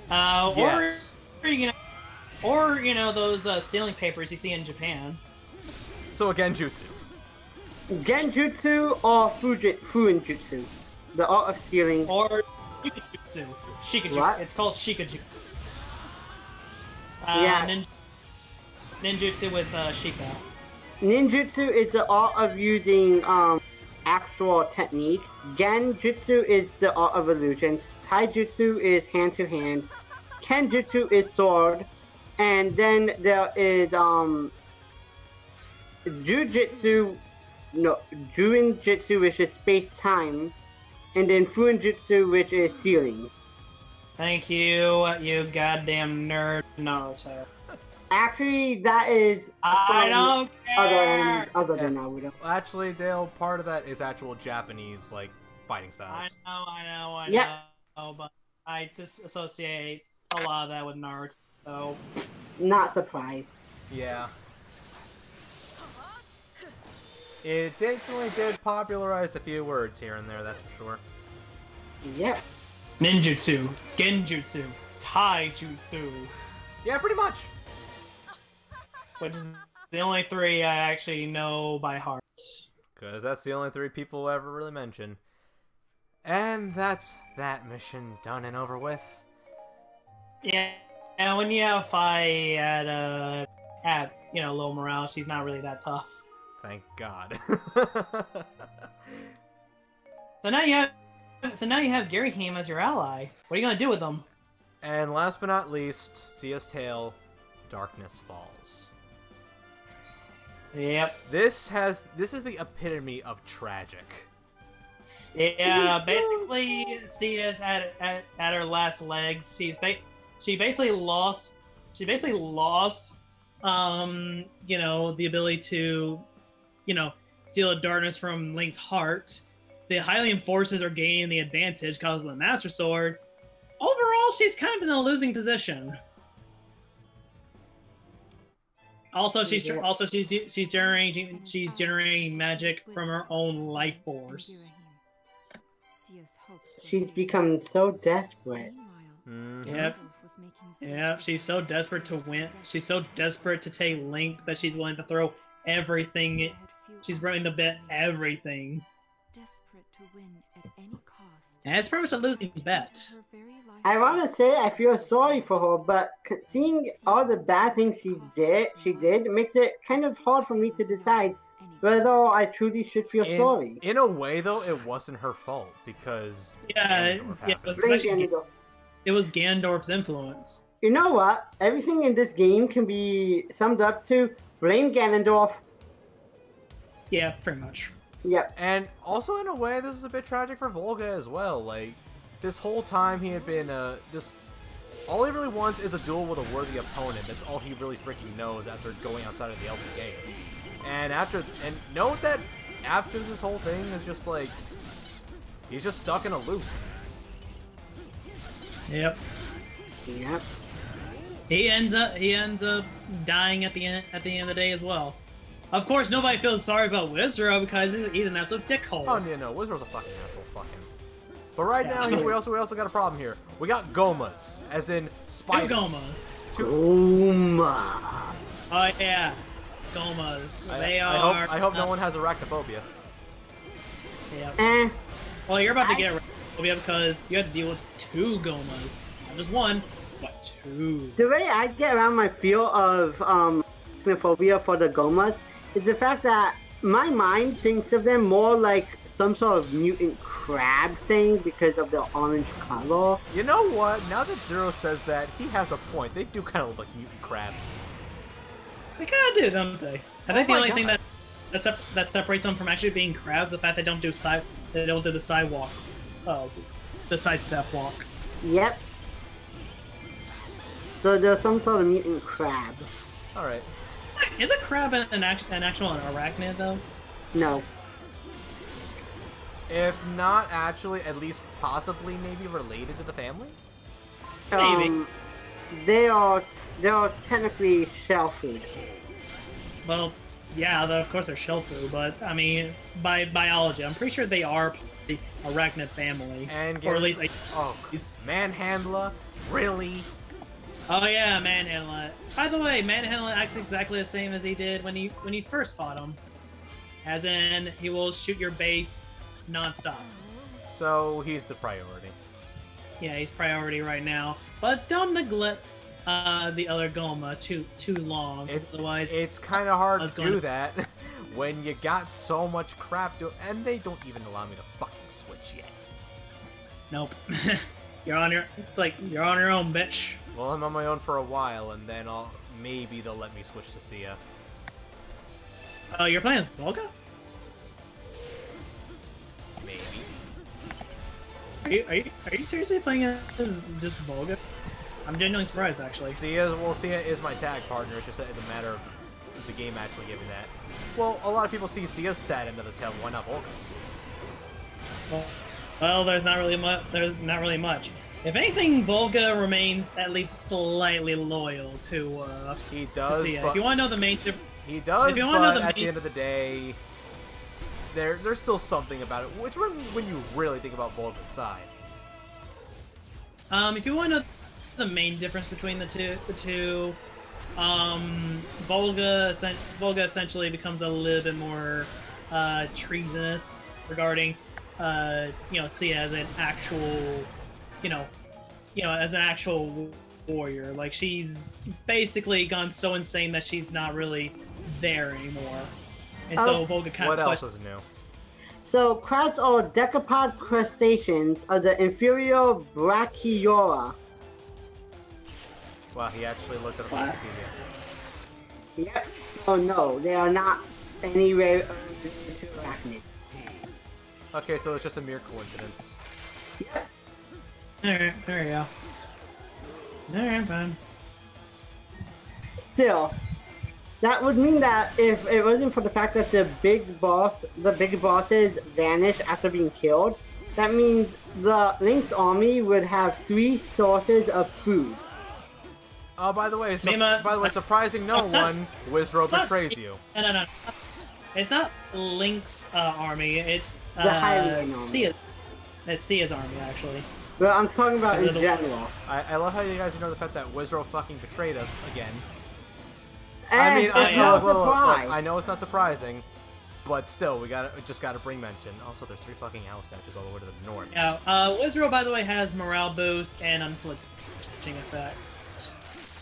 Yes. Or you know those sealing papers you see in Japan. So again, jutsu. Genjutsu or Fuinjutsu. The art of sealing. Or Shikajutsu. Shikajutsu. What? It's called Shikajutsu. Yeah. Ninjutsu with Shika. Ninjutsu is the art of using actual techniques. Genjutsu is the art of illusions. Taijutsu is hand-to-hand. Kenjutsu is sword. And then there is Jujutsu, no, Juinjutsu, which is space-time. And then Fuinjutsu, which is sealing. Thank you, you goddamn nerd, Naruto. Actually, that is I don't care. Other than Naruto. Actually, Dale, part of that is actual Japanese, like, fighting styles. I Yep. know, but I just associate a lot of that with Naruto. Not surprised. Yeah. It definitely did popularize a few words here and there, that's for sure. Yep. Ninjutsu, Genjutsu, Taijutsu. Yeah, pretty much. Which is the only three I actually know by heart. Because that's the only three people ever really mention. And that's that mission done and over with. Yeah, and when you have Fi at you know, low morale, she's not really that tough. Thank God. So now you have Gary Ham as your ally. What are you gonna do with him? And last but not least, Sia's Tale, Darkness Falls. Yep. This is the epitome of tragic. Yeah, basically, Sia's at her last legs. She basically lost. You know, the ability to, you know, steal the darkness from Link's heart. The Hylian forces are gaining the advantage because of the Master Sword. Overall, she's kind of in a losing position. Also, she's generating magic from her own life force. She's become so desperate. Yep, she's so desperate to win. She's so desperate to take Link that she's willing to throw everything. She's willing to bet everything. Desperate to win at any cost. And it's pretty much a losing bet. I want to say I feel sorry for her, but seeing all the bad things she did makes it kind of hard for me to decide whether I truly should feel sorry. In a way, though, it wasn't her fault because it was Ganondorf's influence. You know what? Everything in this game can be summed up to blame Ganondorf. Yeah, pretty much. Yep. And also, in a way, this is a bit tragic for Volga as well. Like, this whole time he had been, all he really wants is a duel with a worthy opponent. That's all he really freaking knows after going outside of the Elder Games. And note that after this whole thing is just like, he's just stuck in a loop. Yep. Yep. He ends up dying at the end of the day as well. Of course, nobody feels sorry about Wizrow because he's an absolute dickhole. Oh no, Wizrow's a fucking asshole. Fuck him. But right now, we also got a problem here. We got Gomas, as in spiders. Two Gomas. Goma. Oh yeah, Gomas. I hope no one has arachnophobia. Yeah. Well, you're about to get arachnophobia because you have to deal with two Gomas, not just one, but two. The way I get around my fear of arachnophobia for the Gomas is the fact that my mind thinks of them more like some sort of mutant crab thing because of the orange color. You know what? Now that Zero says that, he has a point. They do kind of look like mutant crabs. They kind of do, don't they? I think the only thing that separates them from actually being crabs is the fact they don't do the sidewalk. Oh, the sidestep walk. Yep. So there's some sort of mutant crab. Alright. Is a crab an actual arachnid, though? No. If not actually, at least possibly maybe related to the family? Maybe. They are technically shell food. Well, yeah, of course they're shell food, but I mean, by biology, I'm pretty sure they are the arachnid family. And or at least Manhandla? Really? Oh yeah, Manhandla. By the way, Manhandla acts exactly the same as he did when you first fought him. As in, he will shoot your base non-stop. So he's the priority. Yeah, he's priority right now. But don't neglect the other Goma too long. Otherwise, it's kind of hard to do that when you got so much crap to, and they don't even allow me to fucking switch yet. Nope. You're on your own, bitch. Well, I'm on my own for a while, and then maybe they'll let me switch to Sia. Oh, you're playing as Volga? Maybe. Are you seriously playing as just Volga? I'm genuinely surprised, actually. Sia is my tag partner. It's just a matter of the game actually giving that. Well, a lot of people see Sia's sad end of the tail. Why not Volga's? Well, there's not really much. If anything, Volga remains at least slightly loyal to he does. Sia. If you want to know the main he does, but at the end of the day, there's still something about it. Which when you really think about Volga's side. If you want to know the main difference between the two, Volga essentially becomes a little bit more treasonous regarding Sia as an actual as an actual warrior. Like, she's basically gone so insane that she's not really there anymore. And so Volga kind what of else is new? So crabs are decapod crustaceans of the inferior Brachiola. Wow, he actually looked at the Wikipedia. Yep. Oh no, they are not any rare to arachnids. Okay, so it's just a mere coincidence. Yep. Alright, there you go. Alright, fine. Still, that would mean that if it wasn't for the fact that the big bosses vanish after being killed, that means the Link's army would have 3 sources of food. Oh, by the way, surprising no one, Wizro betrays you. No. It's not Link's army, it's the Hyrule army. It's Sia's army, actually. But I'm talking about in general. I love how you guys know the fact that Wizro fucking betrayed us again. And I mean, surprise. I know it's not surprising, but still, we just gotta bring mention. Also, there's 3 fucking house statues all the way to the north. Yeah, Wizro, by the way, has morale boost and unflinching effect.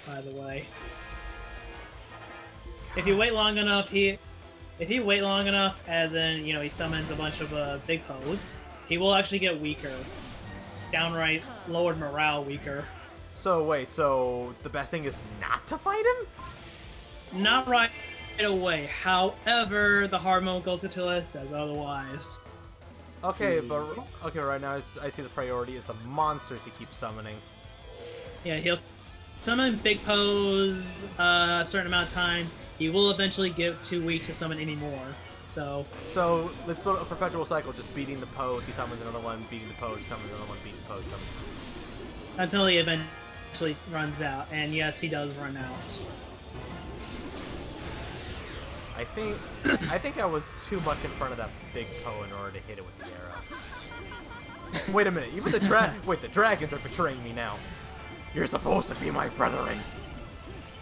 By the way, if you wait long enough, as in, you know, he summons a bunch of big foes, he will actually get weaker. Downright lowered morale weaker. So wait, so the best thing is not to fight him? Not right away. However, the hard mode Ghost-Attila says otherwise. Okay, but right now I see the priority is the monsters he keeps summoning. Yeah, he'll summon big foes a certain amount of times. He will eventually get too weak to summon any more. So it's sort of a perpetual cycle, just beating the pose, he summons another one, beating the pose, he summons another one, beating the pose, summons. Until he eventually runs out, and yes, he does run out. I think I was too much in front of that big Poe in order to hit it with the arrow. Wait a minute, even the dragons are betraying me now. You're supposed to be my brethren.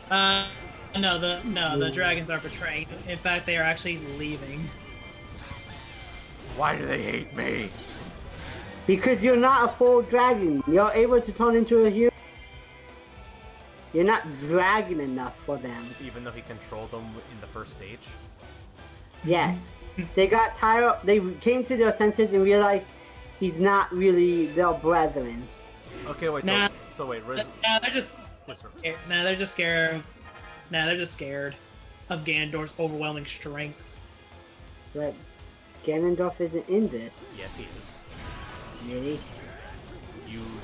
No, the dragons are betraying. In fact, they are actually leaving. Why do they hate me? Because you're not a full dragon. You're able to turn into a hero. You're not dragon enough for them. Even though he controlled them in the first stage? Yes. They got tired. They came to their senses and realized he's not really their brethren. Okay, wait, so wait, Riz... Nah, they're just scared. Nah, they're just scared of Ganondorf's overwhelming strength. But Ganondorf isn't in this. Yes, he is. Really?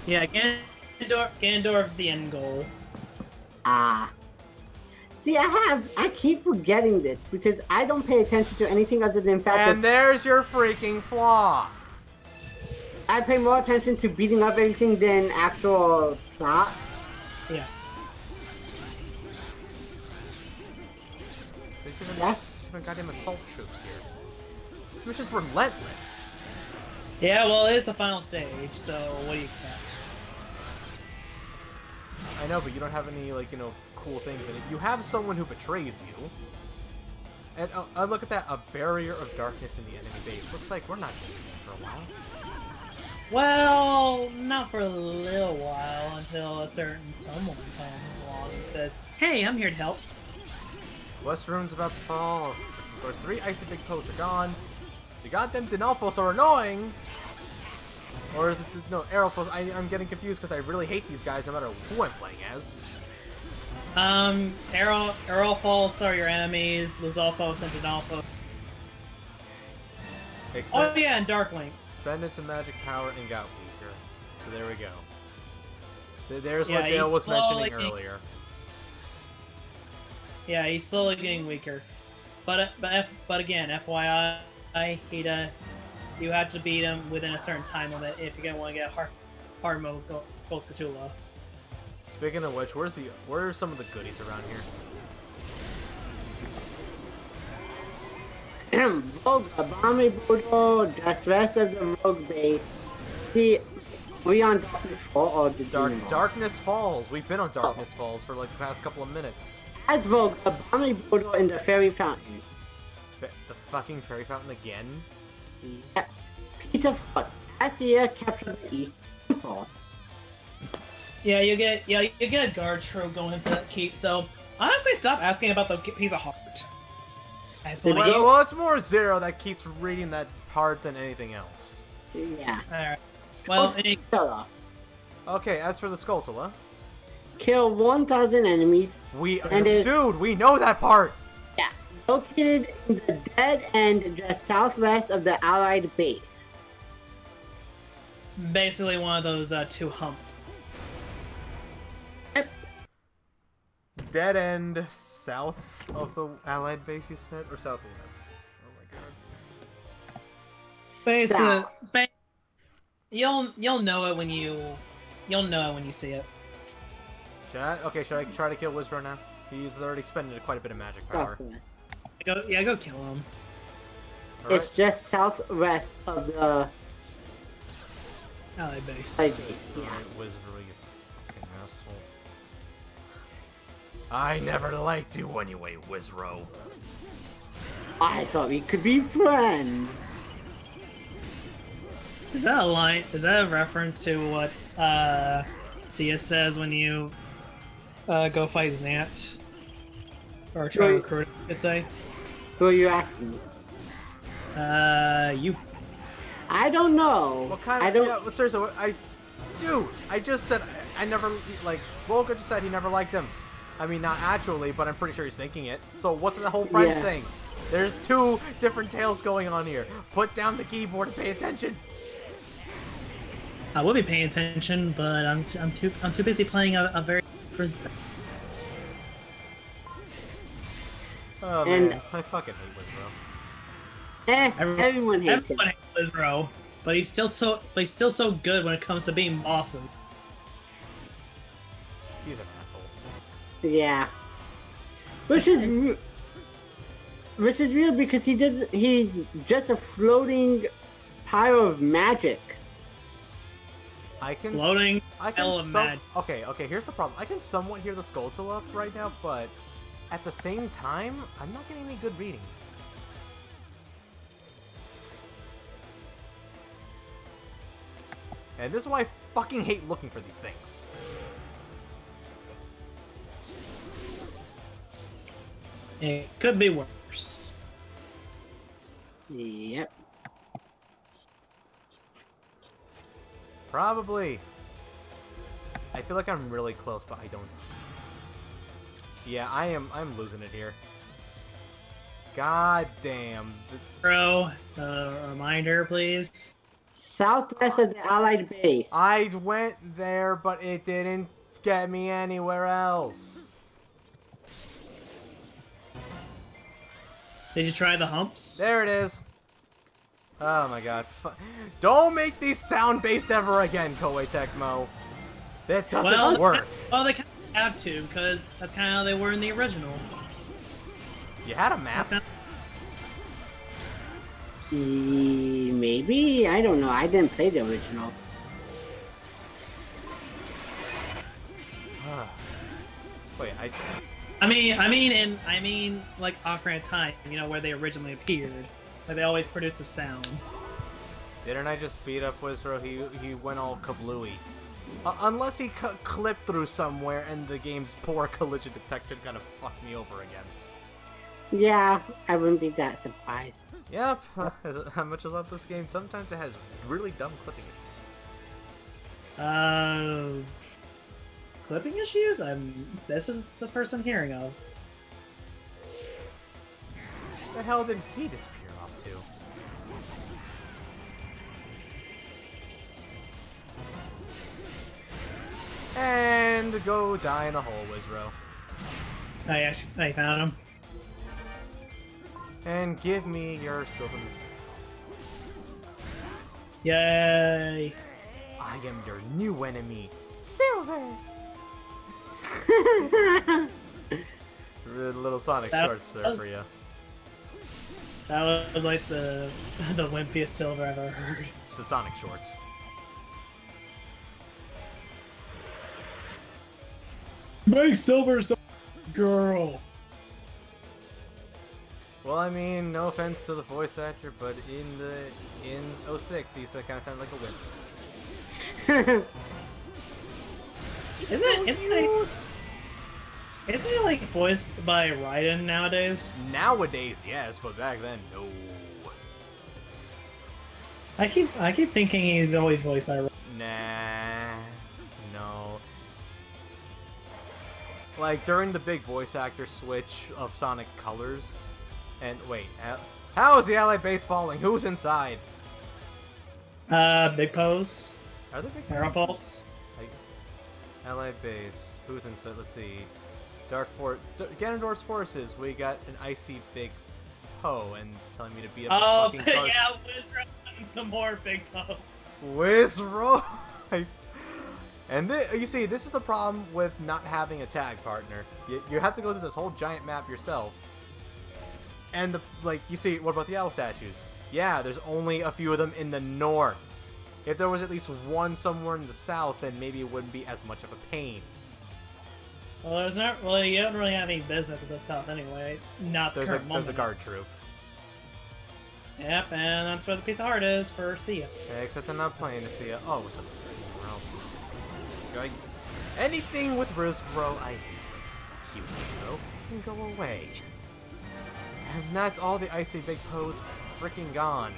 Yeah, Ganondorf's the end goal. Ah. See, I keep forgetting this because I don't pay attention to anything other than fact that... And there's your freaking flaw! I pay more attention to beating up everything than actual plot. Yes. There's even goddamn assault troops here. This mission's relentless. Yeah, well, it is the final stage, so what do you expect? I know, but you don't have any, like, you know, cool things in it. You have someone who betrays you. And look at that, a barrier of darkness in the enemy base. Looks like we're not getting it for a while. Well, not for a little while, until a certain someone comes along and says, "Hey, I'm here to help." West Rune's about to fall. Of course, 3 icy big posts are gone. The goddamn Dinalfos are annoying! Or is it... No, Aerofos. I'm getting confused because I really hate these guys no matter who I'm playing as. Aerofos are your enemies, Lizalfos and Dinalfos. Oh yeah, and Darklink. Expended some magic power and got weaker. So there we go. There's what Dale was mentioning earlier. Yeah, he's slowly getting weaker. But again, FYI, you have to beat him within a certain time limit if you're gonna want to get hard mode Ghost-Attila. Speaking of which, where are some of the goodies around here? Rogue, Abominable, the rest of the Rogue base. See, we on Darkness Falls or the Darkness Falls. We've been on Darkness Falls for like the past couple of minutes. That's Rogue, Abominable, in the Fairy Fountain. The fucking Fairy Fountain again? Yeah. Piece of fuck. Last year, captured the East Temple. Yeah, you get a guard troop going into that keep. So honestly, stop asking about the piece of heart. Well, it's more Zero that keeps reading that part than anything else. Yeah. Alright. Well, okay, as for the Skulltula. Kill 1,000 enemies. Dude, we know that part! Yeah. Located in the dead end just southwest of the Allied base. Basically one of those two humps. Yep. Dead end south of the Allied base, you said? Or southwest? Oh my god. Basically, you'll know it when you see it. Should I try to kill Wizro now? He's already expended quite a bit of magic power. Go kill him. Right. It's just southwest of the Allied base. Yeah. Alright, Wizro, you fucking asshole. I never liked you anyway, Wizro. I thought we could be friends. Is that a line? Is that a reference to what Tia says when you go fight Zant? Or try to recruit, I could say. Who are you asking? You. I don't know. What kind of? Yeah, seriously, dude, I just said I never like. Volga just said he never liked him. I mean, not actually, but I'm pretty sure he's thinking it. So what's the whole friends thing? There's two different tales going on here. Put down the keyboard and pay attention. I will be paying attention, but I'm too busy playing a very different set. Oh man, I fucking hate Wizro. Everyone hates him. Everyone hates Wizro, but he's still so good when it comes to being bosses. He's an asshole. Yeah. Which is real because he's just a floating pile of magic. Floating pile of magic. Okay, here's the problem. I can somewhat hear the Skulltula right now, but at the same time, I'm not getting any good readings. And this is why I fucking hate looking for these things. It could be worse. Yep. Probably. I feel like I'm really close, but I don't. Yeah, I'm losing it here. God damn. Bro, reminder, please. Southwest of the Allied base. I went there, but it didn't get me anywhere else. Did you try the humps? There it is. Oh my god. Don't make these sound-based ever again, Koei Tecmo. That doesn't work. Well, they kind of have to, because that's kind of how they were in the original. You had a map. Maybe? I don't know. I didn't play the original. Wait, I mean, like Ocarina of Time, you know, where they originally appeared. Like, they always produced a sound. Didn't I just speed up Wizro? He went all kablooey. Unless he clipped through somewhere and the game's poor collision detection kind of fucked me over again. Yeah, I wouldn't be that surprised. Yep, how much I love this game, sometimes it has really dumb clipping issues. Clipping issues? This is the first I'm hearing of. The hell did he disappear off to? And go die in a hole, Wizro. I found him. And give me your silver material. Yay! I am your new enemy, Silver! Little Sonic shorts there for you. That was like the wimpiest Silver I've ever heard. It's the Sonic shorts. Make Silver so girl! Well, I mean, no offense to the voice actor, but in 06, he kind of sounded like a wimp. Isn't Isn't he like voiced by Raiden nowadays? Nowadays, yes, but back then, no. I keep thinking he's always voiced by Raiden. Nah, no. Like during the big voice actor switch of Sonic Colors, and wait, how is the Ally base falling? Who's inside? Big Pose. Are there big Arrow Pulse? Like, Ally base. Who's inside? Let's see. Ganondorf's forces. We got an icy big Poe, and it's telling me to beat up the fucking cars. Yeah, Wizro and some more Big Pose. Wizro. And you see, this is the problem with not having a tag partner. You have to go through this whole giant map yourself. And you see, what about the owl statues? Yeah, there's only a few of them in the north. If there was at least one somewhere in the south, then maybe it wouldn't be as much of a pain. Well, there's not really. You don't really have any business in the south anyway. Not the current moment. There's a guard troop. Yep, and that's where the piece of heart is for Sia. Yeah, except I'm not playing to Sia. Oh, it's a freaking morale boost. Anything with Rizro, I hate. You Rizro, can go away. And that's all the icy big Poes freaking gone.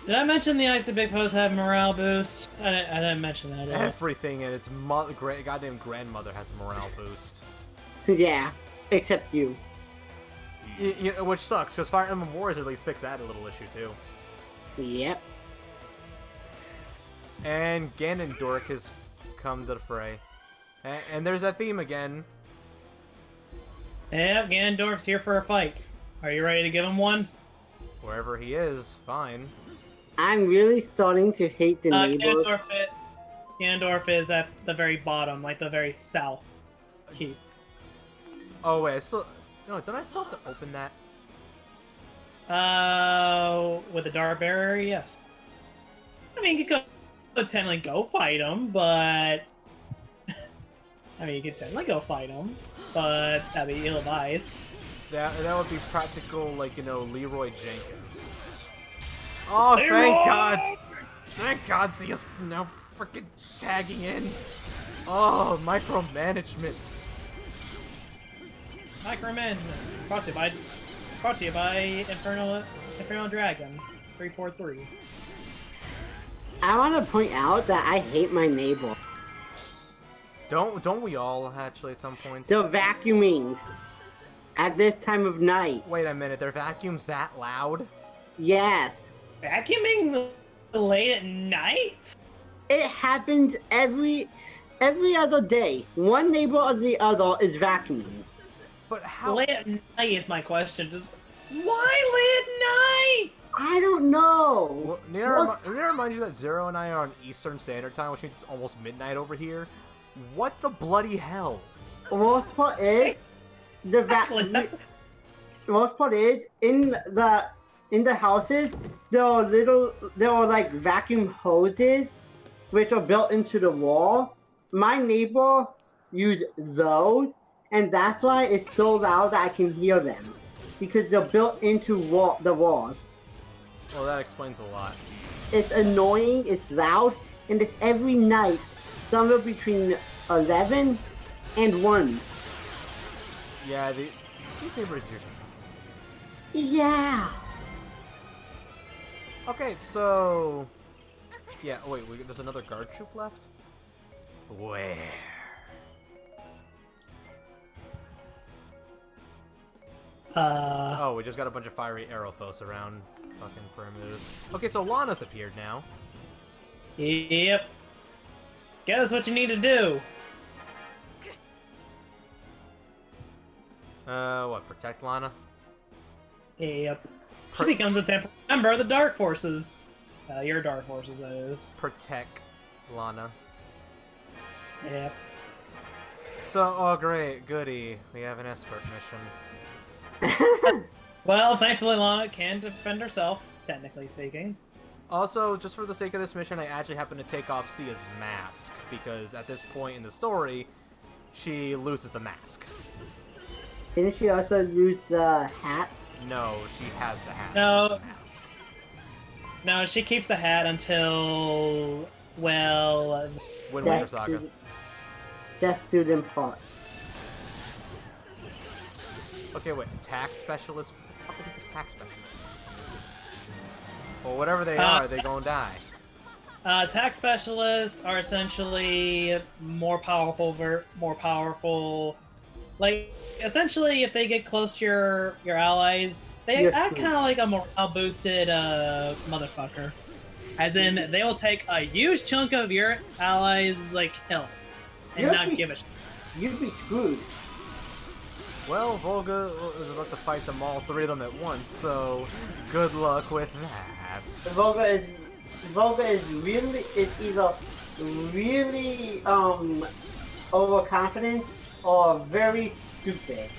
Did I mention the Icy Big Pose have morale boost? I didn't mention that. Everything in its goddamn grandmother has a morale boost. Yeah, except you. Which sucks, because Fire Emblem Warriors at least fixed that a little issue too. Yep. And Ganondorf has come to the fray. And there's that theme again. Yep, Ganondorf's here for a fight. Are you ready to give him one? Wherever he is, fine. I'm really starting to hate the neighbors. Ganondorf is at the very bottom, like the very south keep. Oh wait, no, don't I still have to open that? With the Dark Barrier, yes. I mean, you could technically go fight him, but you could technically go fight him, but that'd be ill-advised. That would be practical, Leroy Jenkins. Oh, thank God! Thank God, Sia's now freaking tagging in. Oh, micromanagement. Micromanagement. Brought to you by Infernal Dragon 343. I want to point out that I hate my neighbor. Don't we all actually at some point? They're vacuuming at this time of night. Wait a minute, their vacuum's that loud? Yes. Vacuuming late at night? It happens every other day. One neighbor or the other is vacuuming. But how? Late at night is my question. Just why late at night? I don't know. Well, need to remind you that Zero and I are on Eastern Standard Time, which means it's almost midnight over here. What the bloody hell? The worst part is the worst part is in the houses there are like vacuum hoses which are built into the wall. My neighbor use those, and that's why it's so loud that I can hear them, because they're built into the walls. Well, that explains a lot. It's annoying, it's loud, and it's every night, somewhere between 11 and 1. Yeah, these neighbors here. Yeah. Okay, so... Yeah, wait, there's another guard troop left? Where? Oh, we just got a bunch of fiery Aerophos around fucking perimeters. Okay, so Lana's appeared now. Yep. Guess what you need to do. What, protect Lana? Yep. She becomes a temporary member of the Dark Forces. Your Dark Forces, that is. Protect Lana. Yep. So, oh great, goody. We have an escort mission. Well, thankfully Lana can defend herself, technically speaking. Also, just for the sake of this mission, I actually happen to take off Sia's mask, because at this point in the story, she loses the mask. Didn't she also lose the hat? No, she has the hat. No. No, she keeps the hat until, well... Wind Waker Saga. Death student part. Okay, wait. Attack specialist? What the fuck is attack specialist? Well, whatever they are, they gonna die. Attack specialists are essentially more powerful. Like, essentially, if they get close to your allies, they act kind of like a morale boosted motherfucker. As in, they will take a huge chunk of your allies' like health and not give a shit. You'd be screwed. Well, Volga is about to fight them all three of them at once, so good luck with that. Volga is really either really overconfident or very stupid.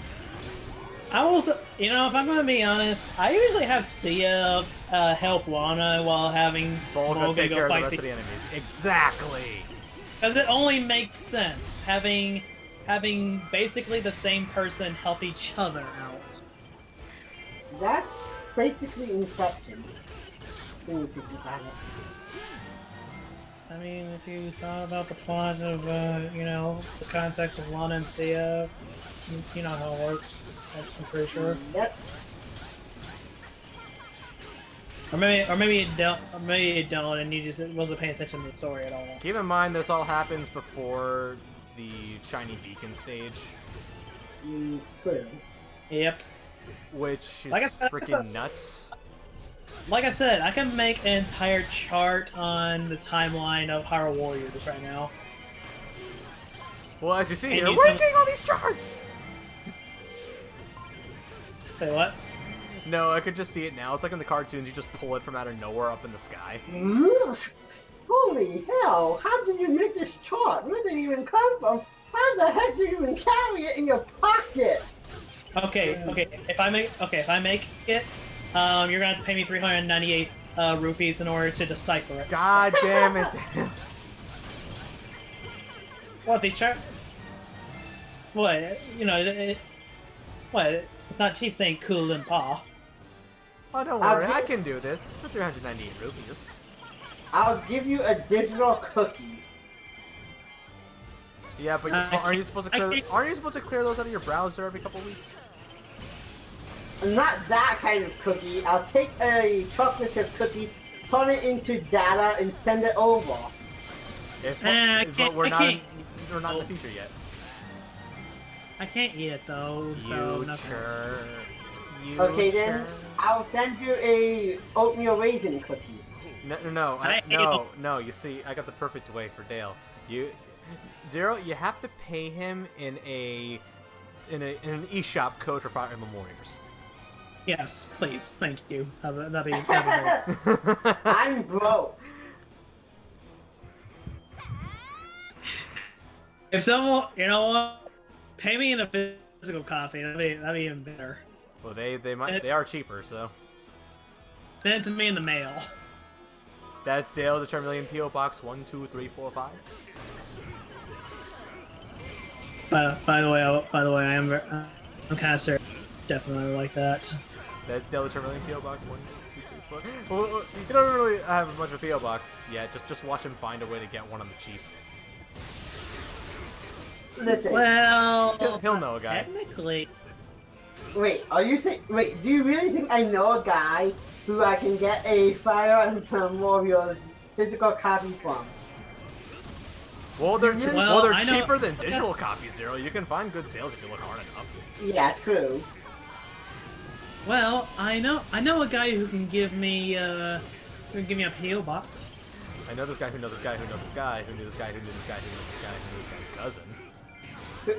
I will, you know, if I'm gonna be honest, I usually have Sia help Lana while having Volga take go care of fight the rest of the enemies. Exactly. Because it only makes sense having basically the same person help each other out. That's basically Inception. When you think about it. I mean, if you thought about the plot of, you know, the context of Lana and Sia, you know how it works. I'm pretty sure. Yep. Or maybe you don't, and you just wasn't paying attention to the story at all. Keep in mind, this all happens before the shiny beacon stage. True. Yep. Which is Like freaking nuts. Like I said, I can make an entire chart on the timeline of Hyrule Warriors right now. Well, as you see here, we're getting all these charts! Say what? No, I could just see it now. It's like in the cartoons, you just pull it from out of nowhere up in the sky. Holy hell! How did you make this chart? Where did it even come from? How the heck did you even carry it in your pocket? Okay. If I make it, you're gonna have to pay me 398 rupees in order to decipher it. God damn it! What, these charts? What? You know, what? It's not cheap saying cool and paw. Oh, don't worry, I can do this for 398 rupees. I'll give you a digital cookie. Yeah, but aren't you supposed to clear those out of your browser every couple weeks? Not that kind of cookie. I'll take a chocolate chip cookie, turn it into data, and send it over. But we're not in the future yet. I can't eat it though, so nothing. Okay then, I'll send you a oatmeal raisin cookie. No. You see, I got the perfect way for Dale. Zero, you have to pay him in an eShop code for Fire Emblem Warriors. Yes, please, thank you. That'd be great. I'm broke. If someone, you know what, pay me in a physical copy. That'd be even better. Well, they are cheaper, so. Send it to me in the mail. That's Dale, the Charmeleon P.O. Box 12345. By the way, I'm kind of serious. Definitely like that. That's Dale, the Charmeleon P.O. Box 12345. Well, you don't really have a bunch of P.O. Box yet. Just watch him find a way to get one on the cheap. Listen. Well, he'll know a guy. Technically. Wait, are you saying? Wait, do you really think I know a guy who I can get a Fire Emblem Warriors physical copy from? Well, they're cheaper than digital copies, Zero. You can find good sales if you look hard enough. Yeah, true. Well, I know a guy who can give me a PO box. I know this guy who knows this guy who knows this guy who knew this guy who knew this guy who knew this guy who knew this guy's cousin.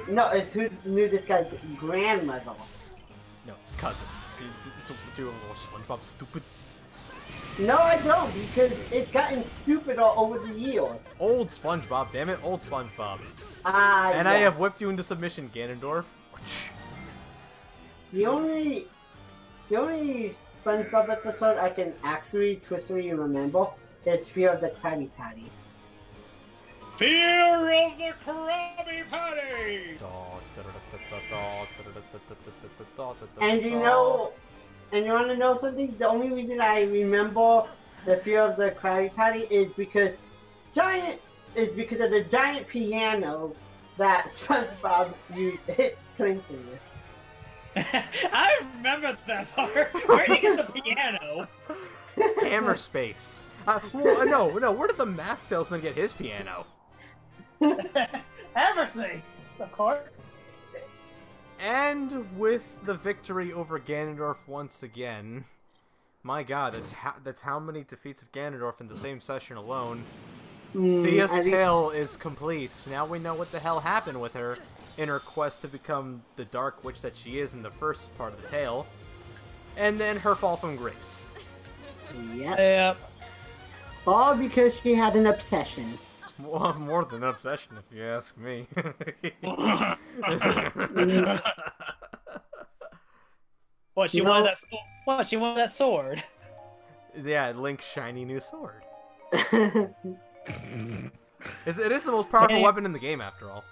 No, it's who knew this guy's grandmother. No, it's cousin. It's a little SpongeBob stupid. No, I don't, because it's gotten stupider over the years. Old SpongeBob, damn it, old SpongeBob. And yeah. I have whipped you into submission, Ganondorf. The only SpongeBob episode I can actually truthfully remember is Fear of the Krabby Patty. Fear of the Krabby Patty! And you want to know something? The only reason I remember the Fear of the Krabby Patty is because of the giant piano that SpongeBob used its clinker. I remember that part. Where did he get the piano? Hammer space. No, where did the mask salesman get his piano? Everything, of course. And with the victory over Ganondorf once again, my god, that's how many defeats of Ganondorf in the same session alone. Sia's tale is complete. Now we know what the hell happened with her in her quest to become the dark witch that she is in the first part of the tale. And then her fall from grace. Yep. All because she had an obsession. Well, more than an obsession, if you ask me. What, she wanted that? What, she wanted that sword? Yeah, Link's shiny new sword. It is the most powerful weapon in the game, after all.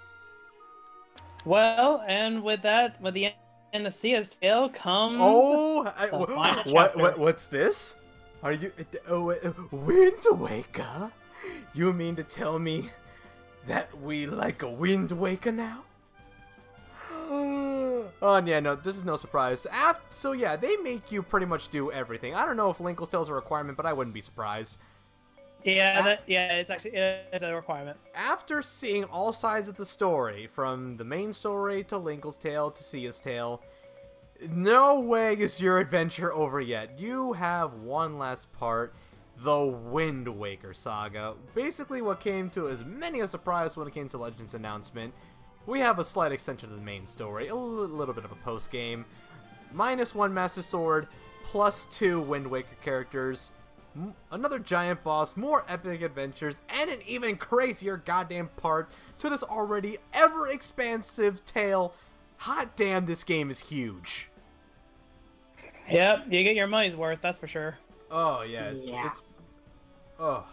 Well, and with that, with the end of Sia's tale comes. What's this? Are you Wind Waker? You mean to tell me that we like a Wind Waker now? Oh, yeah, no, this is no surprise. So, yeah, they make you pretty much do everything. I don't know if Linkle's Tale is a requirement, but I wouldn't be surprised. Yeah, it's a requirement. After seeing all sides of the story, from the main story to Linkle's Tale to Sia's Tale, no way is your adventure over yet. You have one last part, the Wind Waker Saga. Basically what came to as many a surprise when it came to Legends announcement. We have a slight extension to the main story, a little bit of a post-game, -1 Master Sword, +2 Wind Waker characters, another giant boss, more epic adventures, and an even crazier goddamn part to this already ever-expansive tale. Hot damn, this game is huge. Yep, you get your money's worth, that's for sure. Oh, yeah, it's oh.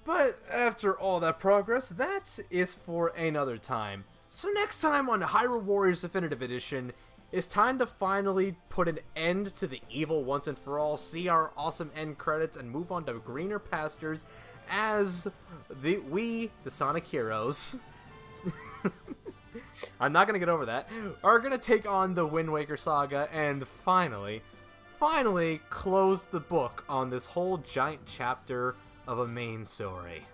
But after all that progress, that is for another time. So next time on Hyrule Warriors Definitive Edition, it's time to finally put an end to the evil once and for all, see our awesome end credits, and move on to greener pastures as the Sonic Heroes, I'm not going to get over that, are going to take on the Wind Waker Saga and finally close the book on this whole giant chapter of a main story.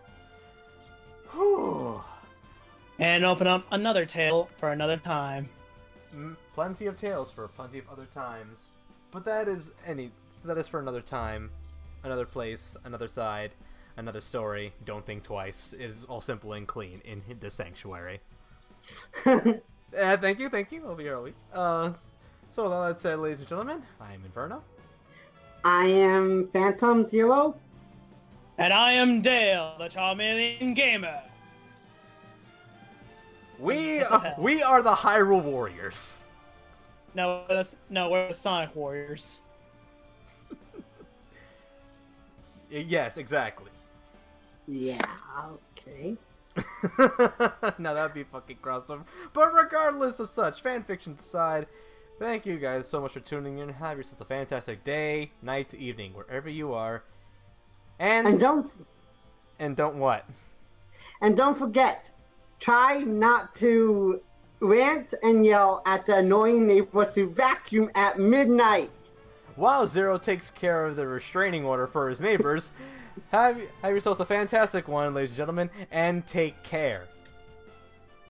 Whew. And open up another tale for another time. Plenty of tales for plenty of other times, but that is for another time, another place, another side, another story. Don't think twice. It is all simple and clean in the sanctuary. Thank you. I'll be here all week. So with all that said, ladies and gentlemen, I am Inferno. I am Phantom Zero. And I am Dale, the Charmeleon Gamer. We are the Hyrule Warriors. No, we're the Sonic Warriors. Yes, exactly. Yeah, okay. Now that'd be fucking awesome. But regardless of such, fanfiction aside, thank you guys so much for tuning in. Have yourselves a fantastic day, night, evening, wherever you are. And don't what? And don't forget, try not to rant and yell at the annoying neighbors who vacuum at midnight. While Zero takes care of the restraining order for his neighbors, have yourselves a fantastic one, ladies and gentlemen, and take care.